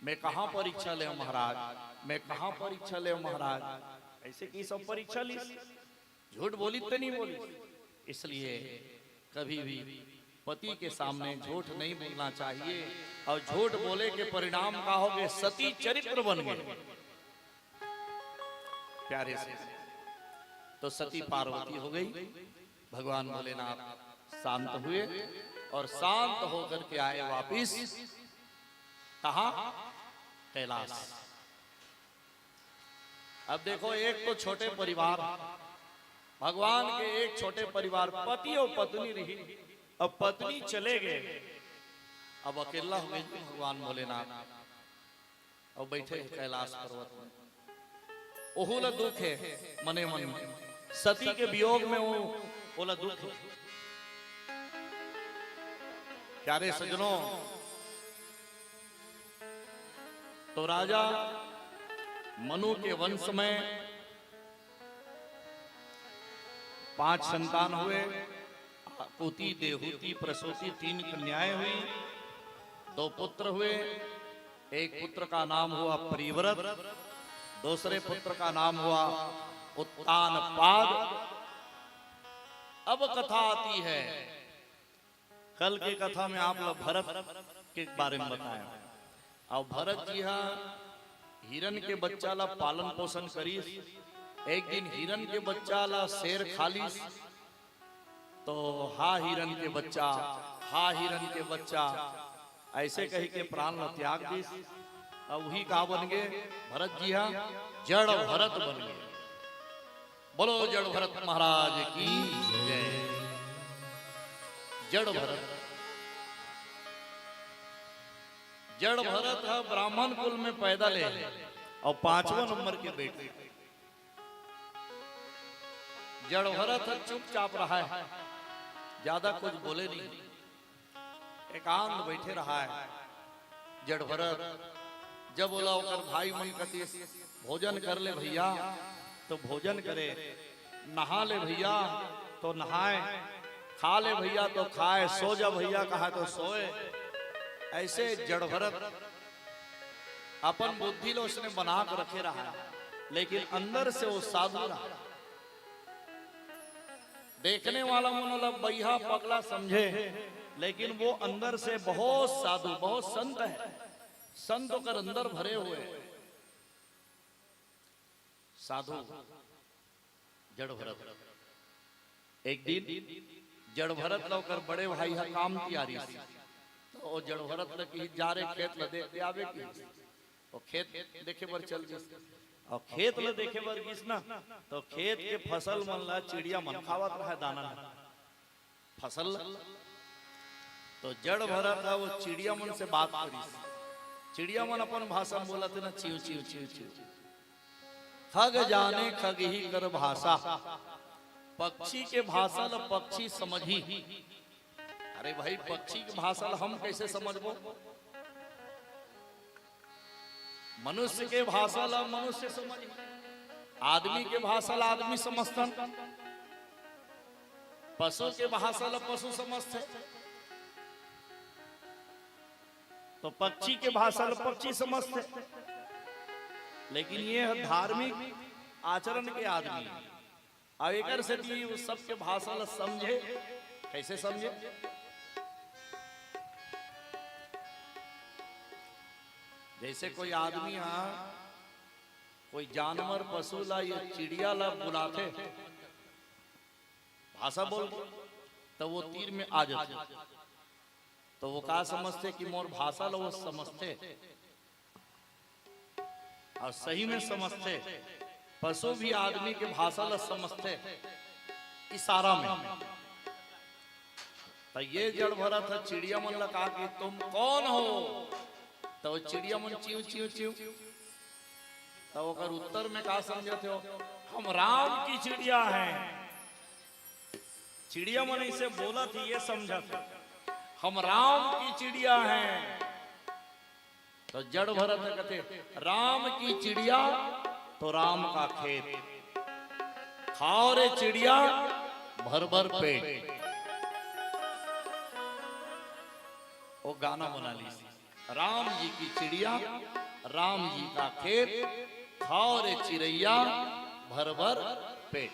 मैं कहां परीक्षा ले महाराज, मैं कहां परीक्षा ले महाराज, ऐसे की सब परीक्षा ली, झूठ बोली तो नहीं बोली। इसलिए कभी भी पति के सामने झूठ नहीं बोलना चाहिए। और झूठ बोले के परिणाम का हो गए? सती चरित्र बन गए प्यारे से। तो सती पार्वती हो गई। भगवान भोलेनाथ शांत हुए और शांत होकर के आए वापिस कहा? कैलाश। अब देखो, एक तो छोटे परिवार, भगवान के एक छोटे परिवार, पति और पत्नी रही। अब पत्नी चले गए, अब अकेला हो गए भगवान भोलेनाथ। अब बैठे कैलाश पर्वत में। ओहुला दुख है मने मन में। सती के वियोग में वो ओला दुख है। प्यारे सजनों, तो राजा मनु के वंश में 5 संतान हुए। कुति, देहूति, प्रसूति 3 कन्याएं हुई। 2 पुत्र हुए। एक पुत्र का नाम हुआ प्रिव्रत, दूसरे पुत्र का नाम हुआ उत्तानपाद। अब कथा आती है, कल की कथा में आप लोग भरत के बारे में बताया। और भरत जी हाँ हिरन के बच्चा ला पालन पोषण करी। एक दिन हिरन के बच्चा ला शेर खाली, तो हा हिरन के बच्चा, हा हिरन के बच्चा ऐसे कही के प्राण ला त्याग दी। अब वही कहा बन गए भरत जी हाँ जड़ भरत बन गए। बोलो जड़ भरत महाराज की जय। जड़ भरत, जड़ भरत है ब्राह्मण कुल में पैदा ले और 5वां नंबर के बेटे। जड़ भरत चुपचाप रहा है, ज्यादा कुछ बोले नहीं, एकांत बैठे रहा है। जड़ भरत जब बोला होकर भाई मन कति भोजन कर ले भैया तो भोजन करे, नहा ले भैया तो नहाए, खा ले भैया तो खाए, सो जा भैया कहा तो सोए। ऐसे जड़ भरत अपन बुद्धि लो उसने बना कर रखे रहा, लेकिन अंदर से वो साधु रहा। देखने वाला मनोला बैहा पगला समझे, लेकिन वो अंदर से बहुत साधु, बहुत संत है। संत होकर अंदर भरे हुए साधु जड़ भरत। एक दिन जड़ भरत लौकर बड़े भाई हा काम तैयारी, तो जड़ भरत लगी जा रहे खेत ल देख आवे की, और खेत देखे बर चल गई। और खेत ल देखे बर गिस ना, तो खेत के फसल मन ला चिड़िया मन खावत रहा दाना फसल। तो जड़ भरत वो चिड़िया मन से बात करी। चिड़िया मन अपन भाषा में बोला थे ना, चिव चिव चिव चिव। खग जाने खग ही कर भाषा, पक्षी के भाषा ल पक्षी समझी। अरे भाई पक्षी की भाषा ल हम कैसे समझबो? मनुष्य के भाषा ला मनुष्य समझ, आदमी के भाषा ला आदमी समझतन, पशु के भाषा ला पशु समझते, तो पक्षी के भाषा ला पक्षी समझते। लेकिन ये है धार्मिक आचरण के आदमी, अब एक से भी उस सबके भाषा ला समझे। कैसे समझे? जैसे कोई आदमी यहाँ कोई जानवर पशु ला या चिड़िया ला बुलाते, भाषा बोल तो वो तीर में आ जाते, तो वो का समझते कि मोर भाषा ला वो समझते और सही में समझते। पशु भी आदमी के भाषा ला समझते इशारा में। तो ये जड़ भरत है चिड़िया मन ला कहा कि तुम कौन हो? तो चिड़िया मन चिव चिव चिव। तो ओकर उत्तर में का समझते हो? हम राम की चिड़िया हैं। चिड़िया मन इसे बोला थी, ये समझा था हम राम की चिड़िया हैं। तो जड़ भरत कहते राम की चिड़िया तो राम का खेत, खाओ रे चिड़िया भर भर पेट। वो गाना बना ली, राम जी की चिड़िया राम जी का खेत, खाओ रे चिड़ैया भर भर पेट।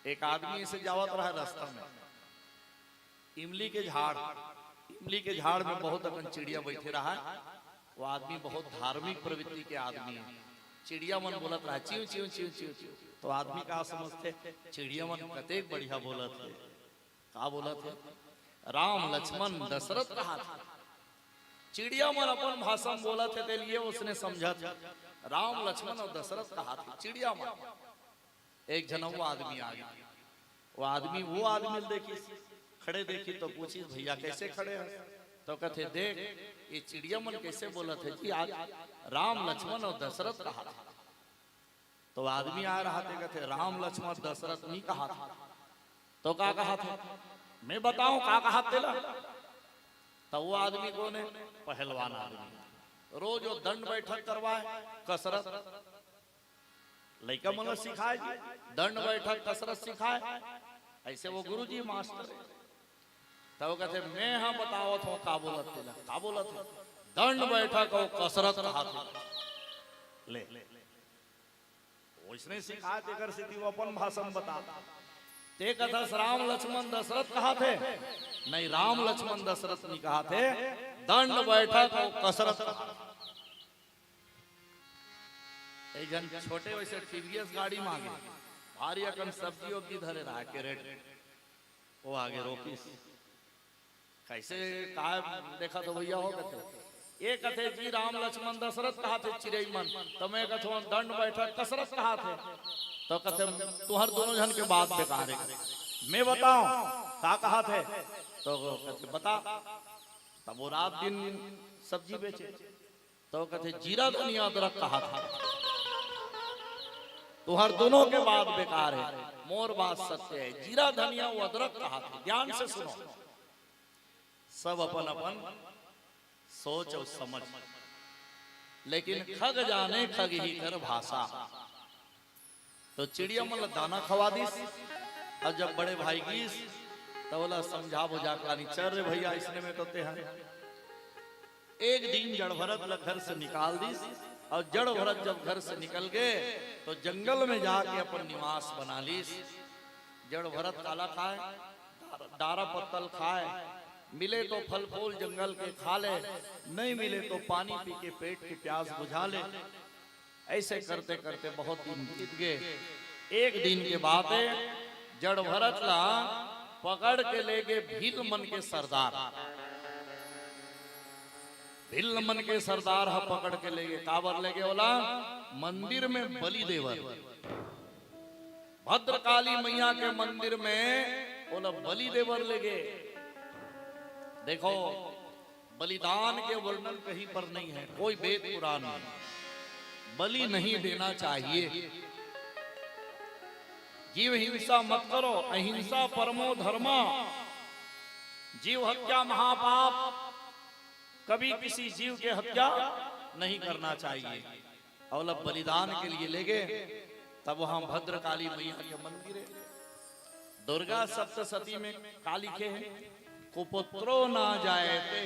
एक आदमी से जावत रहा रास्ता में, इमली के झाड़ में बहुत अपन चिड़िया बैठे रहा है। वो आदमी बहुत धार्मिक प्रवृत्ति के आदमी है। चिड़िया मन बोलत रहा चिव चिव चिव चिव चिव। तो आदमी का समझते चिड़िया मन कतेक बढ़िया बोलत है। का बोलत है? राम लक्ष्मण दशरथ कहा था। चिड़िया मन अपन भाषा में बोला थे, ते लिए उसने समझा राम लक्ष्मण और दशरथ कहा था। चिड़िया मन एक जन वो आदमी आ गया। वो आदमी देखी खड़े देखी तो पूछी भैया कैसे खड़े हैं? तो कहते देख ये चिड़िया मन कैसे बोला थे जी, आज राम लक्ष्मण और दशरथ कहा था। तो आदमी आ रहा थे, कहते राम लक्ष्मण दशरथ नहीं कहा था। तो क्या कहा था? मैं बताऊं का कहा तेला? तो वो आदमी कौन है? पहलवान आदमी। रोज वो दंड बैठक करवाए, कसरत लड़का मतलब सिखाए, दंड बैठक कसरत सिखाए। ऐसे वो गुरुजी मास्टर है। तब वो कहते मैं हाँ बतावत हूँ का बोलत है दंड बैठक और कसरत हाथ ले उसने सिखा देकर सिद्धि वो अपन भाषा में बता। ते कथा राम लक्ष्मण दशरथ कहा थे? नहीं, राम लक्ष्मण दशरथ नहीं कहा थे, दंड बैठक और कसरत कहा। एक जन छोटे वैसे टीवीएस गाड़ी मांगे, भारी अकन सब्जियों की धरे रहा के रेट, वो आगे रोकी कैसे कहा देखा तो भैया हो कहते ये कथे जी राम लक्ष्मण दशरथ कहा थे चिड़ई मन, तो मैं कथो दंड बैठक कसरत कहा थे। तो कहते तुहर दोनों जन के बात बेकार है, मैं बताऊं का कहा थे? तो कहते बता। तब वो रात दिन सब्जी बेचे। तो कहते जीरा धनिया अदरक कहा था। तुहर दोनों के बात बेकार है, मोर बात सत्य है। जीरा धनिया वो अदरक कहा था। ध्यान से सुनो, सब अपन अपन सोच और समझ, लेकिन खग जाने खग ही कर भाषा। तो चिड़िया मतलब दाना खवा दीस, और जब बड़े भाई गीस तो बोला समझा बुझा कानी चल रे भैया इसने में तो हैं। एक दिन जड़ भरत घर से निकाल दीस, और जड़ भरत जब घर से निकल गए तो जंगल में जाके अपन निवास बना लीस। जड़ भरत काला खाए, डारा पत्तल खाए, मिले तो फल फूल जंगल के खा ले, नहीं मिले तो पानी पी के पेट की प्यास बुझा ले। ऐसे करते करते बहुत दिन बीत गए। एक दिन के बाद जड़ भरत ला पकड़ के ले गए भील मन के सरदार। भील मन के सरदार हा पकड़ के ले गए, काबर ले गए बोला मंदिर में बलि देवर, भद्रकाली मैया के मंदिर में बोला बलि देवर ले गए। देखो बलिदान के वर्णन कहीं पर नहीं है, कोई वेद पुराण नहीं, बलि नहीं देना चाहिए। जीव हिंसा मत करो, अहिंसा परमो धर्म। जीव हत्या महापाप, कभी किसी जीव के हत्या नहीं करना चाहिए। और अब बलिदान के लिए ले गए। तब वहां भद्रकाली मैया के मंदिर है। दुर्गा सप्तशती में काली के हैं, कुपुत्रो ना जायते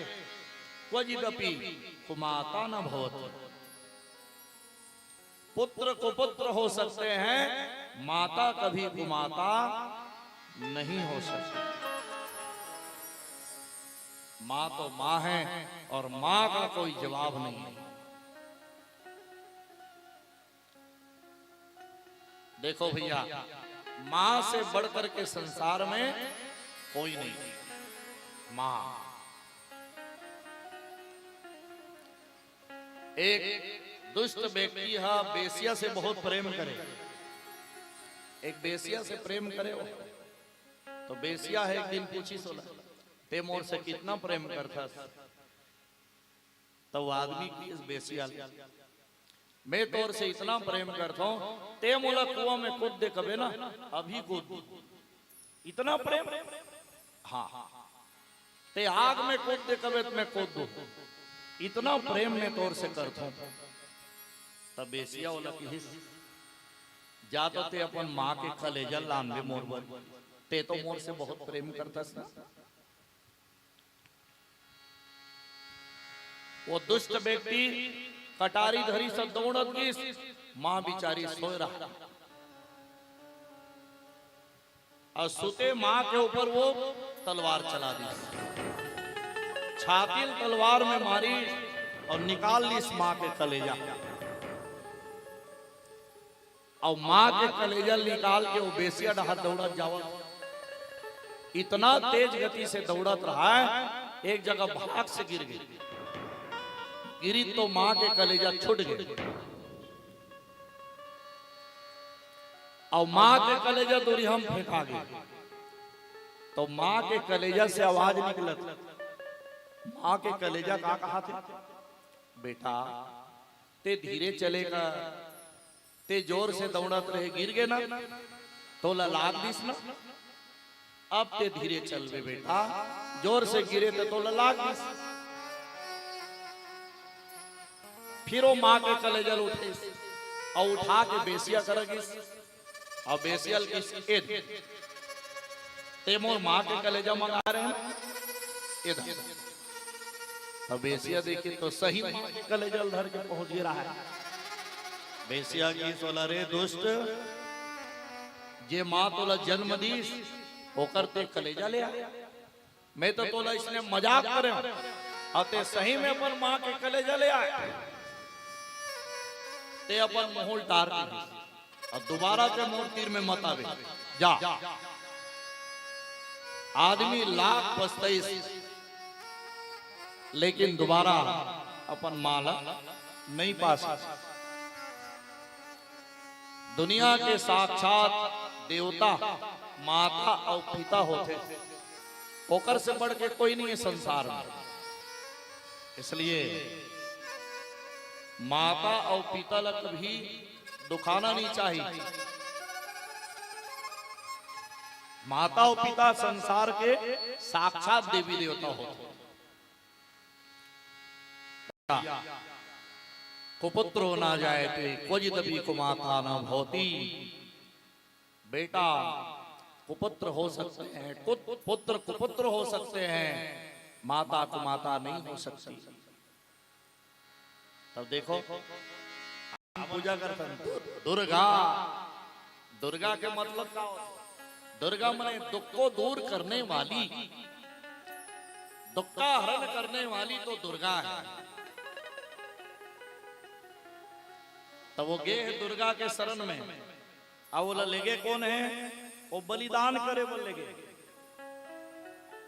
क्वचिदपि कुमाता न भवति। पुत्र कुपुत्र हो सकते हैं, माता कभी कुमाता नहीं हो सकती। माँ तो माँ है और माँ का कोई जवाब नहीं है। देखो भैया, माँ से बढ़कर के संसार में कोई नहीं। माँ एक दुष्ट व्यक्ति हा बेसिया से बहुत प्रेम करे। एक बेसिया से प्रेम करे हो तो बेसिया है एक दिन पूछी सोला ते मोर से कितना प्रेम करता। तो वो आदमी की इस बेसिया मैं तोर से इतना प्रेम करता हूं, ते मोला कुआं में कूद दे कबे ना, अभी कूद। इतना प्रेम, हाँ ते आग में कूद दे कबे तो मैं कूद दू, इतना प्रेम मैं तोर से करता हूं। तब बेसिया बोला कि हिस जा तो ते अपन माँ के कलेजा लानबे मोर बर, ते तो मोर से बहुत प्रेम करता था। वो दुष्ट व्यक्ति कटारी धरी से दौड़त की, माँ बिचारी सोए रहा और सुते माँ के ऊपर वो तलवार चला दी, छाती तलवार में मारी और निकाल ली इस माँ के कलेजा। और माँ के कलेजा निकाल के वो बेसिया डहार दौड़त जावत, इतना तेज गति से दौड़त रहा है, एक जगह भाग से गिर गई। गिरी तो माँ के कलेजा छूट गए और माँ के कलेजा दूरी हम फेंका गए। तो माँ के कलेजा से आवाज निकलत। माँ के कलेजा का कहा थे, बेटा ते धीरे चलेगा, ते जोर से दौड़त रहे, गिर गए ना तो लाग दिस ना। अब ते धीरे चल बे बेटा, जोर से गिरे तो लाग गइस। फिर वो माँ के कलेजल उठे और उठा के बेसिया कर गिस और बेसियल किस ते मोर माँ के कलेजा मंगा रहे हैं इधर। अब बेसिया देखी तो सही माँ के कलेजल धर के पहुंच रहा है। बेसिया की सोला रे दुष्ट, जे माँ तोला जन्म दीस होकर ते कलेजा ले आ, मैं तो तोला इसने मजाक करे और ते सही में अपन माँ के कलेजा ले आए। ते अपन मोहल टार के और दोबारा ते मोर तीर में मत आवे जा। आदमी लाख पछताइस लेकिन दोबारा अपन माला नहीं पा सकता। दुनिया के साक्षात देवता माता और पिता होते, ओकर से बढ़ के कोई नहीं है संसार में। इसलिए माता और पिता ला कभी दुखाना नहीं चाहिए। माता और पिता संसार के साक्षात देवी देवता होते। कुपुत्रो ना जायते क्वचिदपि कुमाता न भवति। बेटा कुपुत्र हो सकते हैं, पुत्र कुपुत्र हो सकते हैं, माता कुमाता नहीं हो सकती। तब देखो हम पूजा करते हैं दुर्गा। दुर्गा के मतलब क्या होता है? दुर्गा माने दुख को दूर करने वाली, दुख का हरण करने वाली तो दुर्गा है। तब वो गे है दुर्गा के शरण में। अब वो लेगे कौन है? वो बलिदान करे बोल लेगे।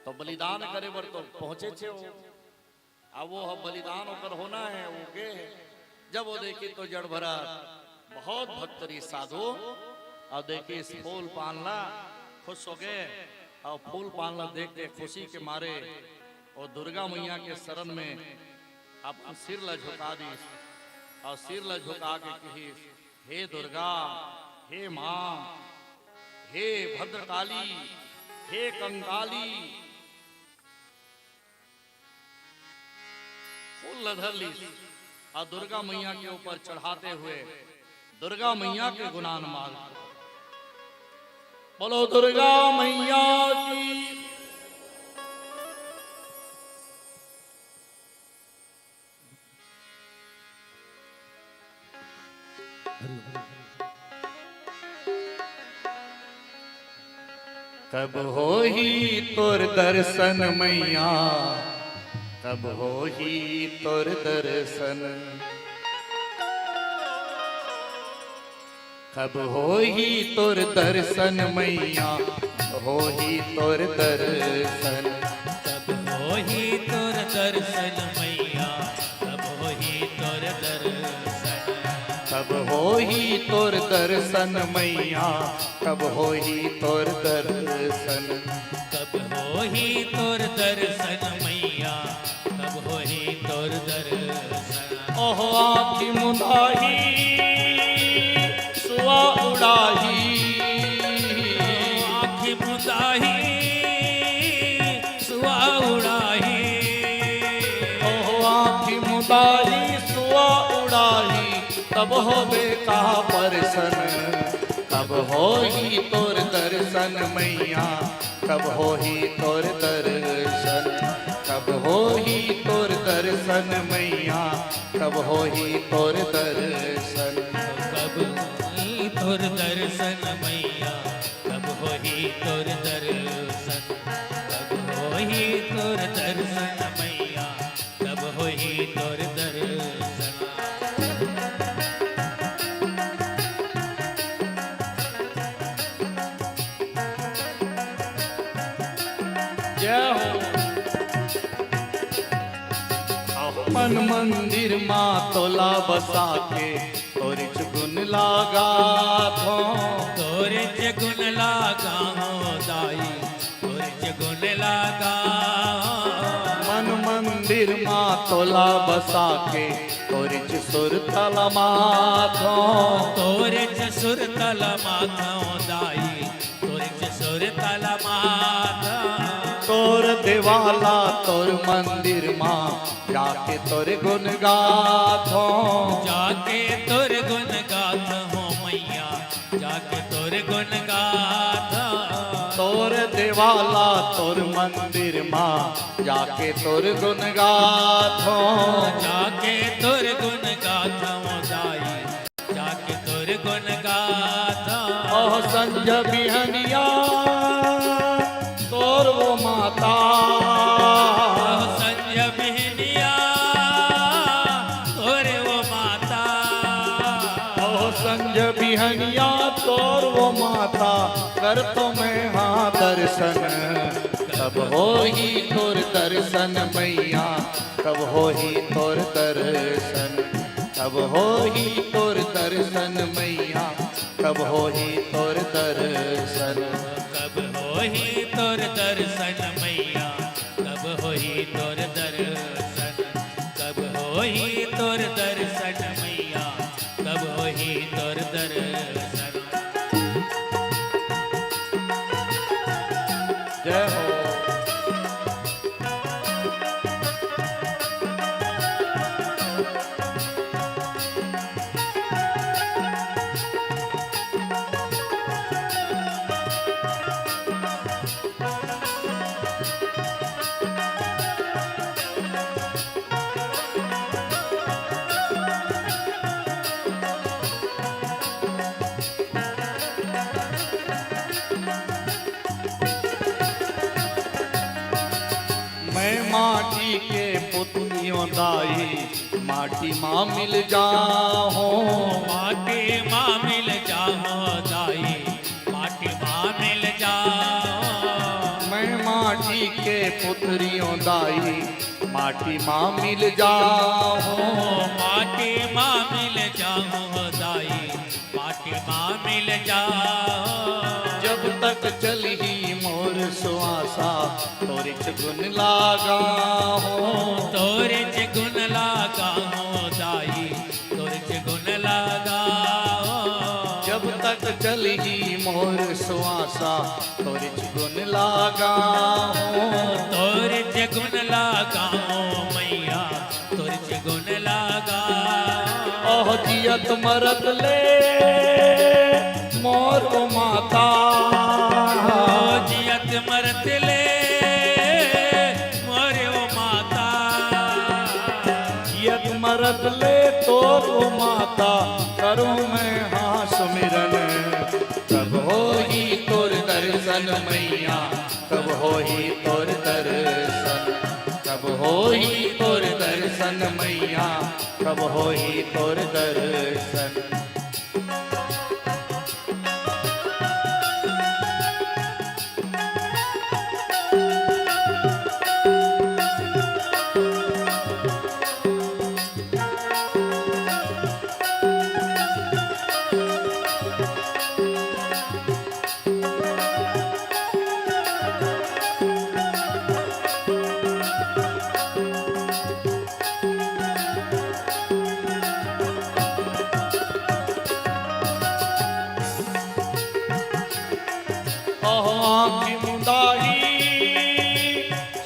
तो बलिदान करे बर तो पहुंचे छे वो। अब वो बलिदान होकर होना है वो गे। जब वो देखी तो जड़ भरा बहुत भक्तरी साधु और देखी इस फूल पानला खुश हो गए और फूल पानला देख के खुशी के मारे और दुर्गा मैया के शरण में अपन सिर ला झुका दी और सिर ला झुका के कही, हे दुर्गा, हे माँ, हे भद्रकाली, हे कंकाली। फूल धर ली और दुर्गा मैया के ऊपर चढ़ाते हुए दुर्गा मैया के गुणान मार। बोलो दुर्गा मैया की। कब हो ही तोर दर्शन मैया, कब हो ही तोर दर्शन, कब हो ही तोर दर्शन मैया, हो ही तोर दर्शन। कब हो ही तोर दर्शन मैया, कब हो ही तोर दर्शन। कब हो ही तोर दर्शन मैया, कब हो ही तोर दर्शन। कब हो ही तोर दर्शन मैया, कब हो ही तोर दर्शन। ओहो आँखी मुदाही सुआ उड़ाही, आँखी मुदाही सुआ उड़ाही। ओहो आँखी मुदाही सुआ उड़ाही, तब हो बेका परसन। कब हो ही तोर दर्शन मैया, कब हो ही तोर दर्शन। कब हो ही तोर दर्शन मैया, कब हो ही तोर दर्शन। कब ही तोर दर्शन मैया, कब हो ही तोर दर्शन। कब हो ही तोर दर्शन मैया, कब हो ही तोर दर्शन। जय हो। मन मंदिर माँ तोला बसा के तोरे गुण लागा थो। तोरे गुण लागा हो दाई, तोरे गुण लागा। मन मंदिर माँ तोला बसा के तोरे सुर तला माथो। तोरे सुर तला माथो दाई, तोरे सुर तला माथो। देवाला तोर मंदिर माँ जाके तोर गुण गाथो। जाके तोर गुण गाथ हो मैया, जाके तोर गुण गाथ। तोर देवाला तोर मंदिर माँ जाके तोर गुण गाथो। जाके तोर गुण गाथ हो दाई, जाके तोर गुण गाथ। ओह संज बिहनिया तोर वो माता। ओह संज बिहनिया तोर वो माता। ओह संज बिहनिया तोर वो माता कर तो मैं हाँ दर्शन। कब हो ही तोर दर्शन मैया, कब हो ही तोर दर्शन। कब हो ही तोर दर्शन मैया, कब हो ही तोर दर्शन। कब हो ही तोर दर्शन मैया, कब हो ही तोर दर्शन। कब हो ही तोर दर्शन मैया, कब हो ही तोर दर्शन। जय हो। मैं माटी के पुतलियों दाई माटी माँ मिल जाओ। माटी माँ मिल जाओ दाई, माटी माँ मिल जाओ। मैं माटी के पुत्रियों दाई माटी माँ मिल जाओ। माटी माँ मिल जाओ दाई, माटी माँ मिल जाओ। जब तक चली मोर सुआसा तोरिच गुण लागा हो। तोरिच गुण लागा हो दाई, तोरिच गुण लागा हो। जब तक चली मोर सुआसा तोरिच गुण लागा हो। तोरिच गुण लागा हो मैया, तोरिच गुण लागा। ओह जियत मरत ले मोर ओ माता। जियत मरत ले मोर ओ माता। जियत मरत ले तोर ओ माता करूँ मैं हाँ सुमिरन। कब हो ही तोर दर्शन मैया, कब हो ही तोर दर्शन। कब हो ही तोर दर्शन मैया, कब हो ही तोर दर्शन। आँखी मुंदाही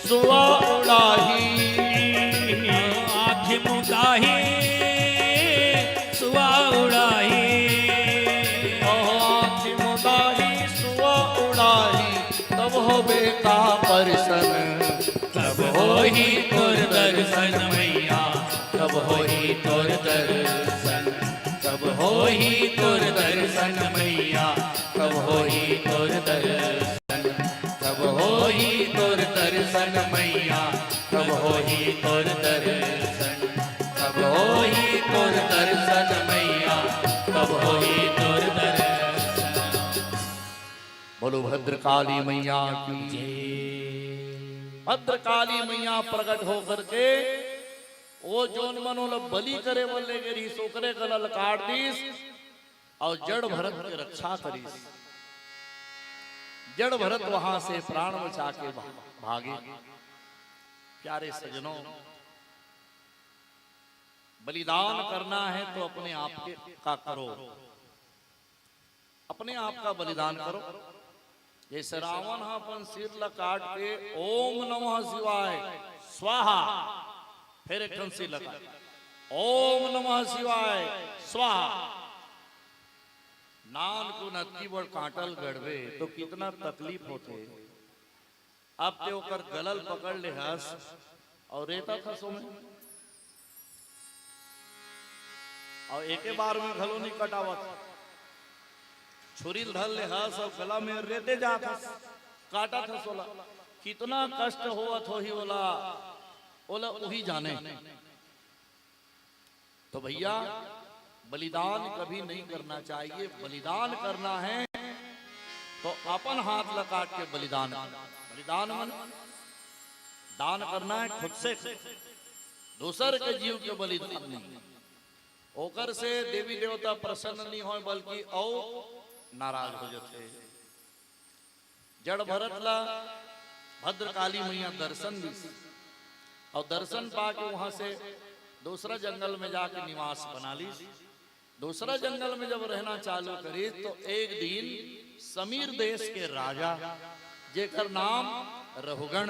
सुआ उड़ाही। आँखी मुंदाही सुआ उड़ाही। आँखी मुंदाही सुआ उड़ाही तब हो बेटा परसन। तब हो ही तोर दर्शन मैया, तब हो ही तोर दर्शन। तब हो ही तोर दर्शन मैया, तब हो ही तोर दर्शन। तब हो ही तोर दर्शन मैया, तब हो ही तोर दर्शन। तब हो ही तोर दर्शन मैया, तब हो ही तोर दर्शन। बोलो भद्रकाली मैया की जय। भद्रकाली मैया प्रकट होकर के वो जोन मनोल बलि करे बोले गिरी सोकरे गलल काट दीस और जड़ भरत की रक्षा करीस। जड़ भरत वहां से प्राण बचा के भागे। प्यारे सजनों, बलिदान करना है तो अपने आप का करो, अपने आप का बलिदान करो। जैसे रावण हा अपन सिर ला काट के ओम नमः शिवाय स्वाहा, फिर एक ठन सिर लगा ओम नमः शिवाय स्वाहा। नान को नत्ती बड़ काटल गड़बे तो कितना तकलीफ होते। अब ते ओकर गलल पकड़ ले हस और रेता था सो में और एके बार में घलो नहीं कटावत, छुरी धर ले हस और गला में रेते जात हस, काटा था सोला। कितना कष्ट होवत हो ही ओला ओला वही जाने। तो भैया बलिदान कभी नहीं करना चाहिए। बलिदान करना है तो अपन हाथ लगा के बलिदान। बलिदान मन दान करना है खुद से, दूसर के जीव के बलिदान नहीं। ओकर से देवी देवता प्रसन्न नहीं हो बल्कि औ नाराज हो जाते। जड़ भरत ला भद्रकाली मैया दर्शन दी और दर्शन पाके वहां से दूसरा जंगल में जाके निवास बना ली। दूसरा जंगल में जब रहना चालू करी तो एक दिन समीर देश के राजा जेकर नाम रहुगण,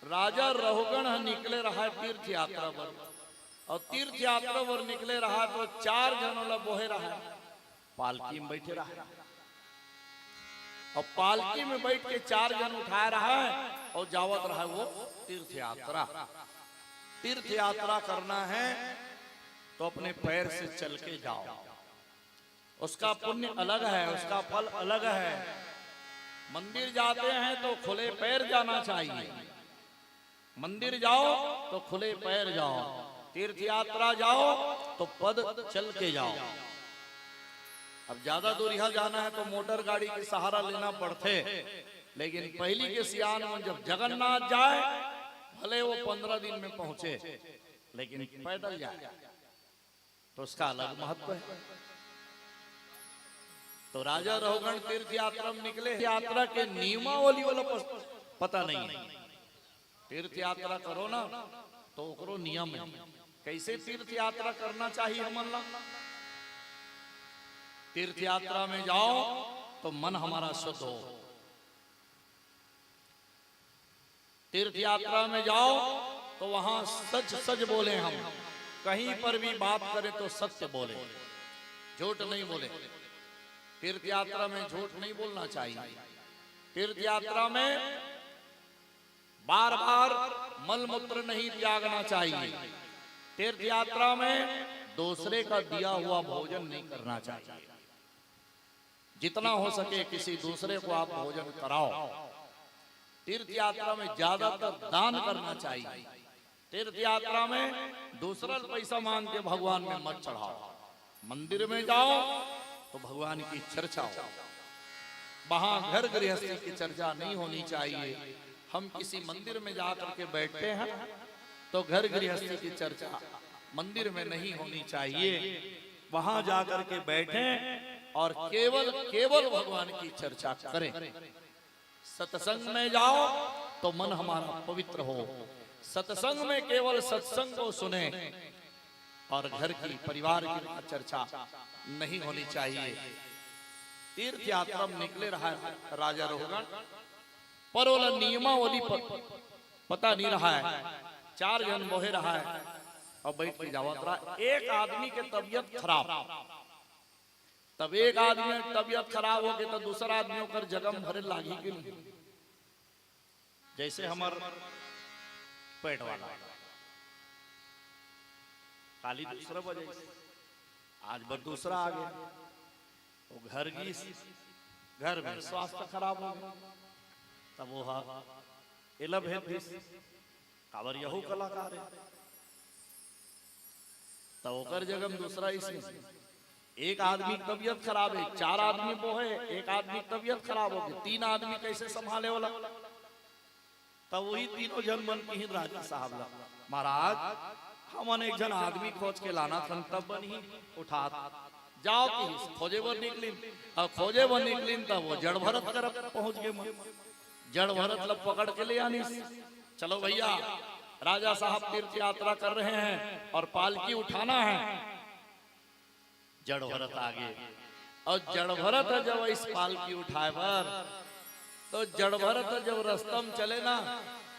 राजा रहुगण निकले रहा तीर्थ यात्रा पर। और तीर्थ यात्रा पर निकले रहा तो 4 जनों ला बोहे रहा, पालकी में बैठे रहा और पालकी में बैठ के 4 जन उठाया रहा है और जावत रहा वो तीर्थ यात्रा। तीर्थ यात्रा करना है तो अपने पैर से चल के जाओ, उसका पुण्य अलग है, उसका फल अलग है। मंदिर जाते हैं तो खुले पैर जाना चाहिए, मंदिर जाओ तो खुले पैर जाओ, तीर्थ यात्रा जाओ तो पद चल के जाओ। अब ज्यादा दूर यहाँ जाना है तो मोटर गाड़ी के सहारा लेना पड़ते, लेकिन पहली के सियान में जब जगन्नाथ जाए भले वो 15 दिन में पहुंचे, लेकिन पैदल जाए तो उसका अलग महत्व है। तो राजा रहुगण तीर्थ यात्रा में निकले। यात्रा के नियमावली वाला पता नहीं है। तीर्थ यात्रा करो ना तो ओकरो नियम है, कैसे तीर्थ यात्रा करना चाहिए। हमन ला तीर्थ यात्रा में जाओ तो मन हमारा शुद्ध हो। तीर्थ यात्रा में जाओ तो वहां सच सच बोले, हम कहीं पर भी बात करें तो सत्य बोले, झूठ नहीं बोले। तीर्थ यात्रा में झूठ नहीं बोलना चाहिए। तीर्थ यात्रा में बार बार मल मूत्र नहीं त्यागना चाहिए। तीर्थ यात्रा में दूसरे का दिया हुआ भोजन नहीं करना चाहिए। जितना हो सके किसी दूसरे को आप भोजन कराओ। तीर्थ यात्रा में ज्यादातर दान करना चाहिए। तीर्थ यात्रा में दूसरा पैसा मांग के भगवान में मत चढ़ाओ। मंदिर में जाओ तो भगवान की चर्चा हो, वहां घर गृहस्थी की चर्चा नहीं होनी चाहिए। हम किसी मंदिर में जाकर के बैठते हैं तो घर गृहस्थी की चर्चा मंदिर में नहीं होनी चाहिए। वहां जाकर के बैठे और केवल केवल भगवान की चर्चा करें। सत्संग में जाओ तो मन हमारा पवित्र हो। सत्संग में केवल सत्संग को सुने और घर की परिवार की चर्चा नहीं होनी चाहिए। तीर्थ यात्रा में निकले रहा राजा रहुगण, पर वो नियमावली पता नहीं रहा है। 4 जन बोहे रहा है और बैठ के जावत रहा। एक आदमी के तबियत खराब, तब एक आदमी तबियत खराब हो गई तो दूसरा आदमी होकर जगम भरे लागी के लिए। जैसे हमार पेट वाला काली दूसरा बजे, आज बर दूसरा आ गया, वो घर में स्वास्थ्य खराब हो गया, तब वो एलब है काबर यहू कलाकार है, तब ओकर जगह में दूसरा। इसमें एक आदमी तबियत खराब है, 4 आदमी वो है, एक आदमी तबियत खराब हो गई, 3 आदमी कैसे संभाले वाला। तब वही तीनों जन मन की ही राजा साहब ला, महाराज हमन एक जन आदमी खोज के लाना था, तब बन ही उठा जाओ कि खोजे बर निकलिन। और खोजे बर निकलिन तब वो जड़ भरत तरफ पहुंच गए। जड़ भरत लब पकड़ के ले आनी। चलो भैया, राजा साहब तीर्थ यात्रा कर रहे हैं और पालकी उठाना है। जड़ भरत आगे और जड़ भरत जब इस पालकी उठाए पर, तो जड़ भरत जब रस्तम चले ना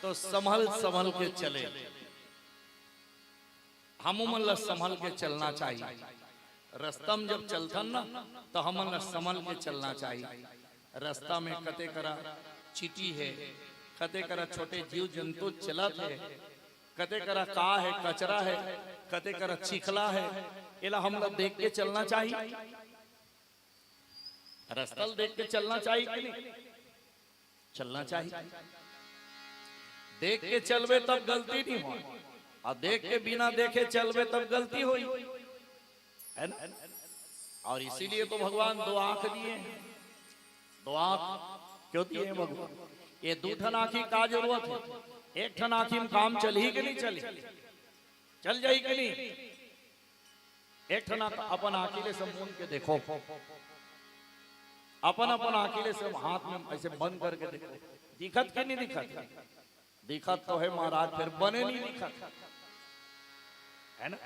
तो संभल संभल के चले। हम संभल के चलना चाहिए। रस्तम जब चलथन ना तो हम संभल के चलना चाहिए। रास्ता में कते करा चीटी है, कते करा छोटे जीव जंतु चलत है, कते करा का है कचरा है, कते करा चिखला है, इला हम लोग देख के चलना चाहिए। रास्ता देख के चलना चाहिए कि नहीं? चलना चाहिए। देख के चलवे तब गलती नहीं हो, और देख के बिना देखे चलवे तब गलती हुई है ना। और इसीलिए तो भगवान दो आंख दिए हैं। दो आंख क्यों दिए हैं भगवान? ये दो ठन आंखी का जरूरत है? एक ठन आंखी में काम चल ही कि नहीं चली? चल जाई कि नहीं? एक ठन अपन आंखी से मुन के देखो, अपन अपन आंखी से हाथ में ऐसे बंद करके देखो, दिखत के नहीं दिखत? दिखत तो है महाराज, फिर बने नहीं दिखत है ना।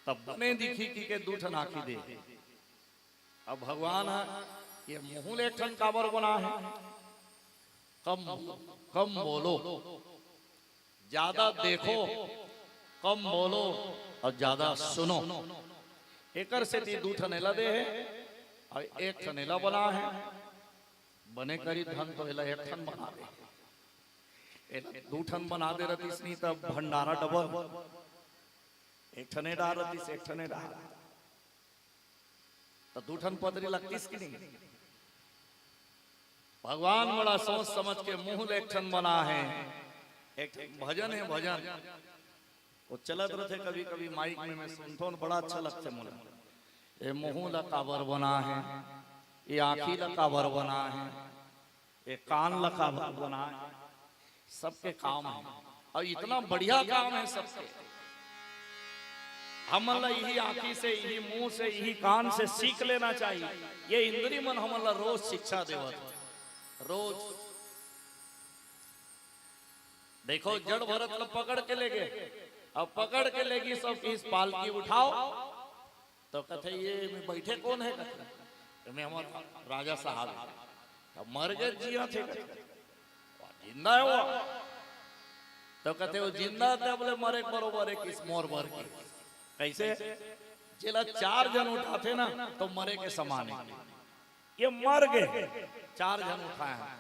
तब बने दिखी कि दो ठन आंखी दे। अब भगवान है ये मुंह एक ठन काबर बना है? कम कम बोलो, ज्यादा देखो, कम बोलो और ज्यादा सुनो। एकर से दो ठनेला दे है और एक ठनेला बना है। बने करी धन तो एला एक ठन बना दे, दो ठन बना दे रतीस नहीं तब भंडारा डबल। एक ठने डाल रतीस, एक ठने डाल तो दो ठन पतरी लगतीस कि नहीं? भगवान बड़ा सोच समझ के मुंह एक ठन बना है। एक भजन है, भजन वो चलत रहते कभी कभी माइक में, मैं सुनता हूँ, बड़ा अच्छा लगता है मुझे। ये मुंह ला काबर बना है, ये आँखी ला काबर बना है, ये कान ला काबर बना है। सबके काम है और इतना बढ़िया काम है सबके। हम यही आँखी से, यही मुंह से, यही कान से सीख लेना चाहिए। ये इंद्री मन हम रोज शिक्षा देवत, रोज। देखो जड़ भरत लोग पकड़ के ले गए, अब पकड़ के लेगी सब इस पालकी उठाओ तो कहते ये में बैठे कौन है? कहते मैं हमारा राजा साहब। अब मर गए जिया थे, जिंदा है वो। तो कहते वो जिंदा थे, बोले मरे बरोबर है किस मोर भर के। कैसे? जिला 4 जन उठाते ना तो मरे के समान है। ये मर गए, 4 जन उठाए हैं।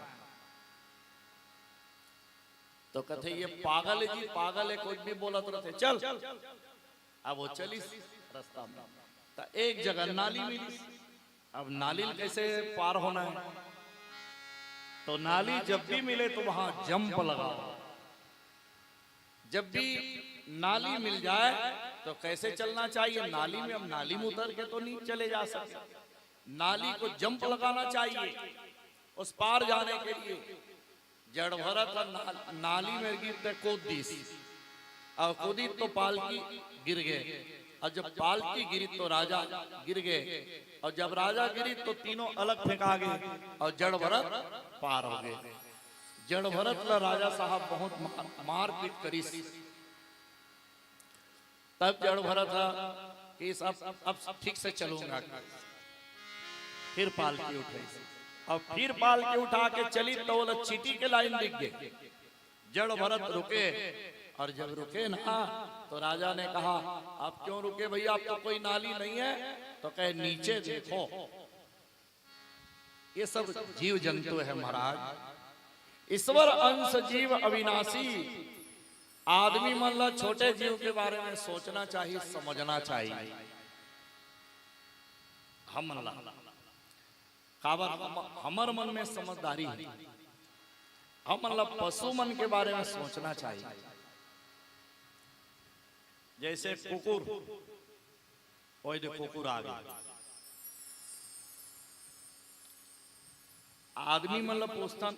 तो कहते ये पागल है जी, पागल है, कुछ भी बोलत रहते। चल अब वो चली रास्ता में, तो एक जगह नाली मिली। अब नाली कैसे पार होना है? तो नाली जब भी मिले तो वहां जंप लगाओ। जब भी नाली मिल जाए तो कैसे चलना चाहिए? नाली में, अब नाली में उतर के तो नहीं चले जा सकते, नाली को जंप लगाना चाहिए उस पार जाने के लिए। जड़ भरत नाली में गिरते कूदिस, और कूदी तो पालकी गिर गए, और जब पालकी गिरी तो राजा गिर गए, और जब राजा गिरी तो तीनों अलग फेंका गए और जड़ भरत पार हो गए। जड़ भरत ला राजा साहब बहुत मार पीट करी। तब जड़ भरत कि अब ठीक से चलूंगा। फिर पालकी उठे, और फिर पालकी उठा के चली तो वो चीटी के लाइन दिख गए। जड़ भरत रुके, और जब रुके ना तो राजा ने कहा आप क्यों रुके भैया? आप तो कोई नाली नहीं है। तो कहे नीचे देखो, ये सब जीव जंतु है महाराज। ईश्वर अंश जीव अविनाशी। आदमी मतलब छोटे जीव के बारे में सोचना चाहिए, समझना चाहिए। हम हमार मन में समझदारी है। हम मतलब पशु मन के बारे में सोचना चाहिए। जैसे कुकुर, ओए देखो कुकुर आ गया। आदमी मतलब पूछता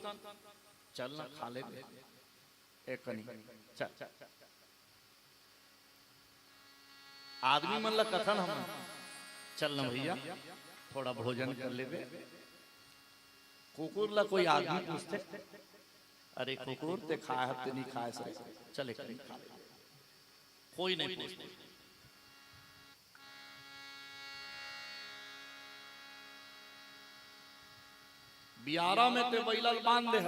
चल ना खा ले एक कनी, चल। आदमी मतलब कथन हम चल ना भैया थोड़ा भोजन कर ले। कुकुर ला कोई आदमी पूछते अरे कुकुर ते खाए हफ्ते नहीं खाए से चले खा ले, कोई नहीं पूछते। बियारा में ते बैलल बांध दे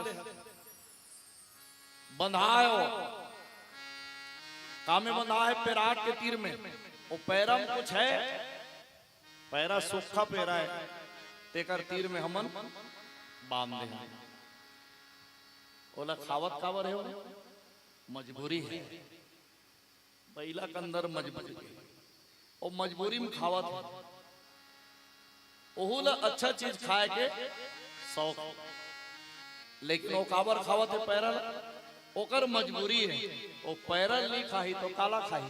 बंधायो कामे बंधा है पेराट के तीर में। वो पैरा में कुछ है, पैरा सूखा पैरा है, तेकर तीर में हमन बांध दे। ओला खावत कावर है, मजबूरी है। बैला के अंदर मजबूरी, और मजबूरी में खावत है। ओहू ला अच्छा चीज खाए के शौक, लेकिन वो काबर खावत है पैरल, ओकर मजबूरी है। वो पैरल नहीं खाही तो काला खाही,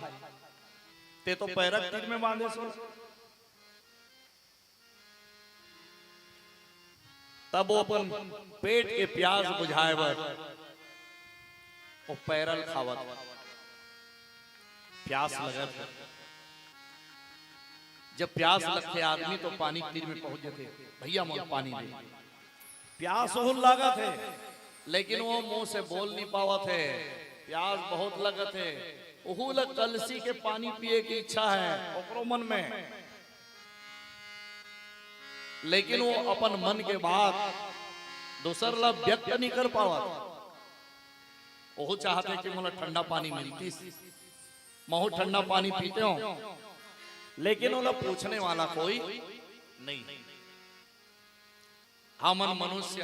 ते तो पैरक तीर में बांधे सो। तब वो अपन पेट के प्यास बुझाए बर वो पैरल खावत, प्यास लगत है। जब प्यास लगते आदमी तो पानी तीर में पहुंच जाते, भैया मुझे पानी दे। प्यास हो लागत है, लेकिन वो मुंह से बोल नहीं पावत है, प्यास बहुत लगत है। ओहू लग कलसी के पानी पिए की इच्छा है ओकरो मन में, लेकिन वो अपन मन के बात दूसर ला व्यक्त नहीं कर पावत। ओहू चाहते कि मुझे ठंडा पानी मिलती, महू ठंडा पानी पीते हो, लेकिन उन्हें पूछने वाला कोई नहीं। हमन मनुष्य,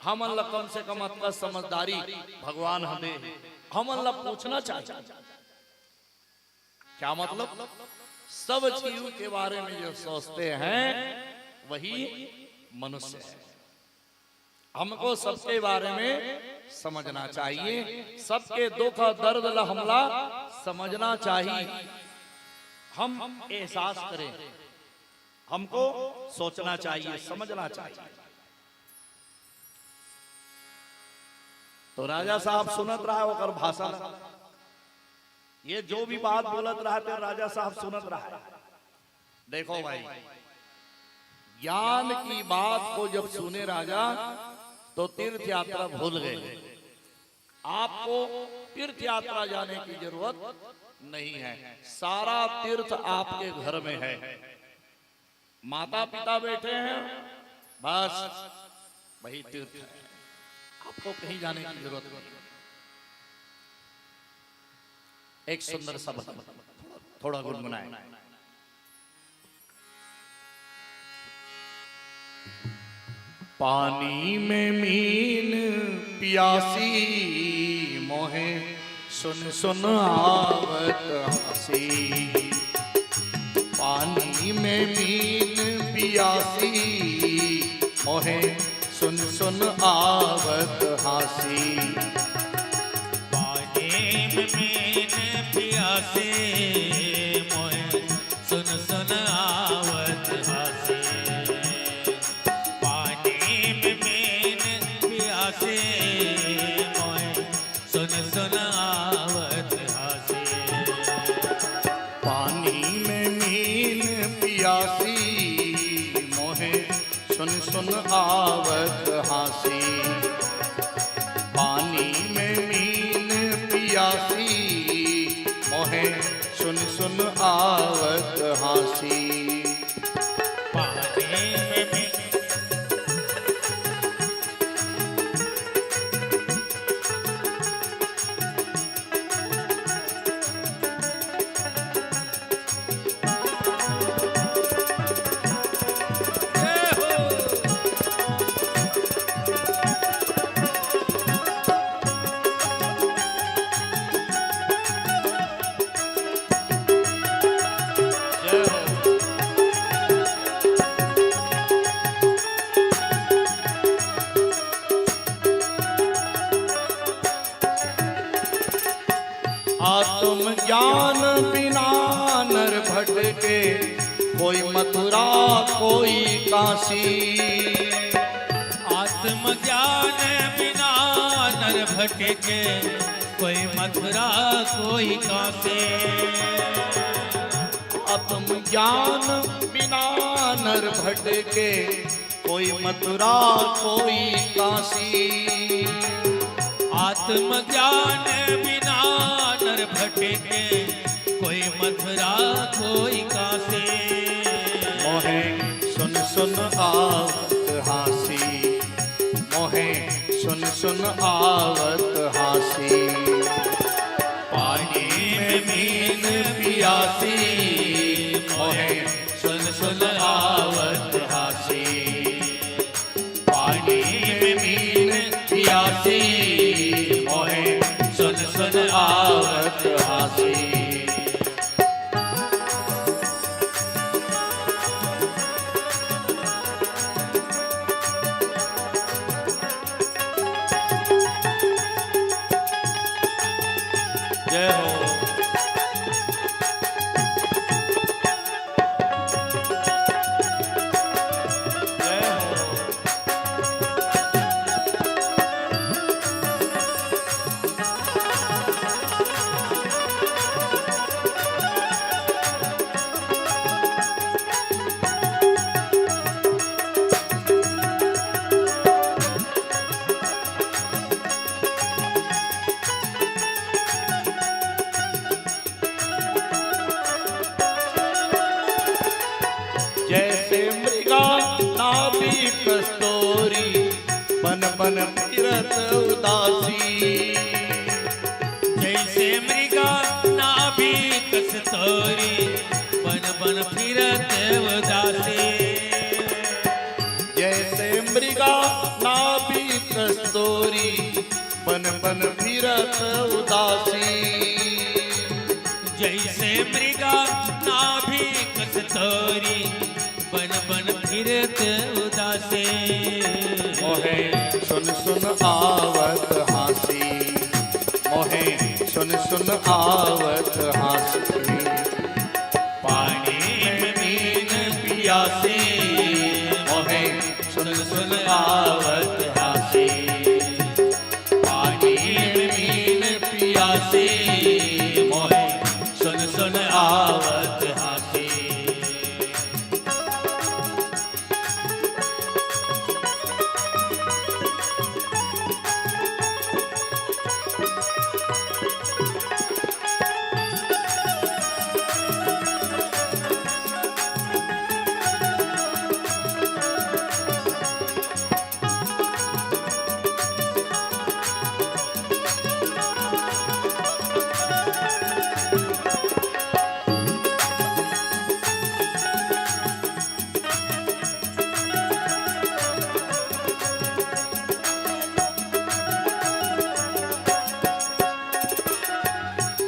हमन ला कम से कम अतका समझदारी भगवान हदे, हमन ला पूछना चाहिए। क्या मतलब? सब जीव के बारे में जो सोचते हैं वही मनुष्य है। हमको सबके बारे में समझना चाहिए, सबके दुख और दर्द ला हमला समझना चाहिए। हम एहसास करें, हमको सोचना चाहिए, समझना चाहिए। तो राजा साहब सुनत रहा होकर भाषण, ये जो भी बात बोलत रहा थे राजा साहब सुनत रहा। देखो भाई, ज्ञान की बात को जब सुने राजा तो तीर्थ यात्रा भूल गए। आपको तीर्थ यात्रा जाने की जरूरत नहीं है, सारा तीर्थ आपके घर में है। माता पिता बैठे हैं, बस वही तीर्थ है, आपको कहीं जाने की जरूरत नहीं। एक सुंदर सा थोड़ा गुनगुनाए। पानी में मीन प्यासी मोहे सुन सुन आवत हंसी। पानी में मीन प्यासी मोहे सुन सुन आवत हासी। पानी में मीन प्यासी मोहे सुन सुन आवत हासी। पानी में मीन प्यासी मोहे सुन सुन आवत हासी। पानी में मीन प्यासी मोहे सुन सुन आवत हासी। पानी में मीन प्यासी मोहे सुन सुन आवत हासी। पानी में मीन आत्म ज्ञान बिना नर भटके, कोई मथुरा कोई काशी। आत्मज्ञान बिना नर भटके, कोई मथुरा कोई काशी। आत्म ज्ञान बिना नर भटके, कोई मथुरा कोई काशी। आत्मज्ञान बिना नर भटके, कोई मथुरा कोई काशी। मोहे सुन सुन आवत हासी। सुन सुन आवत हासी। पानी में मीन पियासी मोहे सुन सुन आवत हासी। पानी में मीन पियासी मोहे सुन सुन आवत हासी। जय हो। जय हो। जैसे मृगा नाभि कस्तूरी बन बन फिरत उदासी। जैसे मृगा नाभि कस्तूरी बन बन फिरत उदासी। जैसे मृगा नाभि कस्तूरी बन बन फिरत उदासी। जैसे मृगा नाभि कस्तूरी बन बन फिरत उदासी। मोहे सुन सुन आवत हासी। मोहे सुन सुन आवत हासी। पानी में मीन पियासी मोहे सुन सुन आवत हासी। पानी में मीन पियासी मोहे सुन सुन आवत हासी।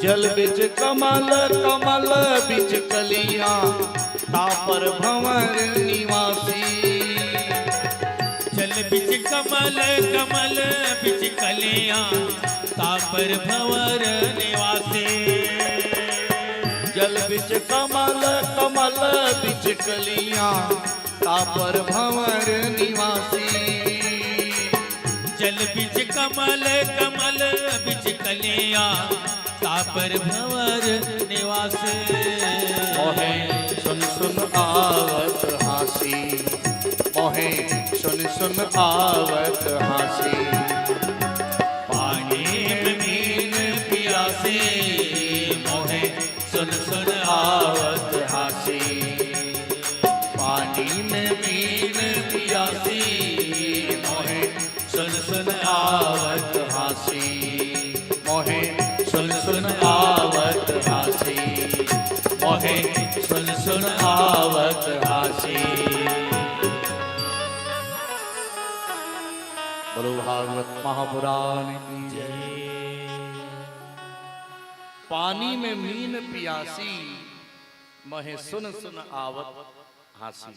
जल बिच कमल कमल बिच कलियां तापर भंवर निवासी। जल बिच कमल कमल बिच कलियां तापर भंवर निवासी। जल बिच कमल कमल बिच कलियां तापर भंवर निवासी। जल बिच कमल कमल बिच कलियां तापर भंवर निवासी। मोहे सुन सुन आवत हासी। मोहे सुन सुन आवत हासी। पानी में मीन पियासी मोहे सुन सुन आवत हासी। पानी में मीन पियासी मोहे सुन सुन आवत हासी। मोहे सुन सुन आवत हासी। मोहे सुन सुन आवत हासी। बोलो भागवत महापुराण की जय। पानी में मीन पियासी महे सुन सुन आवत हासी।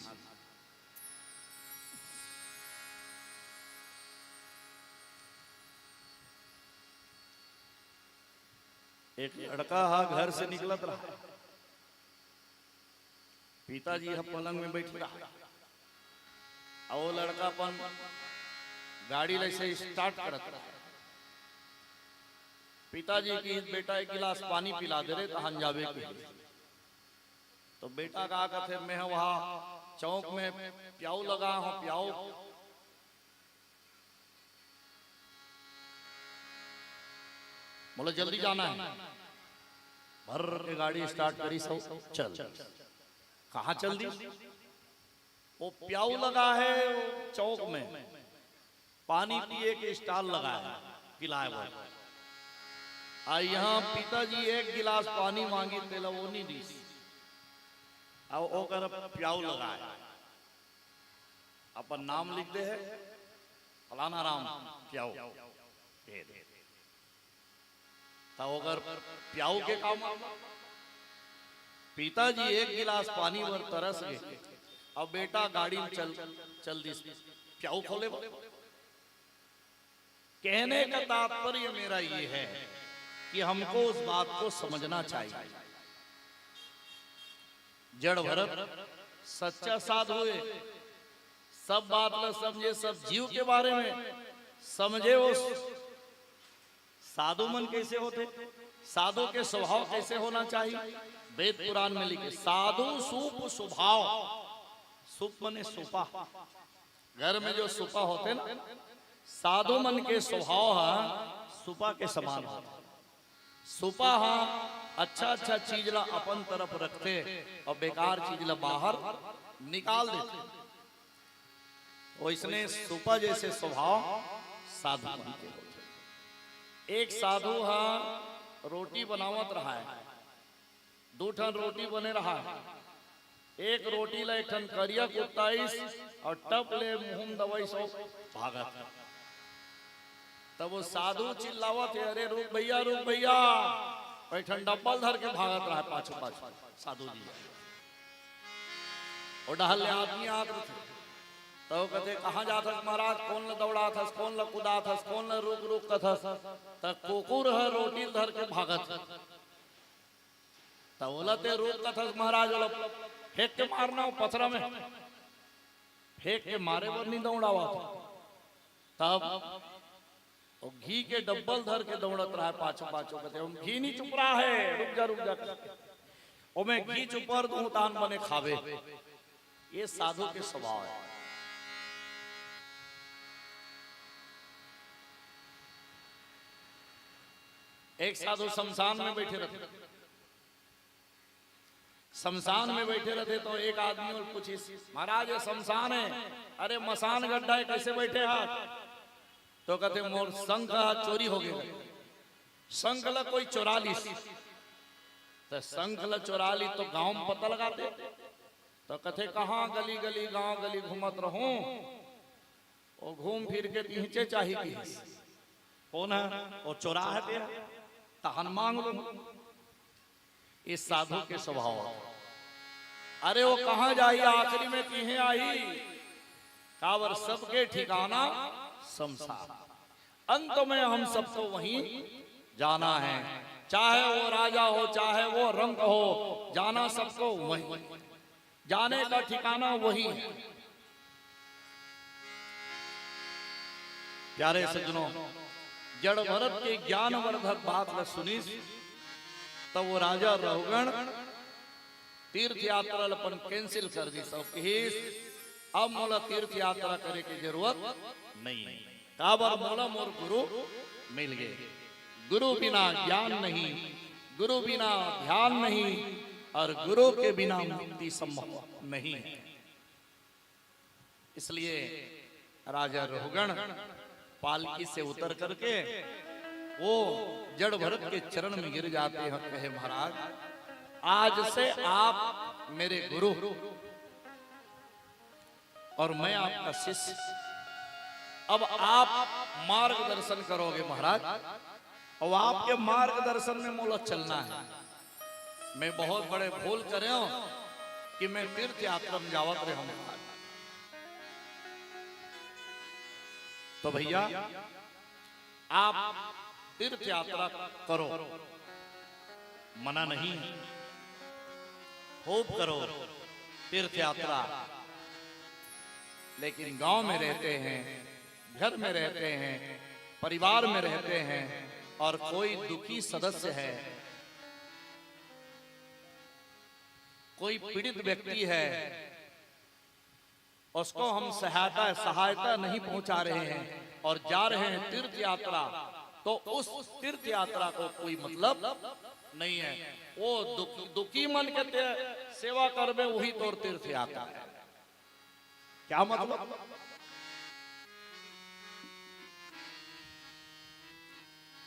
एक लड़का हा घर से निकलत रहा। पिताजी हा पलंग में बैठ रहा और वो लड़का अपन गाड़ी से स्टार्ट करत रहा। पिताजी की बेटा एक गिलास पानी पिला दे रहे तहन जावे के। तो बेटा कहा कहते मैं वहां चौक में प्याऊ लगा हूं प्याऊ। बोले जल्दी जाना है। भर के गाड़ी स्टार्ट करी सब चल। कहाँ चल दी? वो प्याऊ लगा है चौक में। पानी पिए के स्टॉल लगाया, पिलाए वो। यहाँ पिताजी एक गिलास पानी मांगी तेला वो नहीं दी, अब ओकर प्याऊ लगाया, अपन नाम लिख दे है फलाना राम प्याऊ, ओकर प्याऊ के काम। पिताजी एक गिलास पानी पर तरस गए, अब बेटा गाड़ी में चल दी, प्याऊ खोले। कहने का तात्पर्य मेरा ये है कि हमको उस बात को समझना चाहिए। जड़ भरत सच्चा साधु है, सब बात न समझे, सब जीव के बारे में समझे। वो साधु मन कैसे होते, साधु के स्वभाव कैसे होना चाहिए, वेद पुराण में लिखे साधु सूप स्वभाव। सूप मने सुपा, घर में जो सुपा होते ना, साधु मन के स्वभाव सुपा के समान होते। सुपा अच्छा अच्छा चीज ला अपन तरफ रखते और बेकार चीज ला बाहर निकाल देते। वैसने सुपा जैसे स्वभाव साधु मन के होते। एक साधु रोटी बनावत रहा है, 2 ठन रोटी बने रहा है, एक रोटी ला 1 ठन करिया कुत्ताइस और टप ले मुंह दवाई सो भागत। तब वो साधु चिल्लावत है, अरे रुक भैया रुक भैया, 1 ठन डब्बल धर के भागत रहा है पाछू पाछू साधु जी। और डहल आदमी आत थे, तो कहते कहाँ जात हस महाराज, कौन ल दौड़ात हस, कौन ल कुदात हस, कौन ल रुक रुक कथस। त कुकुर है रोटी धर के भागत, तो बोलते रुक कथस महाराज, बोला फेंक के मारना हो पथरा में, फेंक के मारे पर नहीं दौड़ावा। तब घी के डब्बल धर के दौड़त रहा है पाछो पाछो, कहते घी नहीं चुप रहा है, रुक जा रुक जा, ओ मैं घी चुपर दूं तान बने खावे। ये साधु के स्वभाव है। एक साधु शमशान में बैठे रहते, शमशान में बैठे रहते तो एक आदमी और पूछी, महाराज ये शमशान है, अरे मसान गड्ढा है, कैसे बैठे हाथ। तो कहते मोर शंख चोरी हो गया, शंख ला कोई चोरा ली, तो शंख ला चोरा ली तो गांव में पता लगाते। तो कहते कहाँ गली गली गांव गली घूमत रहूं, और घूम फिर के पीछे चाहिए कौन है, वो चोरा है तेरा, तहन मांग लो। इस साधु के स्वभाव। अरे वो कहाँ जाई, आखिरी में तीहे आई, कावर सबके ठिकाना शमशान, अंत में हम सबको वहीं जाना है। चाहे वो राजा हो, चाहे वो रंग हो, जाना सबको वहीं, जाने का ठिकाना वही है। प्यारे सज्जनों, जड़ भरत के ज्ञानवर्धक बात न सुनी, तब वो राजा रहुगण तीर्थ यात्रा अपन कैंसिल कर दी। सब अब मोला तीर्थ यात्रा करे की जरूरत नहीं, काबर मोला मोर गुरु मिल गए। गुरु बिना ज्ञान नहीं, गुरु बिना ध्यान नहीं, और गुरु के बिना मुक्ति संभव नहीं है। इसलिए राजा रहुगण पालकी से उतर करके वो जड़ भरत के चरण में गिर जाते हैं, कहे महाराज आज से आप मेरे गुरु और मैं आपका शिष्य, अब आप मार्गदर्शन करोगे महाराज, और आपके मार्गदर्शन में मोला चलना है। मैं बहुत बड़े भूल करे हूं कि मैं तीर्थ यात्रा में जावत रहा हूं। तो भैया आप तीर्थ यात्रा करो, मना नहीं, खूब करो तीर्थ यात्रा, लेकिन गांव में रहते हैं, घर में रहते हैं, परिवार में रहते हैं, और कोई दुखी सदस्य है, कोई पीड़ित व्यक्ति है, उसको हम सहायता नहीं पहुंचा रहे हैं और जा रहे हैं तीर्थ यात्रा, तो उस तीर्थ यात्रा को कोई मतलब नहीं है। वो दुखी मन के सेवा करबे वही तोर तीर्थ यात्रा। क्या मतलब?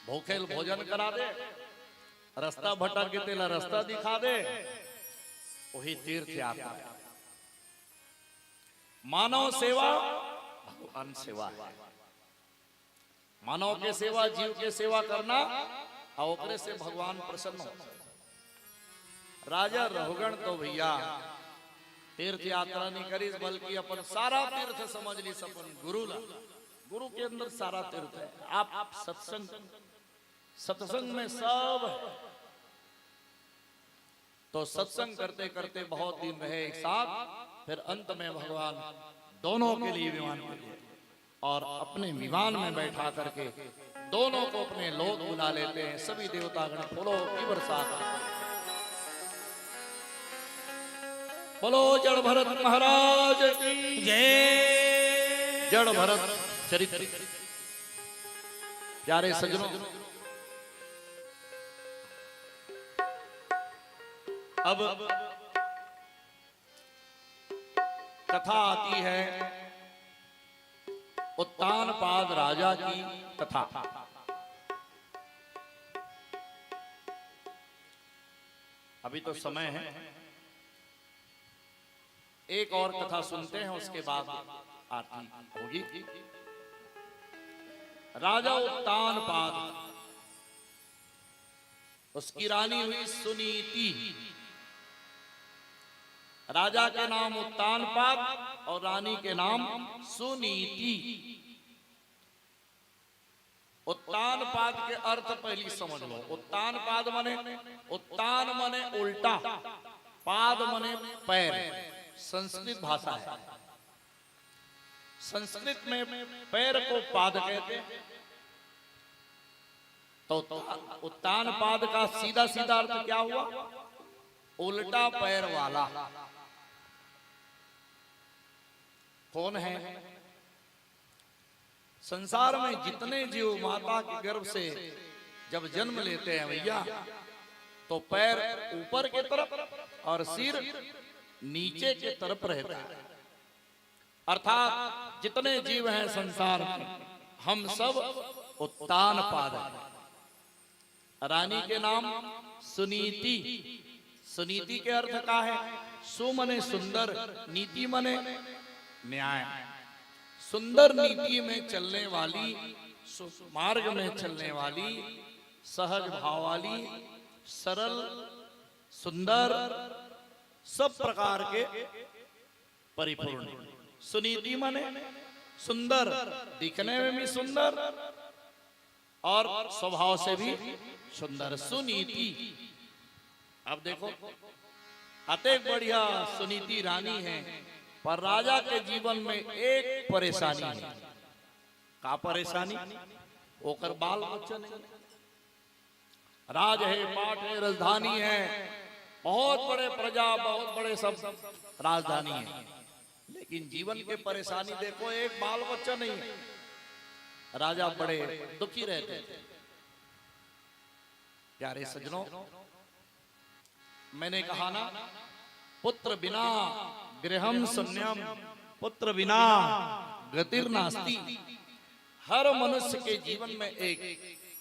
भूखेल भोजन करा दे, रास्ता भटक के तेला रास्ता दिखा दे, वही तीर्थ यात्रा है। मानव सेवा भगवान सेवा है। मानव के सेवा, जीव के सेवा करना और ओकरे से भगवान प्रसन्न हो। राजा रहुगण तो भैया तीर्थ यात्रा नहीं करी, बल्कि अपन सारा तीर्थ समझ ली अपन गुरु ला। गुरु के अंदर सारा तीर्थ है। आप सत्संग में सब है। तो सत्संग करते करते बहुत दिन रहे एक साथ, फिर अंत में भगवान दोनों के लिए विमान किए और अपने विमान में बैठा करके दोनों को अपने लोक बुला लेते हैं। सभी देवतागण फूलों की बरसात। बोलो जड़ भरत महाराज की जय। जड़ भरत चरित्र। प्यारे सज्जनों, अब कथा आती है उत्तानपाद राजा की कथा। अभी तो समय है, एक और कथा सुनते हैं, उसके बाद आरती होगी। राजा उत्तानपाद, उसकी रानी हुई सुनीति। राजा के नाम उत्तानपाद और रानी के नाम सुनीति। उत्तानपाद के अर्थ पहली समझ लो। उत्तानपाद माने, उत्तान माने उल्टा, पाद माने पैर। संस्कृत भाषा है। संस्कृत में पैर को पाद कहते हैं। तो उत्तानपाद का सीधा सीधा अर्थ क्या हुआ? उल्टा पैर वाला। कौन है? संसार में जितने जीव माता के गर्भ से जब जन्म लेते हैं भैया, तो पैर ऊपर के तरफ और सिर नीचे के तरफ रहता है। अर्थात जितने जीव हैं संसार में, हम सब उत्तानपाद हैं। रानी के नाम सुनीति। सुनीति के अर्थ का है सु मने सुंदर, नीति मने न्याय। सुंदर नीति में चलने वाली, मार्ग में चलने वाली, सहज भाव वाली, सरल, सुंदर, सब प्रकार के परिपूर्ण। सुनीति माने सुंदर, दिखने में भी सुंदर और स्वभाव से भी सुंदर। सुनीति। अब देखो, अति बढ़िया सुनीति रानी है, पर राजा के जीवन में एक परेशानी है। का परेशानी? ओकर बाल बच्चा नहीं। राज है, पाट है, राजधानी है, बहुत बड़े प्रजा, बहुत बड़े सब राजधानी है, लेकिन जीवन के परेशानी देखो, एक बाल बच्चा नहीं है। राजा बड़े दुखी रहते थे। प्यारे सज्जनों, मैंने कहा ना, पुत्र बिना गृहम शून्यम, पुत्र बिना गतिर्नास्ति। हर मनुष्य के जीवन में एक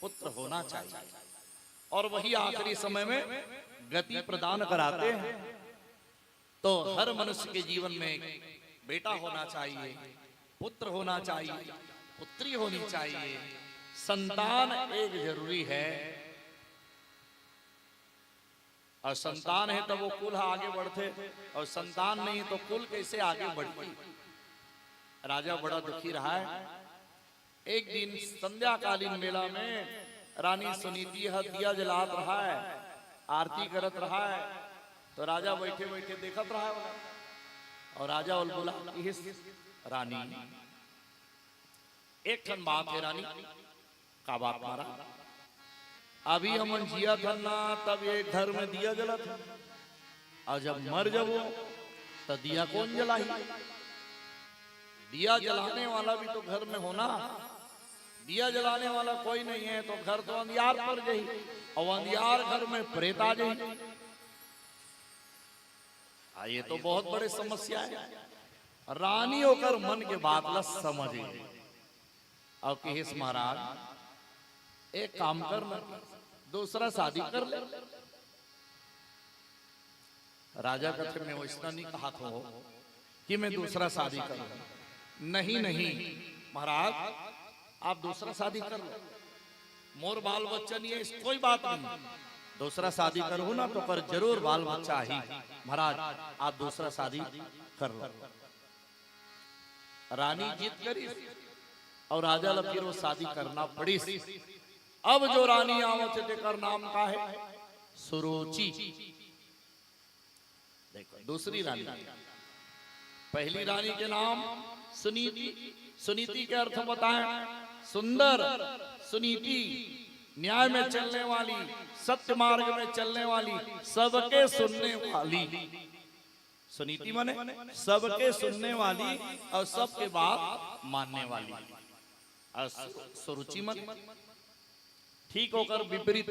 पुत्र होना चाहिए, और वही आखिरी समय में गति प्रदान कराते हैं। तो हर मनुष्य के जीवन में एक बेटा होना चाहिए, पुत्र होना चाहिए, पुत्री होनी चाहिए। संतान एक जरूरी है, और संतान है तो वो कुल आगे बढ़ते, और संतान नहीं तो कुल कैसे आगे बढ़ती। राजा बड़ा दुखी रहा है। एक दिन संध्याकालीन मेला में रानी सुनीति दिया जलात रहा है, आरती करत रहा है। तो राजा बैठे बैठे देखत रहा है, और राजा बोला, रानी एक ठन बात है रानी। का बात मारा? अभी हम जिया था ना, तब एक घर में दिया जला था, और जब मर जाओ तो दिया कौन जलाई? दिया जलाने वाला भी तो घर में होना। दिया जलाने वाला कोई नहीं है तो घर तो अंधियार पर गई, और अंधियार घर में प्रेत आ गई। ये तो बहुत बड़े समस्या है। रानी होकर मन के बात ला समझ गई। और कहिस महाराज, एक काम कर ना, दूसरा शादी कर ले। राजा कहते मैं वैसा नहीं कहा था कि मैं दूसरा शादी करूं। नहीं नहीं महाराज, आप दूसरा शादी कर लो, मोर बाल बच्चा नहीं है, इस कोई बात नहीं। दूसरा शादी करो ना तो कर जरूर बाल बच्चा ही। महाराज आप दूसरा शादी कर लो। रानी जीत करी और राजा ला फिर वो शादी करना पड़ी। अब जो रानी आवत है तेकर नाम का है सुरुचि। देखो दूसरी रानी, पहली रानी के नाम सुनीति। सुनीति के अर्थ बताएं, सुंदर, सुनीति, न्याय में चलने वाली, सत्य मार्ग में चलने वाली, सबके सुनने वाली। सुनीति माने सबके सुनने वाली और सबके बात मानने वाली। और सुरुचि माने ठीक होकर विपरीत।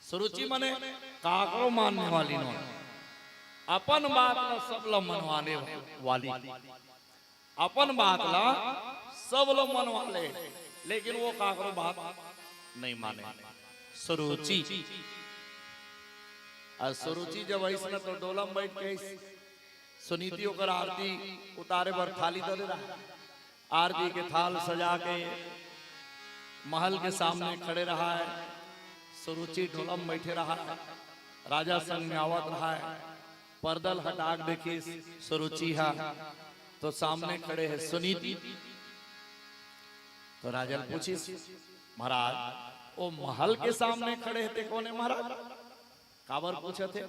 सुरुचि माने काकरो मानने वाली नो, अपन बात ला सब ला मनवाने वाली। अपन बात ला सब लोग मनवा ले, लेकिन वो काकरो बात नहीं माने। सुरुचि। और सुरुचि जब ऐसा तो डोला में बैठ के सुनीति होकर आरती उतारे बर थाली दे रहा। आरती के थाल सजा के महल के सामने खड़े रहा है। सुरुचि ढोला में बैठे रहा है, राजा संग में आवत रहा है। पर्दल हटा के देखी सुरुचि है तो सामने खड़े है सुनीति। तो राजा पूछी महाराज वो महल के सामने खड़े थे कौन है महाराज? काबर पूछे थे?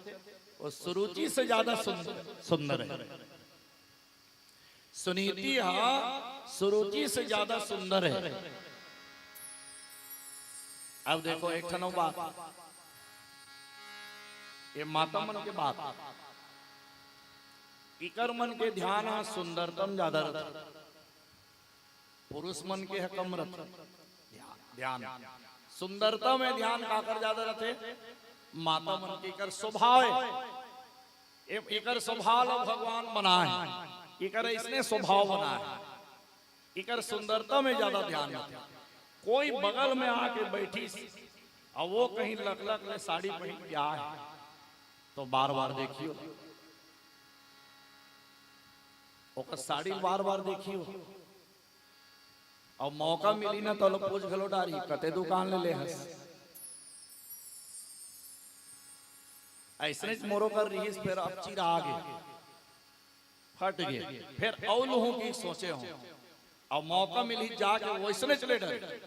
वो सुरुचि से ज्यादा सुंदर है। सुनीति सुरुचि से ज्यादा सुंदर है। अब देखो एक ठनो बात, ये माता मन के बात, इकर मन के ध्यान सुंदरतम ज्यादा रहता, पुरुष मन के है कम रहता ध्यान। सुंदरता में ध्यान काकर ज्यादा रहते? माता मन के इकर स्वभाव है। इकर स्वभाव भगवान बनाए, इकर इसने स्वभाव बनाए, इकर सुंदरता में ज्यादा ध्यान रहता। कोई बगल में आके बैठी और वो कहीं लक लक में साड़ी पहन के आए तो बार बार देखियो, ओकर साड़ी बार बार देखियो। और मौका मिली ना तो लो पूछ घलो डारी कते दुकान ले हस। ऐसने मोरो कर रही फिर अब चिरा आगे फट गए। फिर और लोगों की सोचे हो और मौका मिली जाके वैसने चले डरे।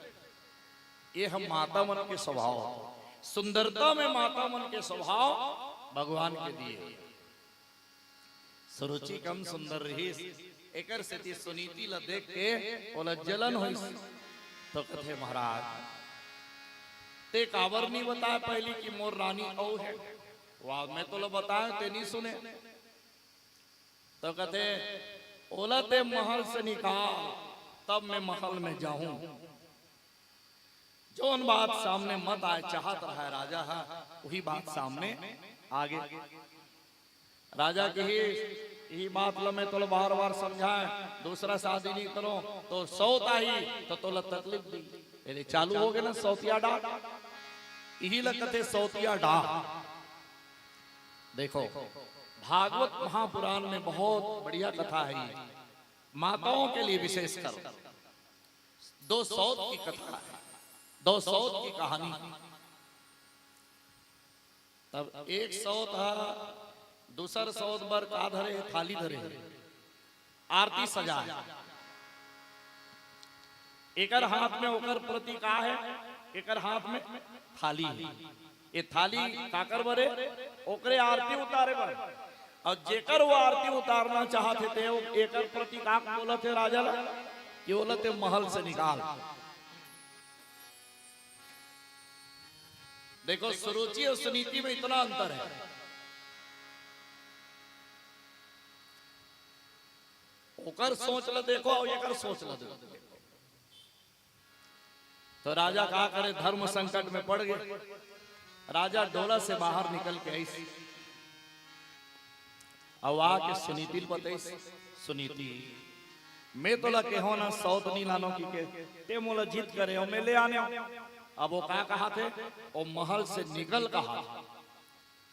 ये हम माता मन के स्वभाव, सुंदरता में माता मन के स्वभाव भगवान के दिए। सुरुचि कम सुंदर रही, एकर से सुनीति ला देख के ओला जलन हुई। तो कथे महाराज ते काबर नहीं बताया पहली कि मोर रानी औ है? वाह मैं तो ला बताया ते नहीं सुने। तो कथे ओला ते महल से निकाल तब मैं महल में जाऊं। जो उन बात सामने मत आए चाहत रहा है राजा है वही बात सामने आगे। राजा की यही बात लो मैं तो बार बार समझाए दूसरा शादी नहीं करो तो सौत आई तो तोला तकलीफ दी। यदि चालू हो गए ना सौतिया डा, यही लगते सौतिया डा। देखो भागवत महापुराण में बहुत बढ़िया कथा है, माताओं के लिए विशेष कर। दो सौत की कथा है, दो सौत की कहानी। तब एक सौत है, दूसर सौत बर का धरे थाली धरे आरती सजा है। एकर हाथ में ओकर प्रति का है, एकर हाथ में थाली है। ये थाली काकर बरे ओकरे आरती उतारे बर। और जेकर वो आरती उतारना चाहते थे वो एकर प्रति का बोलते राजा ला कि बोलते महल से निकाल। देखो सुरुचि और सुनीति में इतना अंतर है। ओकर सोच ल देखो और एकर सोच ल देखो। तो राजा क्या करे, धर्म संकट में पड़ गए। राजा डोला से बाहर निकल के आई अब आके सुनीति बताई, सुनीति मैं तो लगे हो ना सौत नहीं लानो की के ते मोला जीत करे और मैं ले आने अब वो क्या कहा थे और महल से निकल कहा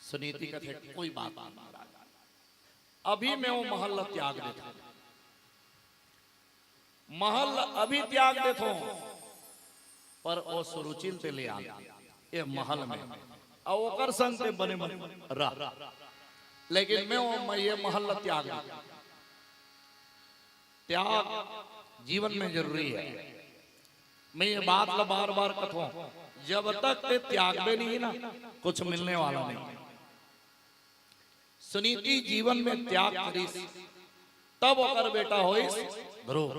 सुनीति का थे कोई बात नहीं अभी मैं वो महल त्याग देता महल अभी त्याग देता पर ओ सुरुचिल ते ले आ ये महल में और ओकर संग ते बने रह लेकिन मैं ये महल त्याग देता त्याग जीवन में जरूरी है मैं ये बात ला बार बार कथूं जब तक ते त्याग दे नहीं ना कुछ मिलने वाला नहीं सुनीति जीवन में त्याग करीस तब ओकर बेटा होइस ध्रुव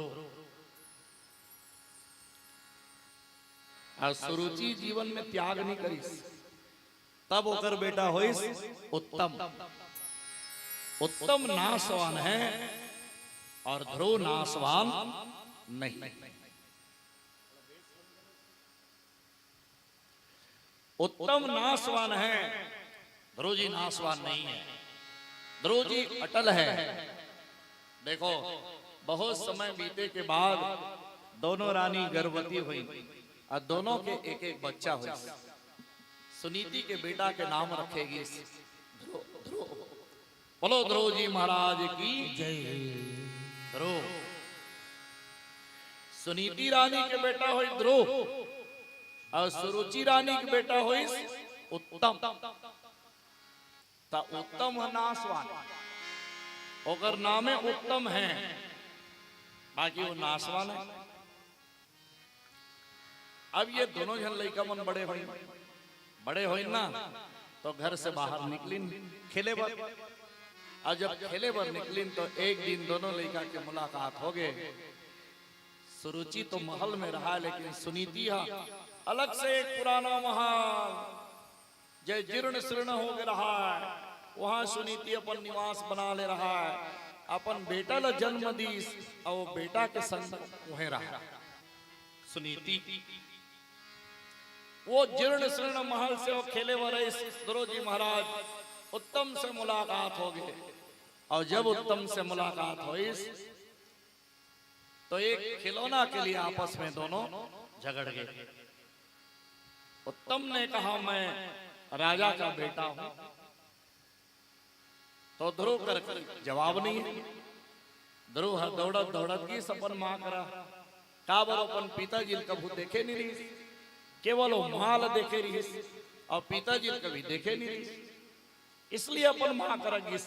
और सुरुचि जीवन में त्याग नहीं करीस तब ओकर बेटा होइस उत्तम उत्तम नाशवान है और ध्रुव नाशवान नहीं उत्तम नाशवान है ध्रुव जी नाशवान नहीं है ध्रुव जी अटल है देखो बहुत समय बीते के बाद दोनों रानी गर्भवती हुई और दोनों के एक एक बच्चा हुआ सुनीति के बेटा के नाम रखेगी ध्रुव बोलो ध्रुव जी महाराज की जय ध्रुव सुनीति रानी के बेटा हुई ध्रुव और सुरुचि रानी के बेटा हुई उत्तम ता उत्तम नाशवान ओकर नामे उत्तम है बाकी वो नाशवान है अब ये दोनों जन लड़का मन बड़े हुई ना तो घर से बाहर निकलिन खेले बर और जब खेले बर निकलिन तो एक दिन दोनों लड़का के मुलाकात हो गए सुरुचि तो महल में रहा लेकिन सुनीति अलग से एक पुराना महल जय जीर्ण शीर्ण हो गया रहा है वहां सुनीति अपन निवास बना ले रहा है अपन बेटा ला जन्म दीस और वो बेटा के संग वहीं रहा सुनीति वो जीर्ण शीर्ण महल से वो खेले वर ध्रुव जी महाराज उत्तम से मुलाकात हो गए और जब उत्तम से मुलाकात हुई तो एक खिलौना के लिए आपस में दोनों झगड़ गए उत्तम ने कहा मैं राजा का बेटा हूं तो ध्रुव कर जवाब नहीं है ध्रुव दौड़त दौड़त की सपन मां करा काबर अपन पिताजी कभू देखे नहीं रही केवल वो माल देखे रही और पिताजी कभी देखे नहीं रही इसलिए अपन मां करेगी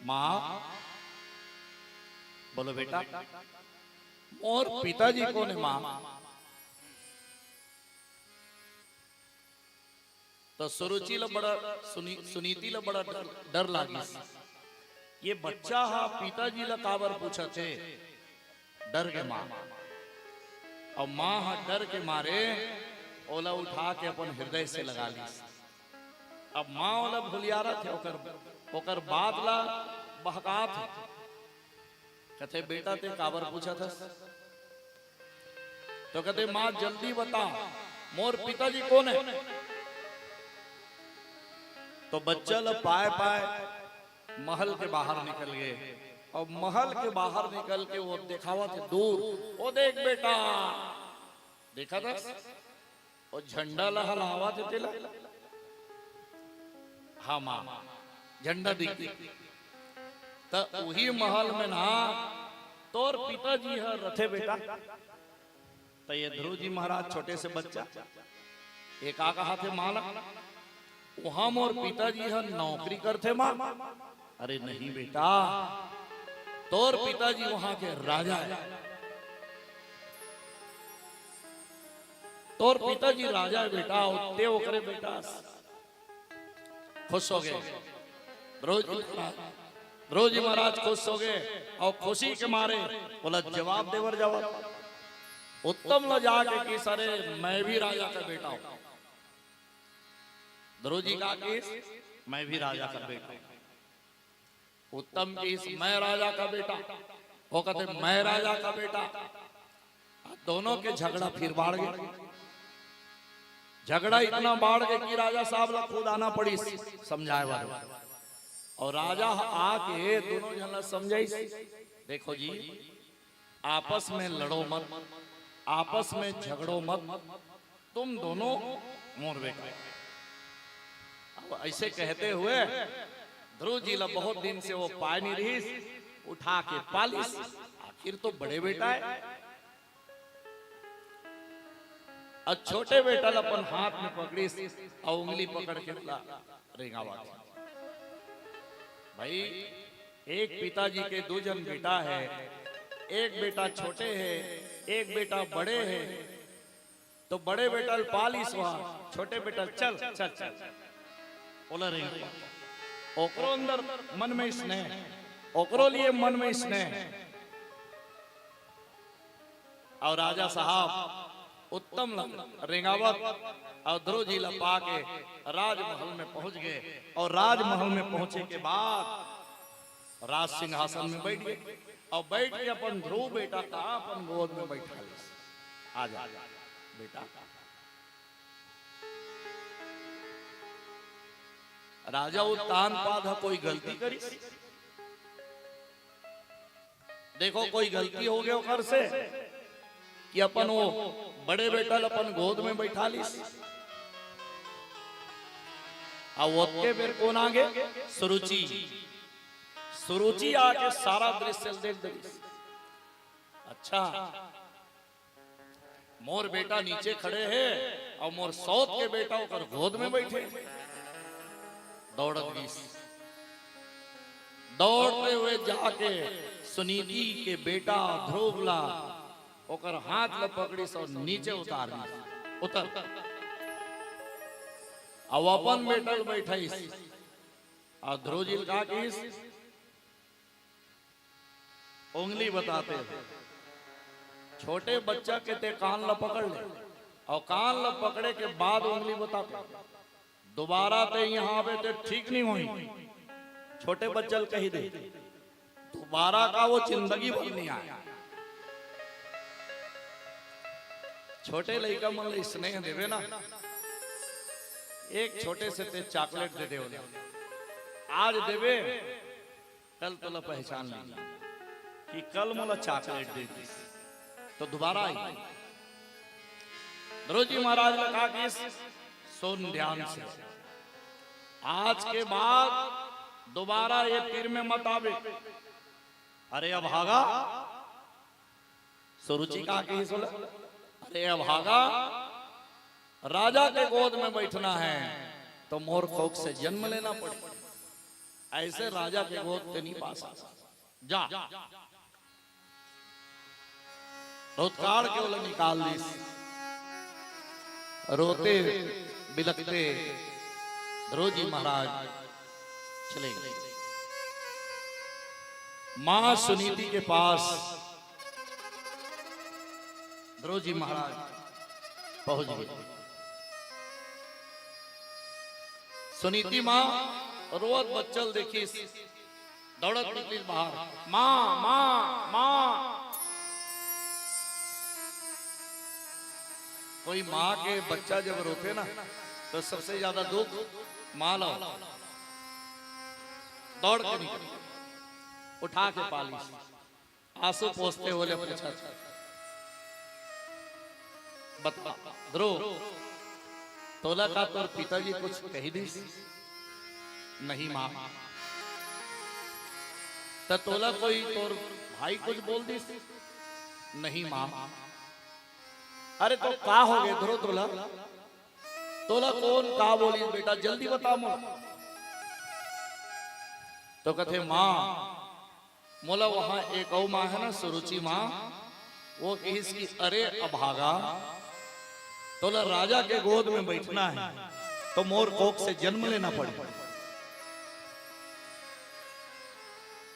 मां बोलो बेटा और पिताजी कौन है मां तो सुरुचि ला बड़ा सुनीति ला बड़ा डर लागी ये बच्चा पिताजी ला काबर पूछा थे डर के मां और मां डर के मारे ओला उठा के अपन हृदय से लगा ली अब मां ओला भूलियारा थे ओकर बात ला बहका थे कहते बेटा ते काबर पूछा था तो कहते मां जल्दी बता मोर पिताजी कौन है तो बच्चा ला पाए महल के बाहर निकल गए और महल के बाहर निकल के वो दिखावा थे दूर वो देख बेटा देखा था और झंडा लहलावा थे तेला हाँ मां झंडा दिखती तो वही महल में ना तोर पिताजी है रथे बेटा तो ये ध्रुव जी महाराज छोटे से बच्चा एक आ कहा थे माला वहां मोर पिताजी है नौकरी करते मां अरे नहीं बेटा तोर पिताजी वहां के राजा है तोर पिताजी राजा है बेटा ते ओकरे बेटा खुश हो गए ध्रुव जी महाराज खुश हो गए और खुशी के मारे बोला जवाब देवर जवाब उत्तम ला जाके कि सरे मैं भी राजा का बेटा हूं ध्रुव जी का केस मैं भी राजा का बेटा उत्तम केस मैं राजा का बेटा वो कहते मैं राजा का बेटा दोनों के झगड़ा फिर बाढ़ गए झगड़ा इतना बाढ़ गए कि राजा साहब ला खुद आना पड़ी समझाए वाला और राजा आके दोनों जन समझाई देखो जी आपस में लड़ो मत, आपस में झगड़ो मत, तुम दोनों मोर बेटा। अब ऐसे कहते हुए ध्रुव जी ला बहुत दिन से वो पाए नहीं रही, उठा के पालिस, आखिर तो बड़े बेटा है। और छोटे बेटा ला अपन हाथ में पकड़ी और उंगली पकड़ के रेंगावा। भाई एक पिताजी के दो जन बेटा है, एक बेटा छोटे है, एक बेटा बड़े है, तो बड़े बेटा पालिस हुआ, छोटे बेटा चल चल चल बोला रही। ओकरो अंदर मन में स्नेह, ओकरो लिए मन में स्नेह। और राजा साहब उत्तम रेंगावत और ध्रुव जी लपा के राजमहल में पहुंच गए। और राजमहल में पहुंचे के बाद राज सिंहासन में बैठ गए और बैठ के अपन ध्रुव बेटा का अपन गोद में बैठा ले। आ जा बेटा। राजा उत्तान पाधा कोई गलती करी, देखो कोई गलती हो गया घर से कि अपन वो बड़े बेटा अपन गोद में बैठा ली। अब वो के बेर कौन आगे? सुरुचि। सुरुचि आके सारा दृश्य देख दे। अच्छा मोर बेटा नीचे खड़े हैं और मोर सौत के बेटा होकर गोद में बैठे। दौड़त गई, दौड़ते हुए जाके सुनीति के बेटा ध्रुवला ओकर हाथ ल पकड़ी सो नीचे उतार उतर। अब अपन बेटल बैठाइस और ध्रुव जी का किस उंगली बताते थे। छोटे बच्चा के ते कान ल पकड़ ले और कान ल पकड़े के बाद उंगली बताते। दोबारा ते यहाँ पे ते ठीक नहीं हुई, छोटे बच्चल कही दे दोबारा का वो जिंदगी भर नहीं आया। छोटे लड़का मन स्नेह देवे ना, एक छोटे से ते चॉकलेट दे दे, आज देवे कल तो पहचान ली कि कल मोला चॉकलेट दे दी तो दोबारा आई। ध्रुव जी महाराज ने कहा कि सुन ध्यान से, आज के बाद दोबारा ये तीर में मत आवे। अरे अभागा, सुरुचि कहा कि अरे अभागा, राजा के गोद में बैठना है तो मोर खोक से जन्म लेना पड़े, ऐसे राजा के गोद पे नहीं पा सकता। जा रोतकाड़ के उल निकाल दी। रोते बिलखते ध्रुव जी महाराज चले गए। मां सुनीति के पास ध्रुव जी महाराज पहुंच गए। सुनीति मां रोत बच्चल देखी, दौड़त निकली बाहर। मां मां मां। कोई माँ के बच्चा जब रोते ना तो सबसे ज्यादा दुख माँ लो। दौड़ के निकली, उठा के पाली, आंसू पोंछते हुए पूछा, बता ध्रुव तोला का तोर पिताजी कुछ कही दी? नहीं माँ। तो तोला कोई तोर भाई कुछ बोल दी? नहीं माँ। अरे तो का हो गए ध्रुव तोला? तोला कौन का बोली बेटा, जल्दी बता मो। तो कहते माँ मोला वहां एक और माँ है ना सुरुचि माँ, वो इसकी अरे अभागा, तोला राजा के गोद में बैठना है तो मोर कोख से जन्म लेना पड़े।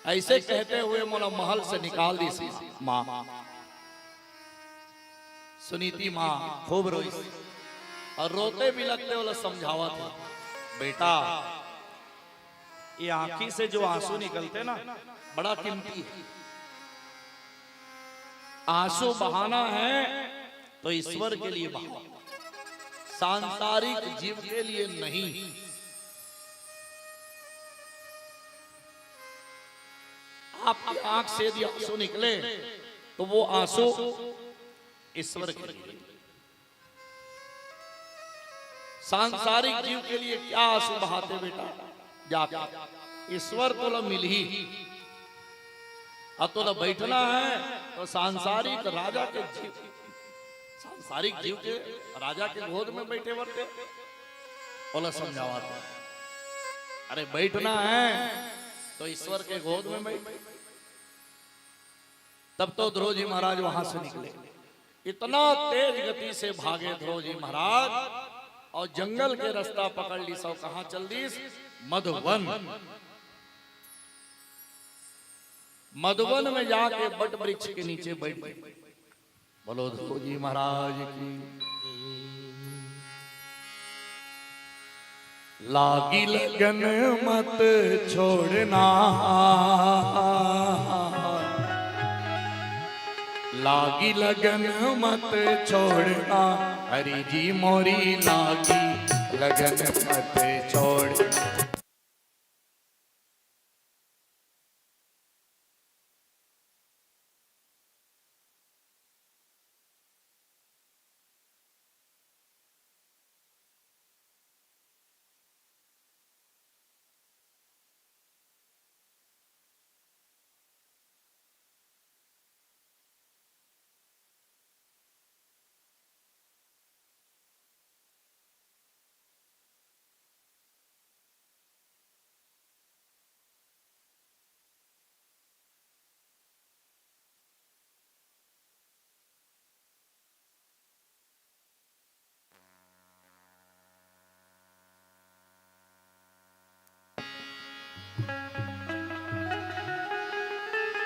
ऐसे कहते हुए मोला महल से निकाल दी सी माँ। सुनीति माँ खूब रोई और रोते भी लगते वाला समझावा था, बेटा ये आंखी से जो आंसू निकलते ना बड़ा कीमती है। आंसू बहाना है तो ईश्वर के लिए बहाओ, सांसारिक जीव के लिए नहीं। आपकी आंख से यदि आंसू निकले तो वो आंसू ईश्वर के लिए, सांसारिक जीव के लिए क्या आंसू बहाते बेटा जाके, ईश्वर तो ल मिल ही तो बैठना है तो सांसारिक राजा के जीव, सांसारिक जीव के राजा के गोद में बैठे बरते बोला समझावाते, अरे बैठना है तो ईश्वर के गोद में बैठ। तब तो ध्रुव जी महाराज वहां से निकले, इतना तेज गति से भागे ध्रुव जी महाराज और जंगल के रास्ता पकड़ ली। सौ कहां चल दी? मधुवन। मधुवन में जाके बट वृक्ष के नीचे बैठ गए। बोलो ध्रुव जी महाराज की। लागी लगन मत छोड़ना, लागी लगन मत छोड़ना, हरि जी मोरी लागी लगन मत छोड़ना।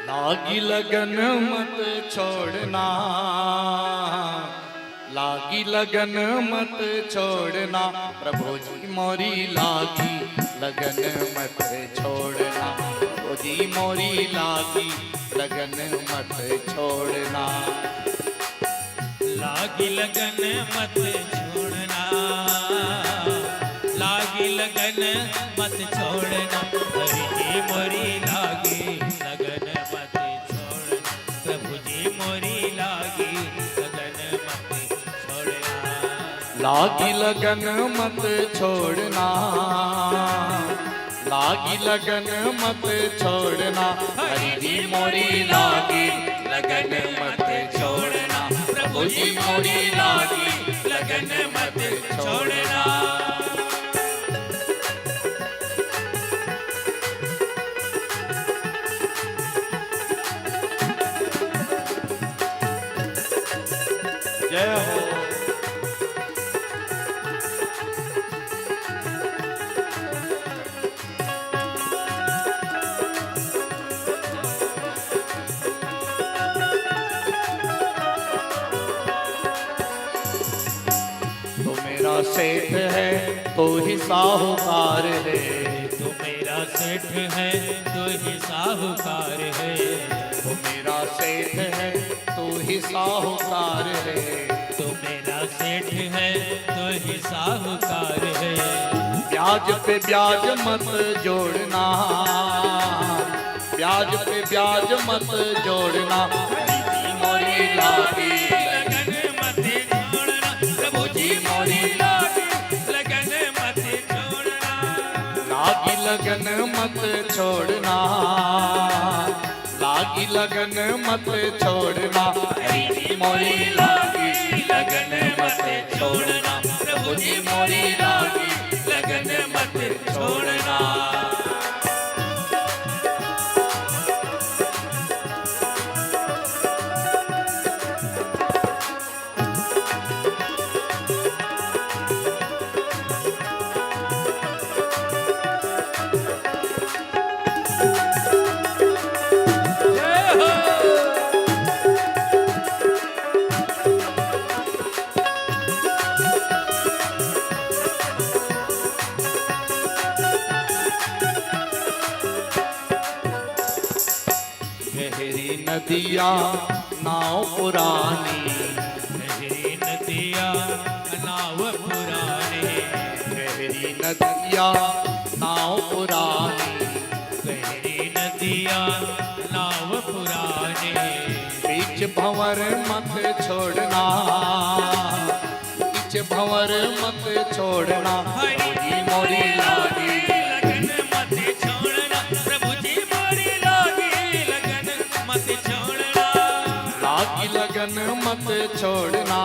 लागी लगन मत छोड़ना, लागी लगन मत छोड़ना, प्रभु जी मोरी लागी लगन मत छोड़ना, प्रभु जी मोरी लागी लगन मत छोड़ना। लागी लगन मत छोड़ना, लागी लगन मत छोड़ना, हरि जी मोरी लागी लगन मत छोड़ना, प्रभु जी मोरी लागी लगन मत छोड़ना। लागी लगन मत छोड़ना, लागी लगन मत छोड़ना, हरि जी मोरी लागी लगन मत छोड़ना, प्रभु जी मोरी लागी लगन मत छोड़ना। जय हो। तो मेरा सेठ है तो ही साहूकार है, तू मेरा सेठ है तू ही साहूकार है, तो मेरा सेठ है तो ही साहूकार है, तू मेरा सेठ है तू ही साहूकार है। ब्याज पे ब्याज मत जोड़ना, ब्याज पे ब्याज मत जोड़ना, हरि जी मोरी लागी लगन मत छोड़ना, प्रभु जी मोरी लागी लगन मत छोड़ना। लागी लगन मत छोड़ना, लागी लगन मत छोड़ना, हरि जी मोरी लागी लगन मत छोड़ना, प्रभु जी मोरी लागी लगन मत छोड़ना। गहरी नदिया नाव पुरानी, गहरी नदिया नाव पुराने, गहरी नदिया नाव पुरानी, गहरी नदिया नाव पुराने, बीच भंवर मत छोड़ना, पीछे भंवर मत छोड़ना, हरि जी मोरी लागी लगन मत छोड़ना, प्रभु जी मोरी लागी लगन मत छोड़ना, लागी लगन मत छोड़ना,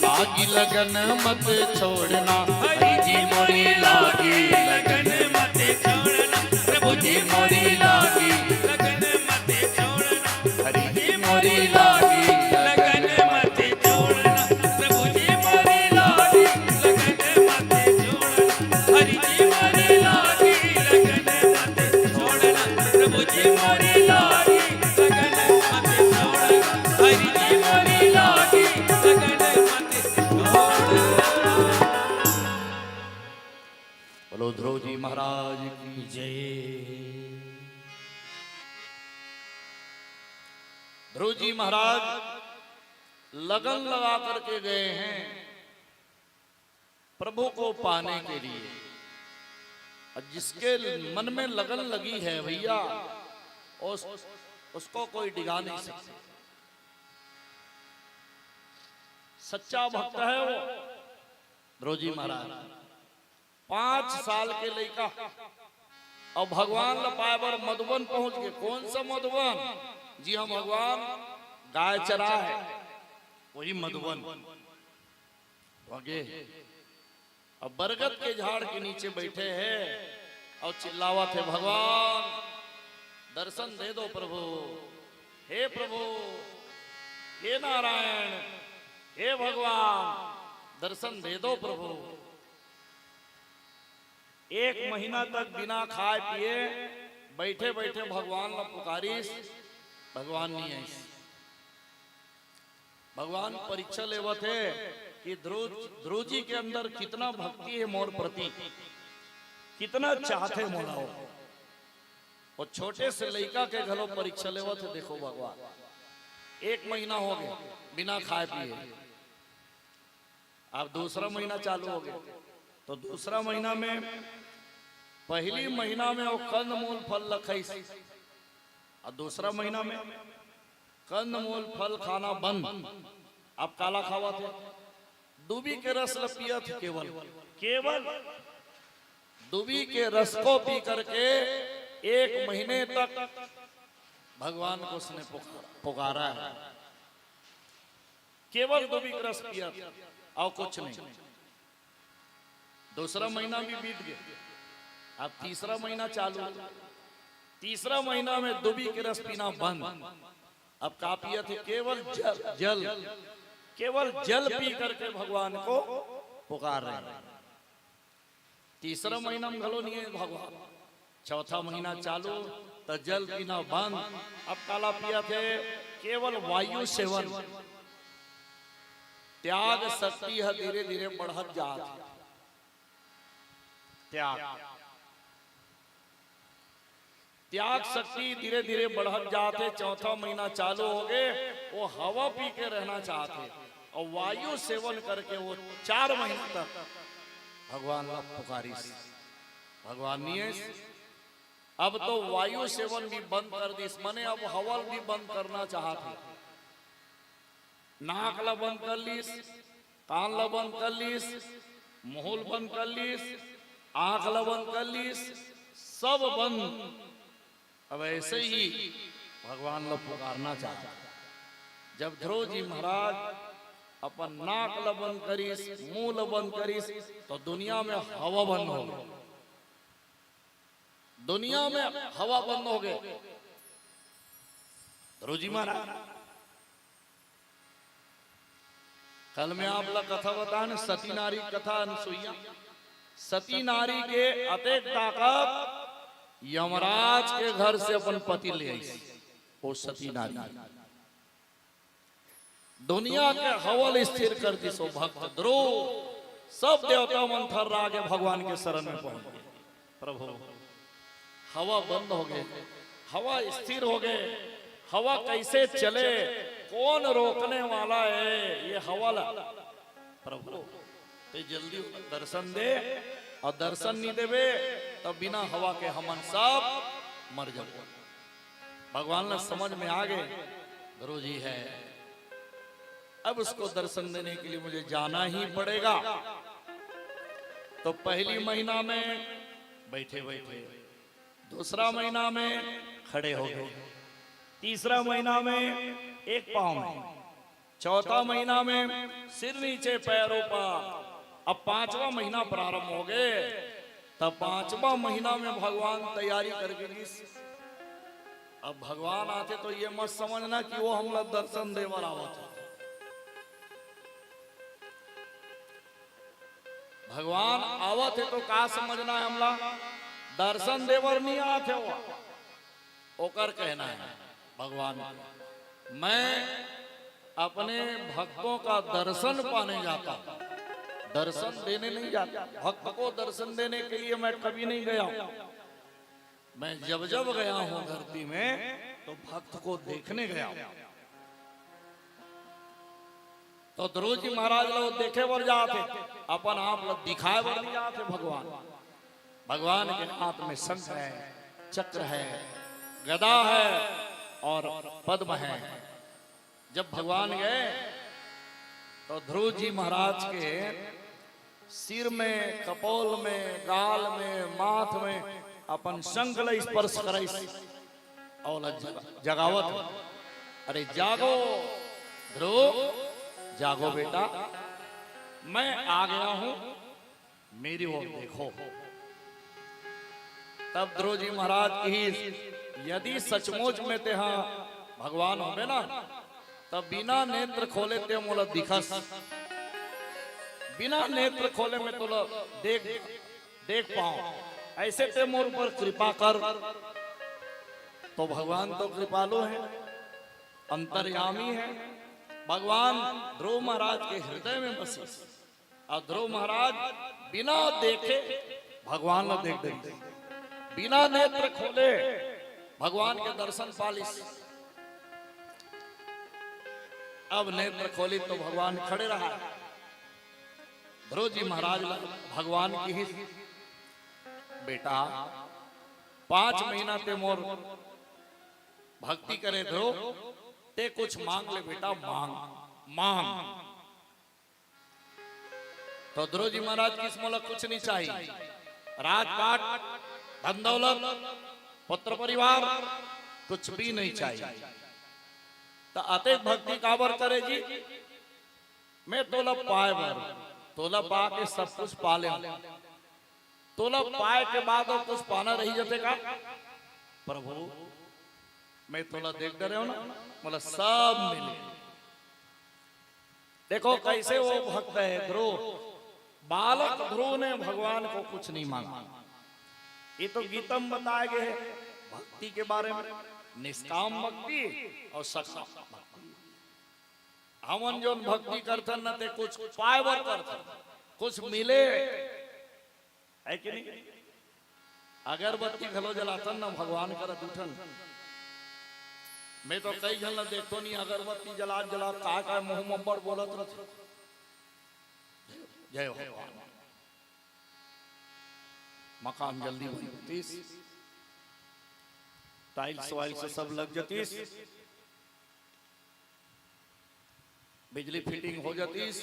लागी लगन मत छोड़ना, हरि जी मोरी लागी लगन मत छोड़ना, प्रभु जी मोरी लागी लगन मत छोड़ना, हरि जी मोरी लागी लगन मत छोड़ना, प्रभु जी मोरी लागी लगन मत छोड़ना, हरि जी मोरी लागी लगन मत छोड़ना, प्रभु जी मोरी लागी लगन मत छोड़ना, हरि जी मोरी लागी लगन मत छोड़ना। बोलो ध्रुव जी महाराज की जय। ध्रुव जी महाराज लगन लगा करके गए हैं प्रभु को पाने के लिए, और जिसके मन में लगन लगी है भैया उसको कोई डिगा नहीं सकता। सच्चा भक्त है वो ध्रुव जी महाराज। 5 साल के लड़का और भगवान लपायबर मधुबन पहुंच गए। कौन सा मधुबन? जी हाँ, भगवान गाय चरा है वही मधुबन। अब बरगद के झाड़ के नीचे बैठे हैं और चिल्लावा थे, भगवान दर्शन दे दो प्रभु, हे प्रभु, हे नारायण, हे भगवान दर्शन दे दो प्रभु। 1 महीना तक बिना खाए पिए बैठे बैठे भगवान ने पुकारिस, भगवान नहीं आई। भगवान परीक्षा लेवत है कि ध्रुव जी के अंदर कितना भक्ति है मोर प्रति, कितना चाहते मोलाओ। और छोटे से लड़का के घरों परीक्षा लेवत है। देखो भगवान 1 महीना हो गया बिना खाए पिए, अब दूसरा महीना चालू हो गया। तो दूसरा महीना में पहली महीना में वो कंद मूल फल लखाई, और दूसरा महीना में कंद मूल फल खाना बंद। अब काला खावा थे, दूबी के रस पिया थे, केवल दूबी के रस को पी करके 1 महीने तक भगवान को उसने पुकारा है। केवल दूबी का रस पिया था और कुछ नहीं। दूसरा महीना भी बीत गया, अब तीसरा महीना चालू। तीसरा महीना में दूबी के रस पीना बंद। अब का पिया थे? केवल जल पी करके भगवान को पुकार रहे हैं। तीसरा महीना में घलो नहीं है भगवान। चौथा महीना चालू तो जल पीना बंद। अब काला पिया थे, केवल वायु सेवन। त्याग शक्ति है धीरे धीरे बढ़त जात। त्याग शक्ति धीरे धीरे बढ़त जाते। चौथा महीना चालू हो गए, वो हवा पी के रहना चाहते और वायु सेवन करके वो 4 महीना तक भगवान का पुकारी। भगवान नहीं। अब तो वायु सेवन भी बंद कर दी, मने अब हवा भी बंद करना चाहते। नाक ला बंद कर लीस, कान ला बंद कर लीस, मुंह बंद कर लीस, आंख ला बंद कर लीस, सब बंद। अब ऐसे ही भगवान ला पुकारना चाहता। जब ध्रुव जी महाराज अपन नाक ला बंद करीस, मुंह ला बंद करीस, तो दुनिया में हवा बंद हो गई। दुनिया में हवा बंद हो गए। ध्रुव जी महाराज कल में आप लोग कथा बता न, सती नारी कथा अनुसुईया। सती नारी के अतेक ताकत यमराज के घर से अपन पति ले आई। वो सती नारी दुनिया के हवल स्थिर कर दी। सो भक्त ध्रुव सब देवता मंथर रागे भगवान के शरण में पहुंच गए। प्रभु हवा बंद हो गए, हवा स्थिर हो गए। हवा कैसे चले, कौन रोकने वाला है ये हवा? प्रभु तो जल्दी दर्शन दे, और दर्शन नहीं देवे तब बिना हवा के हमन सब मर जाओ। भगवान ने समझ में आ गए। गुरु जी है, अब उसको दर्शन देने के लिए मुझे जाना ही पड़ेगा। तो पहली महीना में बैठे बैठे, दूसरा महीना में खड़े हो गए, तीसरा महीना में एक पांव में, चौथा महीना में सिर नीचे पैरों पर। अब पांचवा महीना प्रारंभ हो गए। तब पांचवा महीना में भगवान तैयारी करके, अब भगवान आते तो ये मत समझना कि वो हम लोग दर्शन देवर आवत है। भगवान आवत है तो का समझना है, हमला दर्शन देवर नहीं आते हो ओकर कहना है। भगवान मैं अपने भक्तों का दर्शन पाने जाता हूं, दर्शन देने नहीं जाता। भक्त को दर्शन देने के लिए मैं कभी नहीं गया हूं। मैं जब जब गया हूं धरती में तो भक्त को देखने गया हूं। तो ध्रुव जी महाराज लोग देखे बर जाते, अपन आप लोग दिखाए बर नहीं जाते। भगवान के हाथ में शंख है, चक्र है, गदा है और पद्म है। जब भगवान गए तो ध्रुव जी महाराज के सिर में, कपोल में, गाल में, माथ में अपन शंख ल स्पर्श करे और जगावत, अरे जागो ध्रुव, जागो बेटा, मैं आ गया हूं, मेरी ओर देखो। तब ध्रुव जी महाराज की, यदि सचमुच में ते हाँ भगवान होवे ना, तब बिना नेत्र खोले ते मोला दिखस, बिना नेत्र खोले में तो देख पाऊं, ऐसे ते मोर पर कृपा कर। तो भगवान तो कृपालु है, अंतर्यामी है। भगवान ध्रुव महाराज के हृदय में बसे और ध्रुव महाराज बिना देखे भगवान न देख देते, बिना नेत्र खोले भगवान के दर्शन पालिस। अब नेत्र खोली तो भगवान खड़े रहा। ध्रुव जी महाराज भगवान की ही, बेटा 5 महीना ते मोर भक्ति करे ध्रुव, ते कुछ मांग ले बेटा, मांग मांग। तो ध्रुव जी महाराज किस मोला कुछ नहीं चाहिए, राजपाट, धन दौलत, पुत्र परिवार कुछ भी नहीं चाहिए। तो अतिक भक्ति काबर करे जी, मैं तोला पाए बर, तोला पा के सब कुछ पाले, तोला पाए के बाद और कुछ पाना रही जाते का प्रभु, मैं तोला देख डरे हो ना, मतलब सब मिले। देखो कैसे वो भक्त है ध्रुव, बालक ध्रुव ने भगवान को कुछ नहीं मांगा। ये तो गीतम बताए गए है भक्ति के बारे में, निष्काम भक्ति और सकाम भक्ति। हमन जो भक्ति करथन न ते कुछ पाए बर करथन, कुछ मिले है कि नहीं। अगरबत्ती घलो जलाथन न भगवान करत उठन, मैं तो कई जन देखतो नहीं अगरबत्ती जला जला का मुंह में बड़ बोलत रह। जय हो भगवान। मकान जल्दी बन जतीस, टाइल्स वाइल से सब लग जतीस, बिजली फिटिंग हो जतीस,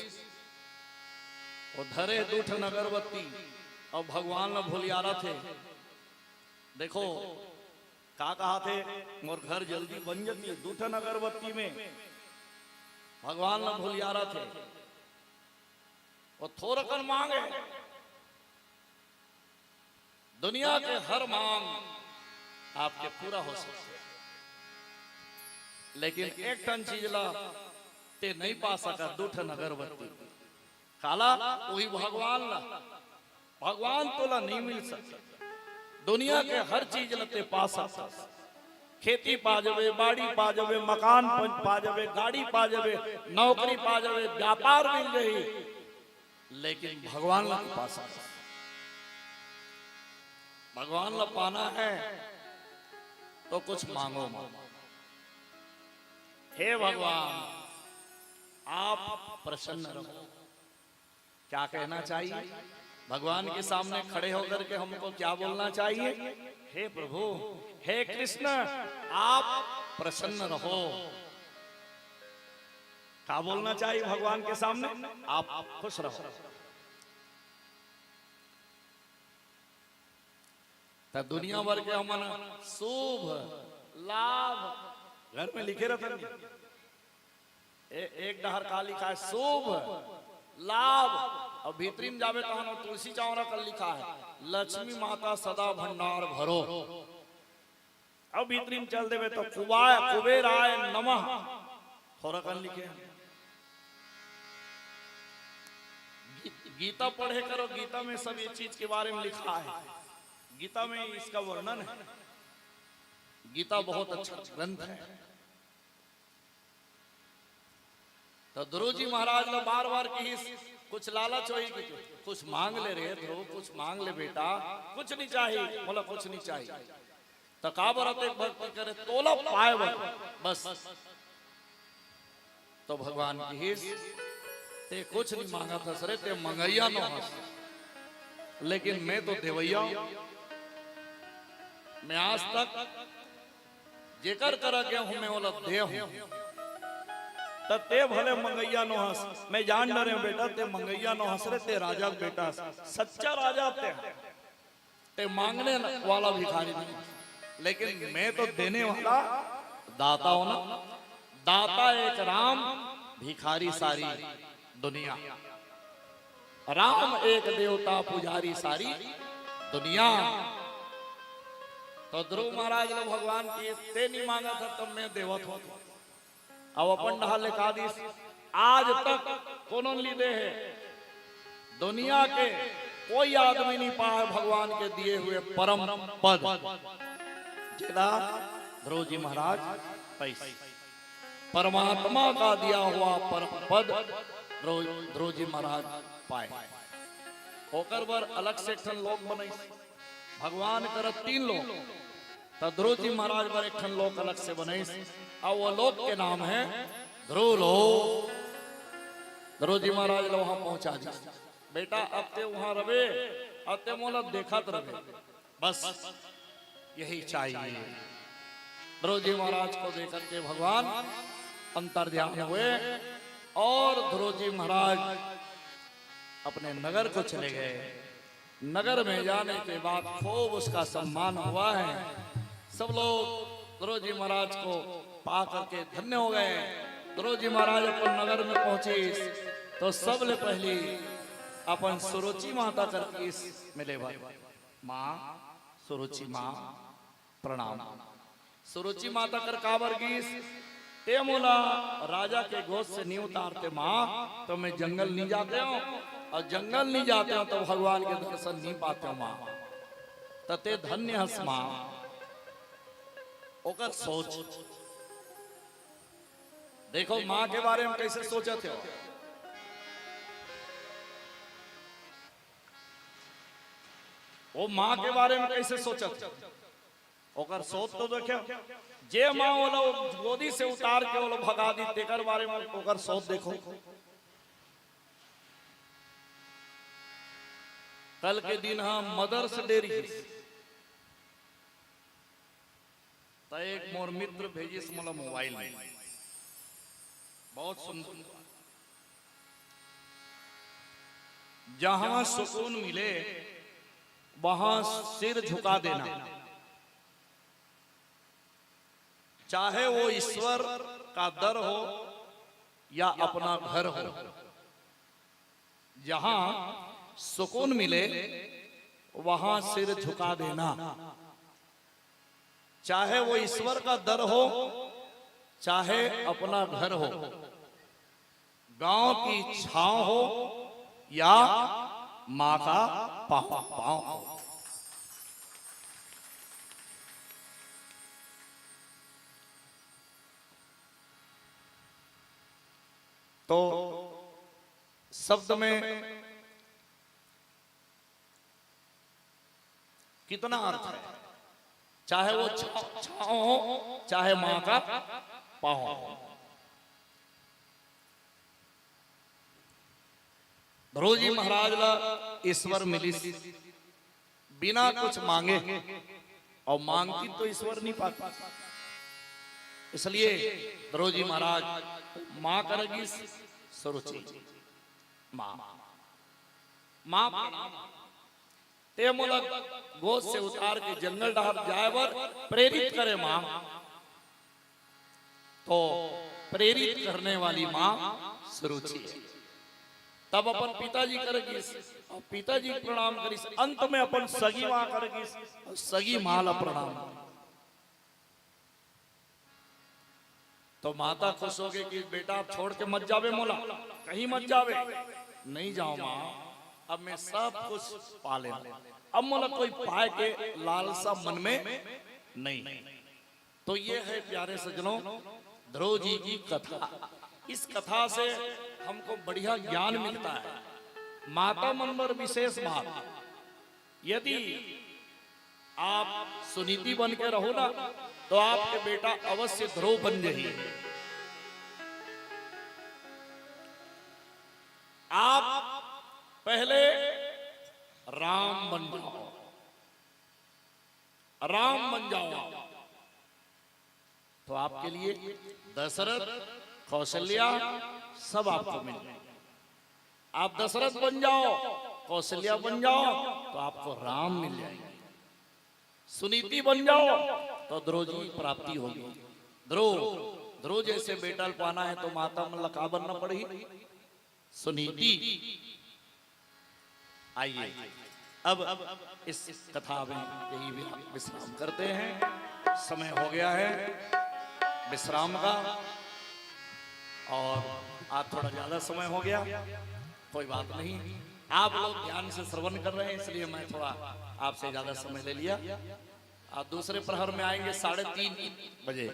और धरे दूठन अगरबत्ती और भगवान न भूलियारा थे। देखो का कहा थे, मोर घर जल्दी बन जाती है, दूठन अगरबत्ती में भगवान न भूलियारा थे। और थोड़कन मांगे, दुनिया के हर मांग आपके पूरा हो सकते, लेकिन एक टन चीज ला ते नहीं पा सका, दूठन अगरबत्ती काला वही भगवान ला, भगवान तोला नहीं मिल सकता। दुनिया के हर चीज लते पा सकता, खेती पा जावे, बाड़ी पा जावे, मकान पा जावे, गाड़ी पा जावे, नौकरी पा जावे, व्यापार मिल गई, लेकिन भगवान ला पा सकता। भगवान ला पाना है तो कुछ मांगो मत। हे भगवान आप प्रसन्न रहो। क्या कहना चाहिए भगवान के सामने खड़े होकर के हमको, क्या बोलना चाहिए, हे प्रभु, हे कृष्ण आप प्रसन्न रहो। क्या बोलना चाहिए भगवान के सामने? आप खुश रहो। तो दुनिया भर के हम शुभ लाभ घर में लिखे रहते हैं। एक डहर का लिखा है शुभ लाभ, और भीतरी में जावे कहा तुलसी चावरा कल लिखा है लक्ष्मी माता सदा भंडार भरो। अब भीतरी में चल देवे तो कुबेराय नमः थोड़ा कल लिखे हैं। गीता पढ़े करो, गीता में सब ये चीज के बारे में लिखा है। गीता में इसका वर्णन है। गीता बहुत अच्छा ग्रंथ है। तो ध्रुव जी महाराज ने बार बार कही कुछ लालच होई कि कुछ मांग ले रे ध्रुव, कुछ मांग ले बेटा, कुछ नहीं चाहिए। बोला कुछ नहीं चाहिए। तो काबरत एक भक्ति करे तोला पाए बस। तो भगवान की ते कुछ नहीं मांगा था सरे, ते मंगैया नो हंस, लेकिन मैं तो देवैया। मैं आज तक जेकर कर गया हूं मैं बोला देव हूं। तब ते भले मंगैया नो हंस, मैं जान डरे बेटा ते मंगैया नो हंस रे, ते राजा बेटा सच्चा राजा ते मांगने वाला भिखारी नहीं, लेकिन मैं तो देने वाला दाता हूं ना। दाता एक राम, भिखारी सारी दुनिया। राम एक देवता, पुजारी सारी दुनिया। तो ध्रुव महाराज ने भगवान की ते नहीं मांगा था तब मैं देवत हो। अब अपन ढाल एकादश आज तक कोनो लीदे है दुनिया के कोई आदमी नहीं पाया भगवान के दिए हुए परम पद जिला ध्रुव जी महाराज पैसे परमात्मा का दिया हुआ परम पद ध्रुव जी महाराज पाए। होकर बर अलग से एक लोक बने भगवान कर 3 लोग, तो ध्रुव जी महाराज बर एक लोक अलग से बने और वो लोक के नाम है ध्रुव लोक। ध्रुव जी महाराज लोग वहां पहुंचा दी बेटा, अब ते वहां रवे, अब ते मोला देखत रहे, बस यही चाहिए। ध्रुव जी महाराज को देकर के भगवान अंतर्ध्यान हुए और ध्रुव जी महाराज अपने नगर को चले गए। नगर में जाने के बाद खूब उसका सम्मान हुआ है। सब लोग ध्रुव जी महाराज को पा करके धन्य हो गए। ध्रुव जी महाराज अपन नगर में पहुंचे तो सबले पहली अपन सुरुचि माता करके मिले। माँ सुरुचि माँ प्रणाम। सुरुचि माता कर काबर गीस ते मोला राजा के गोद से नहीं उतारते माँ, तो मैं जंगल नहीं जाते हूँ, और जंगल नहीं जाते हो तो भगवान के दर्शन नहीं पाते हो माँ। तते धन्य हस माँ। ओकर सोच देखो माँ के बारे में कैसे सोचे थे। वो माँ के बारे में कैसे सोचा थे, ओकर सोच तो देखो। जे माँ वाला गोदी से उतार के वो भगा दी, तेकर बारे में ओकर सोच देखो। कल के दिन हम मदर्स डेरी तो एक मोर मित्र भेजिस मोला मोबाइल में, बहुत सुंदर। जहां सुकून मिले वहां सिर झुका देना, चाहे वो ईश्वर का दर हो या अपना घर हो। जहां सुकून मिले वहां सिर झुका देना, चाहे वो ईश्वर का दर हो चाहे अपना घर हो, गांव की छांव हो या मां का पांव हो। तो शब्द में कितना अर्थ है, चाहे वो छांव हो चाहे मां का पांव हो। ध्रुव जी महाराज ला ईश्वर मिली बिना कुछ मांगे, और मांगती तो ईश्वर नहीं पाता। इसलिए दरोजी महाराज मां करेगी सुरुचि मां मां ते मुलक गोद से उतार के जंगल डाल जायवर प्रेरित करे मां, तो प्रेरित करने वाली मां सुरुचि है। तब अपन पिताजी करेगी और पिताजी प्रणाम करी, अंत में अपन सगी मां करेगी और सगी माला प्रणाम। तो माता खुश हो गई कि बेटा आप छोड़ के मत जावे मोला, कहीं मत जावे। नहीं जाओ मां, अब मैं सब कुछ पा ले, अब मोला कोई पाए के लालसा मन में नहीं। तो ये है प्यारे सज्जनों ध्रुव जी की कथा। इस कथा से हमको बढ़िया ज्ञान मिलता है। माता मन पर विशेष बात, यदि आप सुनीति बन के रहो ना तो आपके बेटा अवश्य ध्रुव बन जाइए। आप पहले राम बन जाओ, राम बन जाओ तो आपके लिए दशरथ कौशल्या सब आपको मिल जाए। आप दशरथ बन जाओ, कौशल्या बन जाओ तो आपको राम मिल जाएगा। सुनीति बन जाओ तो ध्रुव जी प्राप्ति होगी। ध्रुव जैसे बेटा पाना है तो माता में लका बनना पड़ेगी सुनीति। आइए अब इस कथा में यही विश्राम करते हैं। समय हो गया है विश्राम का और आज थोड़ा ज्यादा समय हो गया, कोई बात नहीं। आप लोग ध्यान से श्रवण कर रहे हैं इसलिए मैं थोड़ा आपसे ज्यादा समय ले लिया। आप दूसरे प्रहर में आएंगे 3:30 बजे।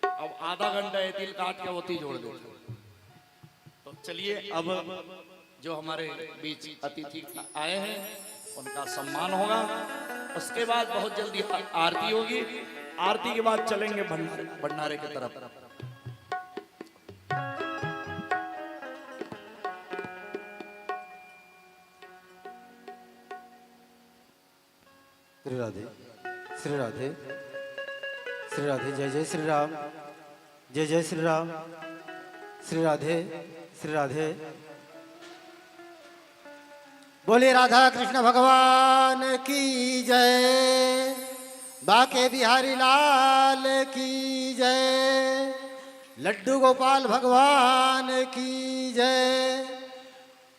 अब आधा घंटा ये तिल काट के होती जोड़ दो। तो चलिए अब जो हमारे बीच अतिथि आए हैं उनका सम्मान होगा। उसके बाद बहुत जल्दी आरती होगी। आरती के बाद चलेंगे भंडारे की तरफ। श्री राधे श्री राधे श्री राधे। जय जय श्री राम, जय जय श्री राम। श्री राधे श्री राधे। बोले राधा कृष्ण भगवान की जय, बाके बिहारी लाल की जय, लड्डू गोपाल भगवान की जय,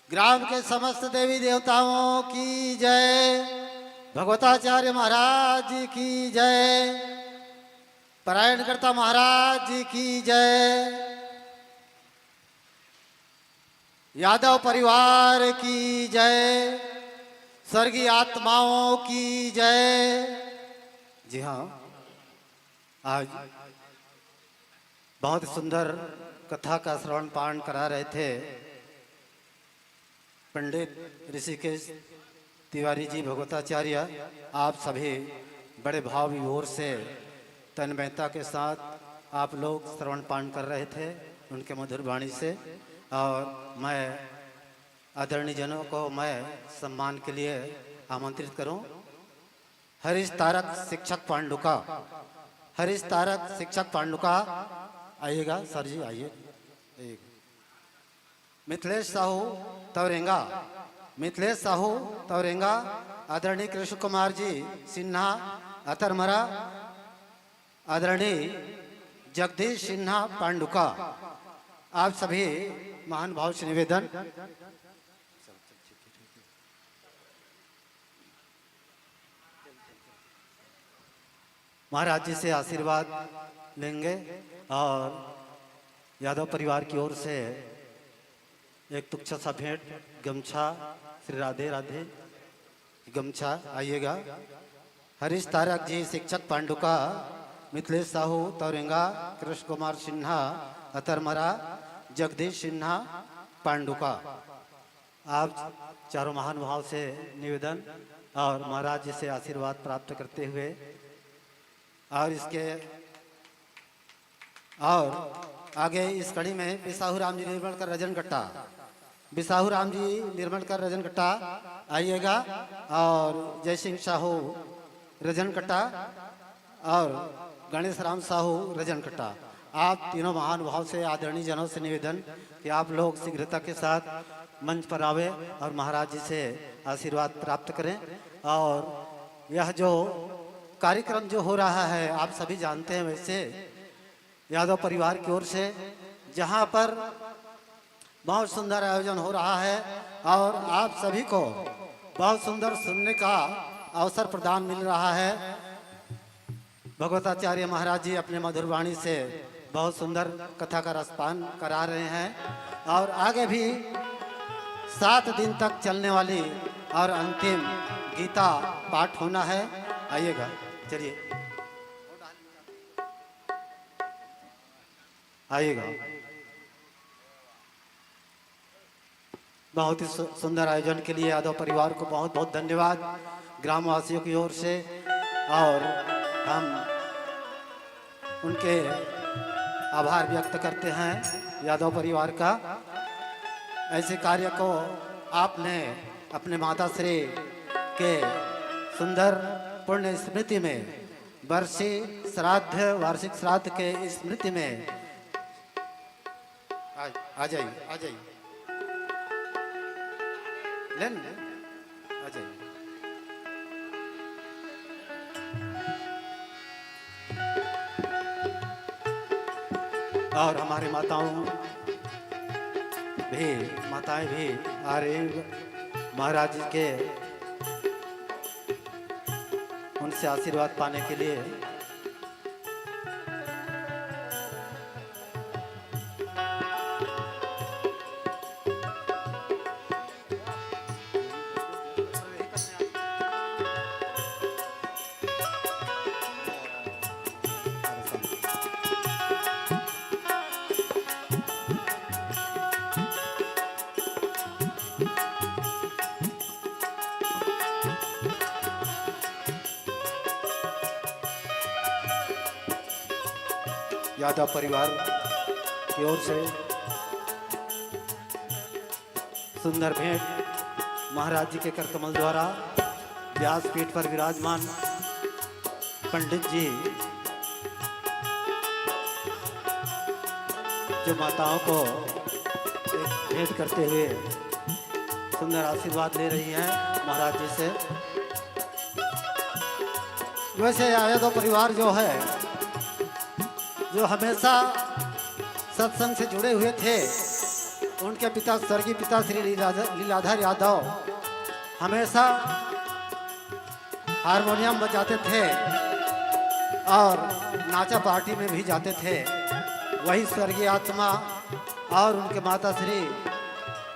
ग्राम के समस्त देवी देवताओं की जय, भगवताचार्य महाराज की जय, परायणकर्ता महाराज की जय, यादव परिवार की जय, स्वर्गीय आत्माओं की जय। जी हाँ, आज बहुत सुंदर कथा का श्रवण पाठ करा रहे थे पंडित ऋषिकेश तिवारी जी भगवताचार्य। आप सभी बड़े भाव विभोर से तन्मयता के साथ आप लोग श्रवण पाठ कर रहे थे उनके मधुर वाणी से। और मैं आदरणीय जनों को मैं सम्मान के लिए आमंत्रित करूं। हरीश तारक शिक्षक पांडुका, हरीश तारक शिक्षक पांडुका आइएगा सर जी, आइए। मिथिलेश साहू तवरेंगा, मिथिलेश साहू तवरेंगा, आदरणीय कृष्ण कुमार जी सिन्हा अतरमरा, आदरणीय जगदीश सिन्हा पांडुका, आप सभी महान भाव से निवेदन। महाराज जी से आशीर्वाद लेंगे और यादव परिवार की ओर से एक तुच्छा सा भेंट गमछा। श्री राधे राधे। गमछा आइएगा। हरीश तारक जी शिक्षक पांडुका, मिथिलेश साहू तौरेंगा, कृष्ण कुमार सिन्हा अतरमरा, जगदीश सिन्हा पांडुका, आप चारों महान भाव से निवेदन और महाराज जी से आशीर्वाद प्राप्त करते हुए और इसके और आगे इस कड़ी में बिसाहू राम जी निर्मलकर रजनगट्टा, बिसाहू राम जी निर्मलकर रजनगट्टा आइएगा और जय सिंह साहू रजनगट्टा और गणेश राम साहू रजनकट्टा, आप तीनों महानुभाव से आदरणीय जनों से निवेदन कि आप लोग शीघ्रता के साथ मंच पर आवे और महाराज जी से आशीर्वाद प्राप्त करें। और यह जो कार्यक्रम जो हो रहा है आप सभी जानते हैं, वैसे यादव परिवार की ओर से जहां पर बहुत सुंदर आयोजन हो रहा है और आप सभी को बहुत सुंदर सुनने का अवसर प्रदान मिल रहा है। भगवताचार्य महाराज जी अपने मधुर वाणी से बहुत सुंदर कथा का रसपान करा रहे हैं और आगे भी 7 दिन तक चलने वाली और अंतिम गीता पाठ होना है। आइएगा, चलिए आइएगा। बहुत ही सुंदर आयोजन के लिए यादव परिवार को बहुत बहुत धन्यवाद ग्रामवासियों की ओर से, और हम उनके आभार व्यक्त करते हैं यादव परिवार का। ऐसे कार्य को आपने अपने माता श्री के सुंदर पुण्य स्मृति में, वार्षिक श्राद्ध के स्मृति में आ जाइए लेन आ जाइए। और हमारी माताएं भी आ रही महाराज जी के उनसे आशीर्वाद पाने के लिए। यादव परिवार की ओर से सुंदर भेंट महाराज जी के करकमल द्वारा व्यासपीठ पर विराजमान पंडित जी जो माताओं को एक भेंट करते हुए सुंदर आशीर्वाद ले रही हैं महाराज जी से। वैसे यादव परिवार जो है, जो हमेशा सत्संग से जुड़े हुए थे, उनके पिता स्वर्गीय पिता श्री लीलाधर यादव हमेशा हारमोनियम बजाते थे और नाचा पार्टी में भी जाते थे। वही स्वर्गीय आत्मा और उनके माता श्री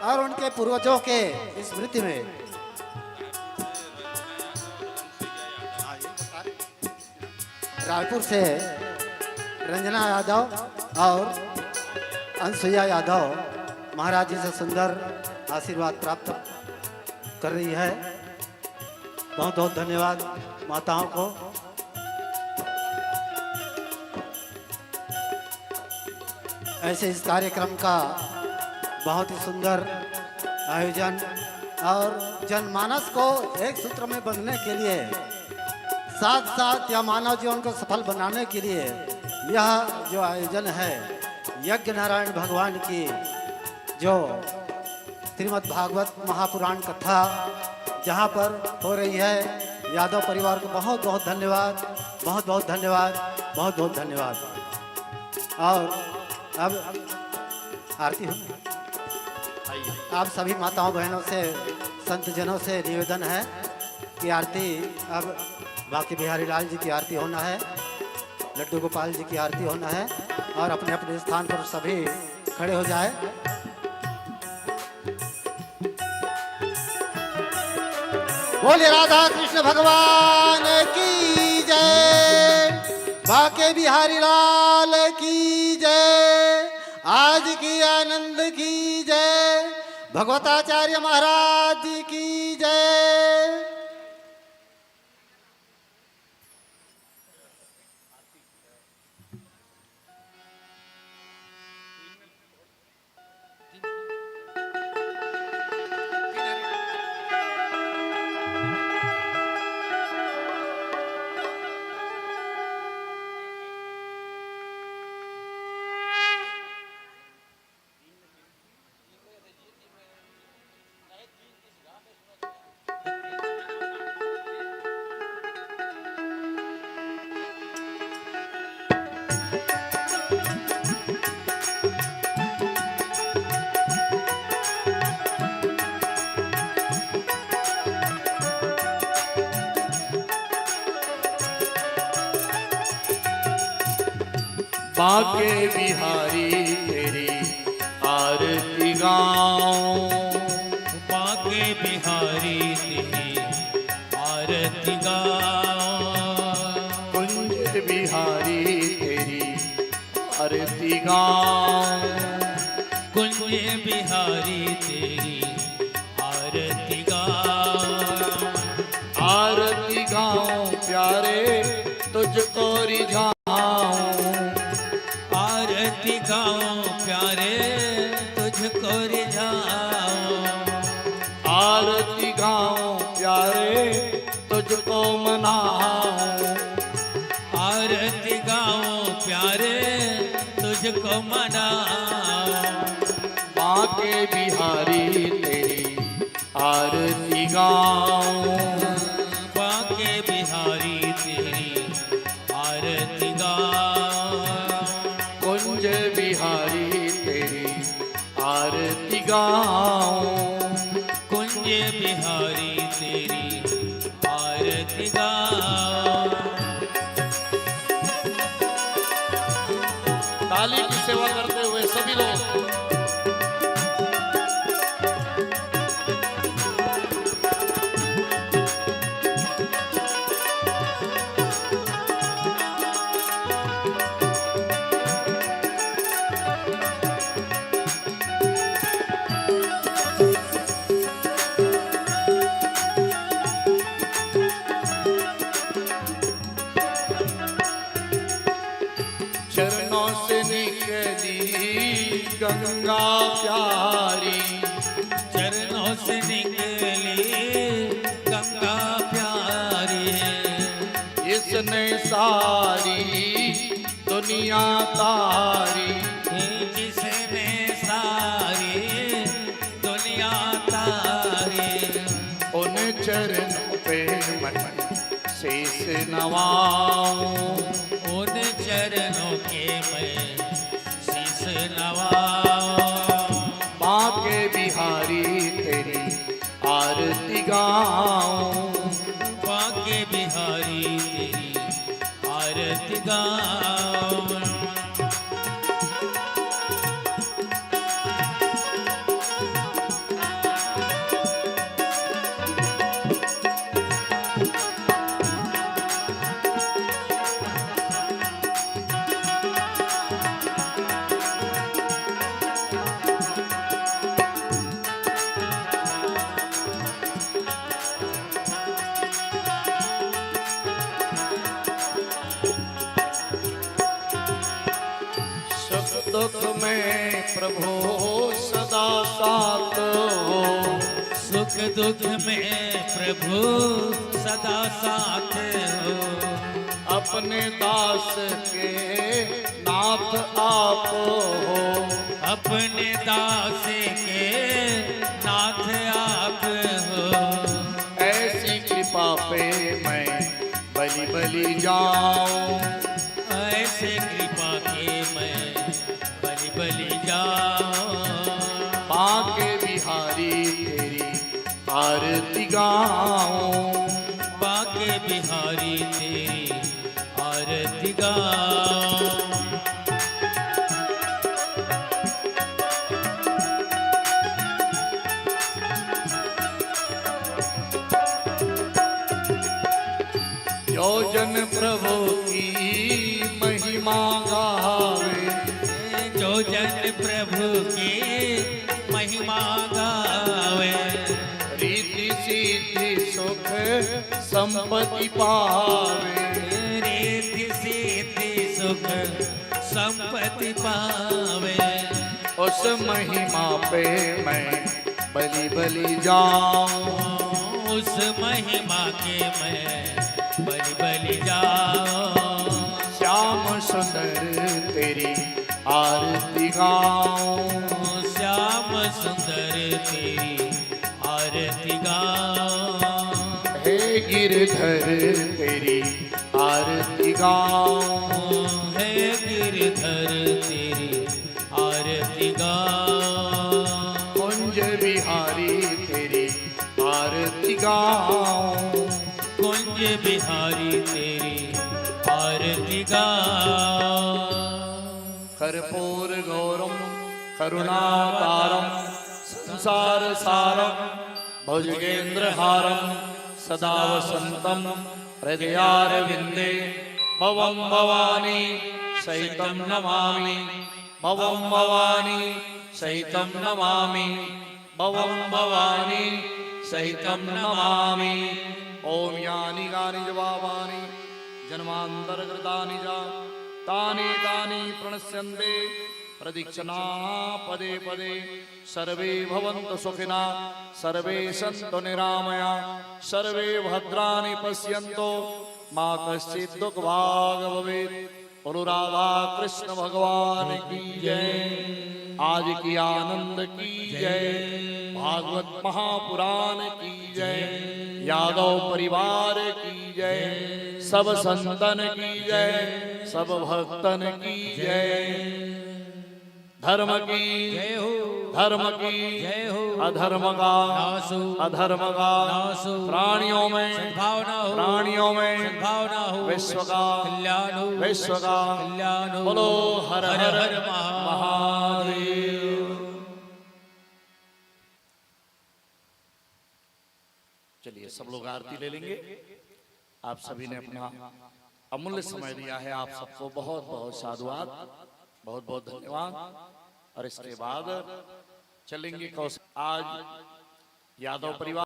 और उनके पूर्वजों के स्मृति में रायपुर से रंजना यादव और अनसुईया यादव महाराज जी से सुंदर आशीर्वाद प्राप्त कर रही है। बहुत बहुत धन्यवाद माताओं को। ऐसे इस कार्यक्रम का बहुत ही सुंदर आयोजन और जनमानस को एक सूत्र में बंधने के लिए, साथ साथ या मानव जीवन को सफल बनाने के लिए यह जो आयोजन है यज्ञ नारायण भगवान की जो श्रीमद् भागवत महापुराण कथा जहाँ पर हो रही है, यादव परिवार को बहुत बहुत धन्यवाद, बहुत बहुत धन्यवाद, बहुत बहुत धन्यवाद। और अब आरती हो। आप सभी माताओं बहनों से, संत जनों से निवेदन है कि आरती अब बाकी बिहारी लाल जी की आरती होना है, लड्डू गोपाल जी की आरती होना है, और अपने अपने स्थान पर सभी खड़े हो जाए। बोले राधा कृष्ण भगवान की जय, बाके बिहारी लाल की जय, आज की आनंद की जय, भगवताचार्य महाराज की जय। बाके बिहारी तेरी आरती गाऊं, बाके बिहारी तेरी आरती गाऊं, कुंज बिहारी तेरी आरती गाऊं, कुंज बिहारी तेरी आरती गाऊं, आरती गाऊं प्यारे तुझको रिझाऊं, आरती गाऊं प्यारे तुझको रिझाऊं, आरती गाऊं प्यारे तुझको मनाऊं, आरती गाऊं प्यारे तुझको मनाऊं, बाके बिहारी तेरी आरती गाऊं, बाके बिहारी तेरी आरती गाऊं, कुंज बिहारी तेरी आरती गाऊं, कुंज बिहारी तेरी आरती गाऊं। ताली की सेवा करते हुए सभी लोग चरणों से निकली गंगा प्यारी, चरणों से निकली गंगा प्यारी, इसने सारी दुनिया तारी, जिसने सारी दुनिया तारी, उन चरणों पे मैं शीश नवाऊं, उन चरणों के मैं शीश नवाऊं, बाके बिहारी तेरी आरती गाऊं, बाके बिहारी तेरी आरती गाऊं। सुख दुख में प्रभु सदा साथ हो, सुख दुख में प्रभु सदा साथ हो, अपने दास के नाथ आप हो, अपने दास के नाथ आप हो, ऐसी कृपा पे मैं बलि बलि जाऊं, ऐसे कृपा के मैं बलि बलि जाऊं, बाके बिहारी तेरी आरती गाऊं, बाके बिहारी तेरी आरती गाऊं। जो जन प्रभु की महिमा गावे, जो जन प्रभु की महिमा गावे, रिद्धि सिद्धि सुख संपत्ति पावे, रिद्धि सिद्धि सुख संपत्ति पावे, उस महिमा पे मैं बलि बलि जाऊं, उस महिमा के मैं बलि बलि जाऊं, श्याम सुंदर तेरी आरती गाऊं, श्याम सुंदर तेरी आरती गाऊं, हे गिरधर तेरी आरती गाऊं, हे गिरधर तेरी आरती गाऊं, कुंज बिहारी तेरी आरती गाऊं, कुंज बिहारी तेरी आरती गाऊं। कर्पूर गौरम करुणाकारम संसार सारम भुजगेन्द्रहारम सदा वसंतम हृदयारविंदे भवं भवानी सहितं नमामि भवं भवानी सहितं नमामि भवं भवानी सहितं नमामि। ओम यानि गानि च पापानि जन्मान्तरकृतानि च तानि तानि प्रणश्यन्ते प्रदक्षिणा पदे पदे। सर्वे भवन्तु सुखिनः सर्वे सन्तु निरामया सर्वे भद्राणि पश्यन्तु मा कश्चित् दुःखभाग् भवेत्। बोलो राधा कृष्ण भगवान की जय। आज की आनंद की जय। भागवत महापुराण की जय। यादव परिवार की जय। सब संतन की जय। सब भक्तन की जय। धर्म की जय हो, धर्म की जय हो, अधर्म का नाश हो, अधर्म का नाश हो, प्राणियों में सद्भावना हो, प्राणियों में सद्भावना हो, विश्व का कल्याण हो, विश्व का कल्याण हो। बोलो हर हर हर हर महादेव। चलिए सब लोग आरती ले लेंगे। आप सभी ने अपना अमूल्य समय दिया है। आप सबको बहुत बहुत साधुवाद, बहुत बहुत धन्यवाद। और इसके बाद चलेंगे कौशल। आज यादव परिवार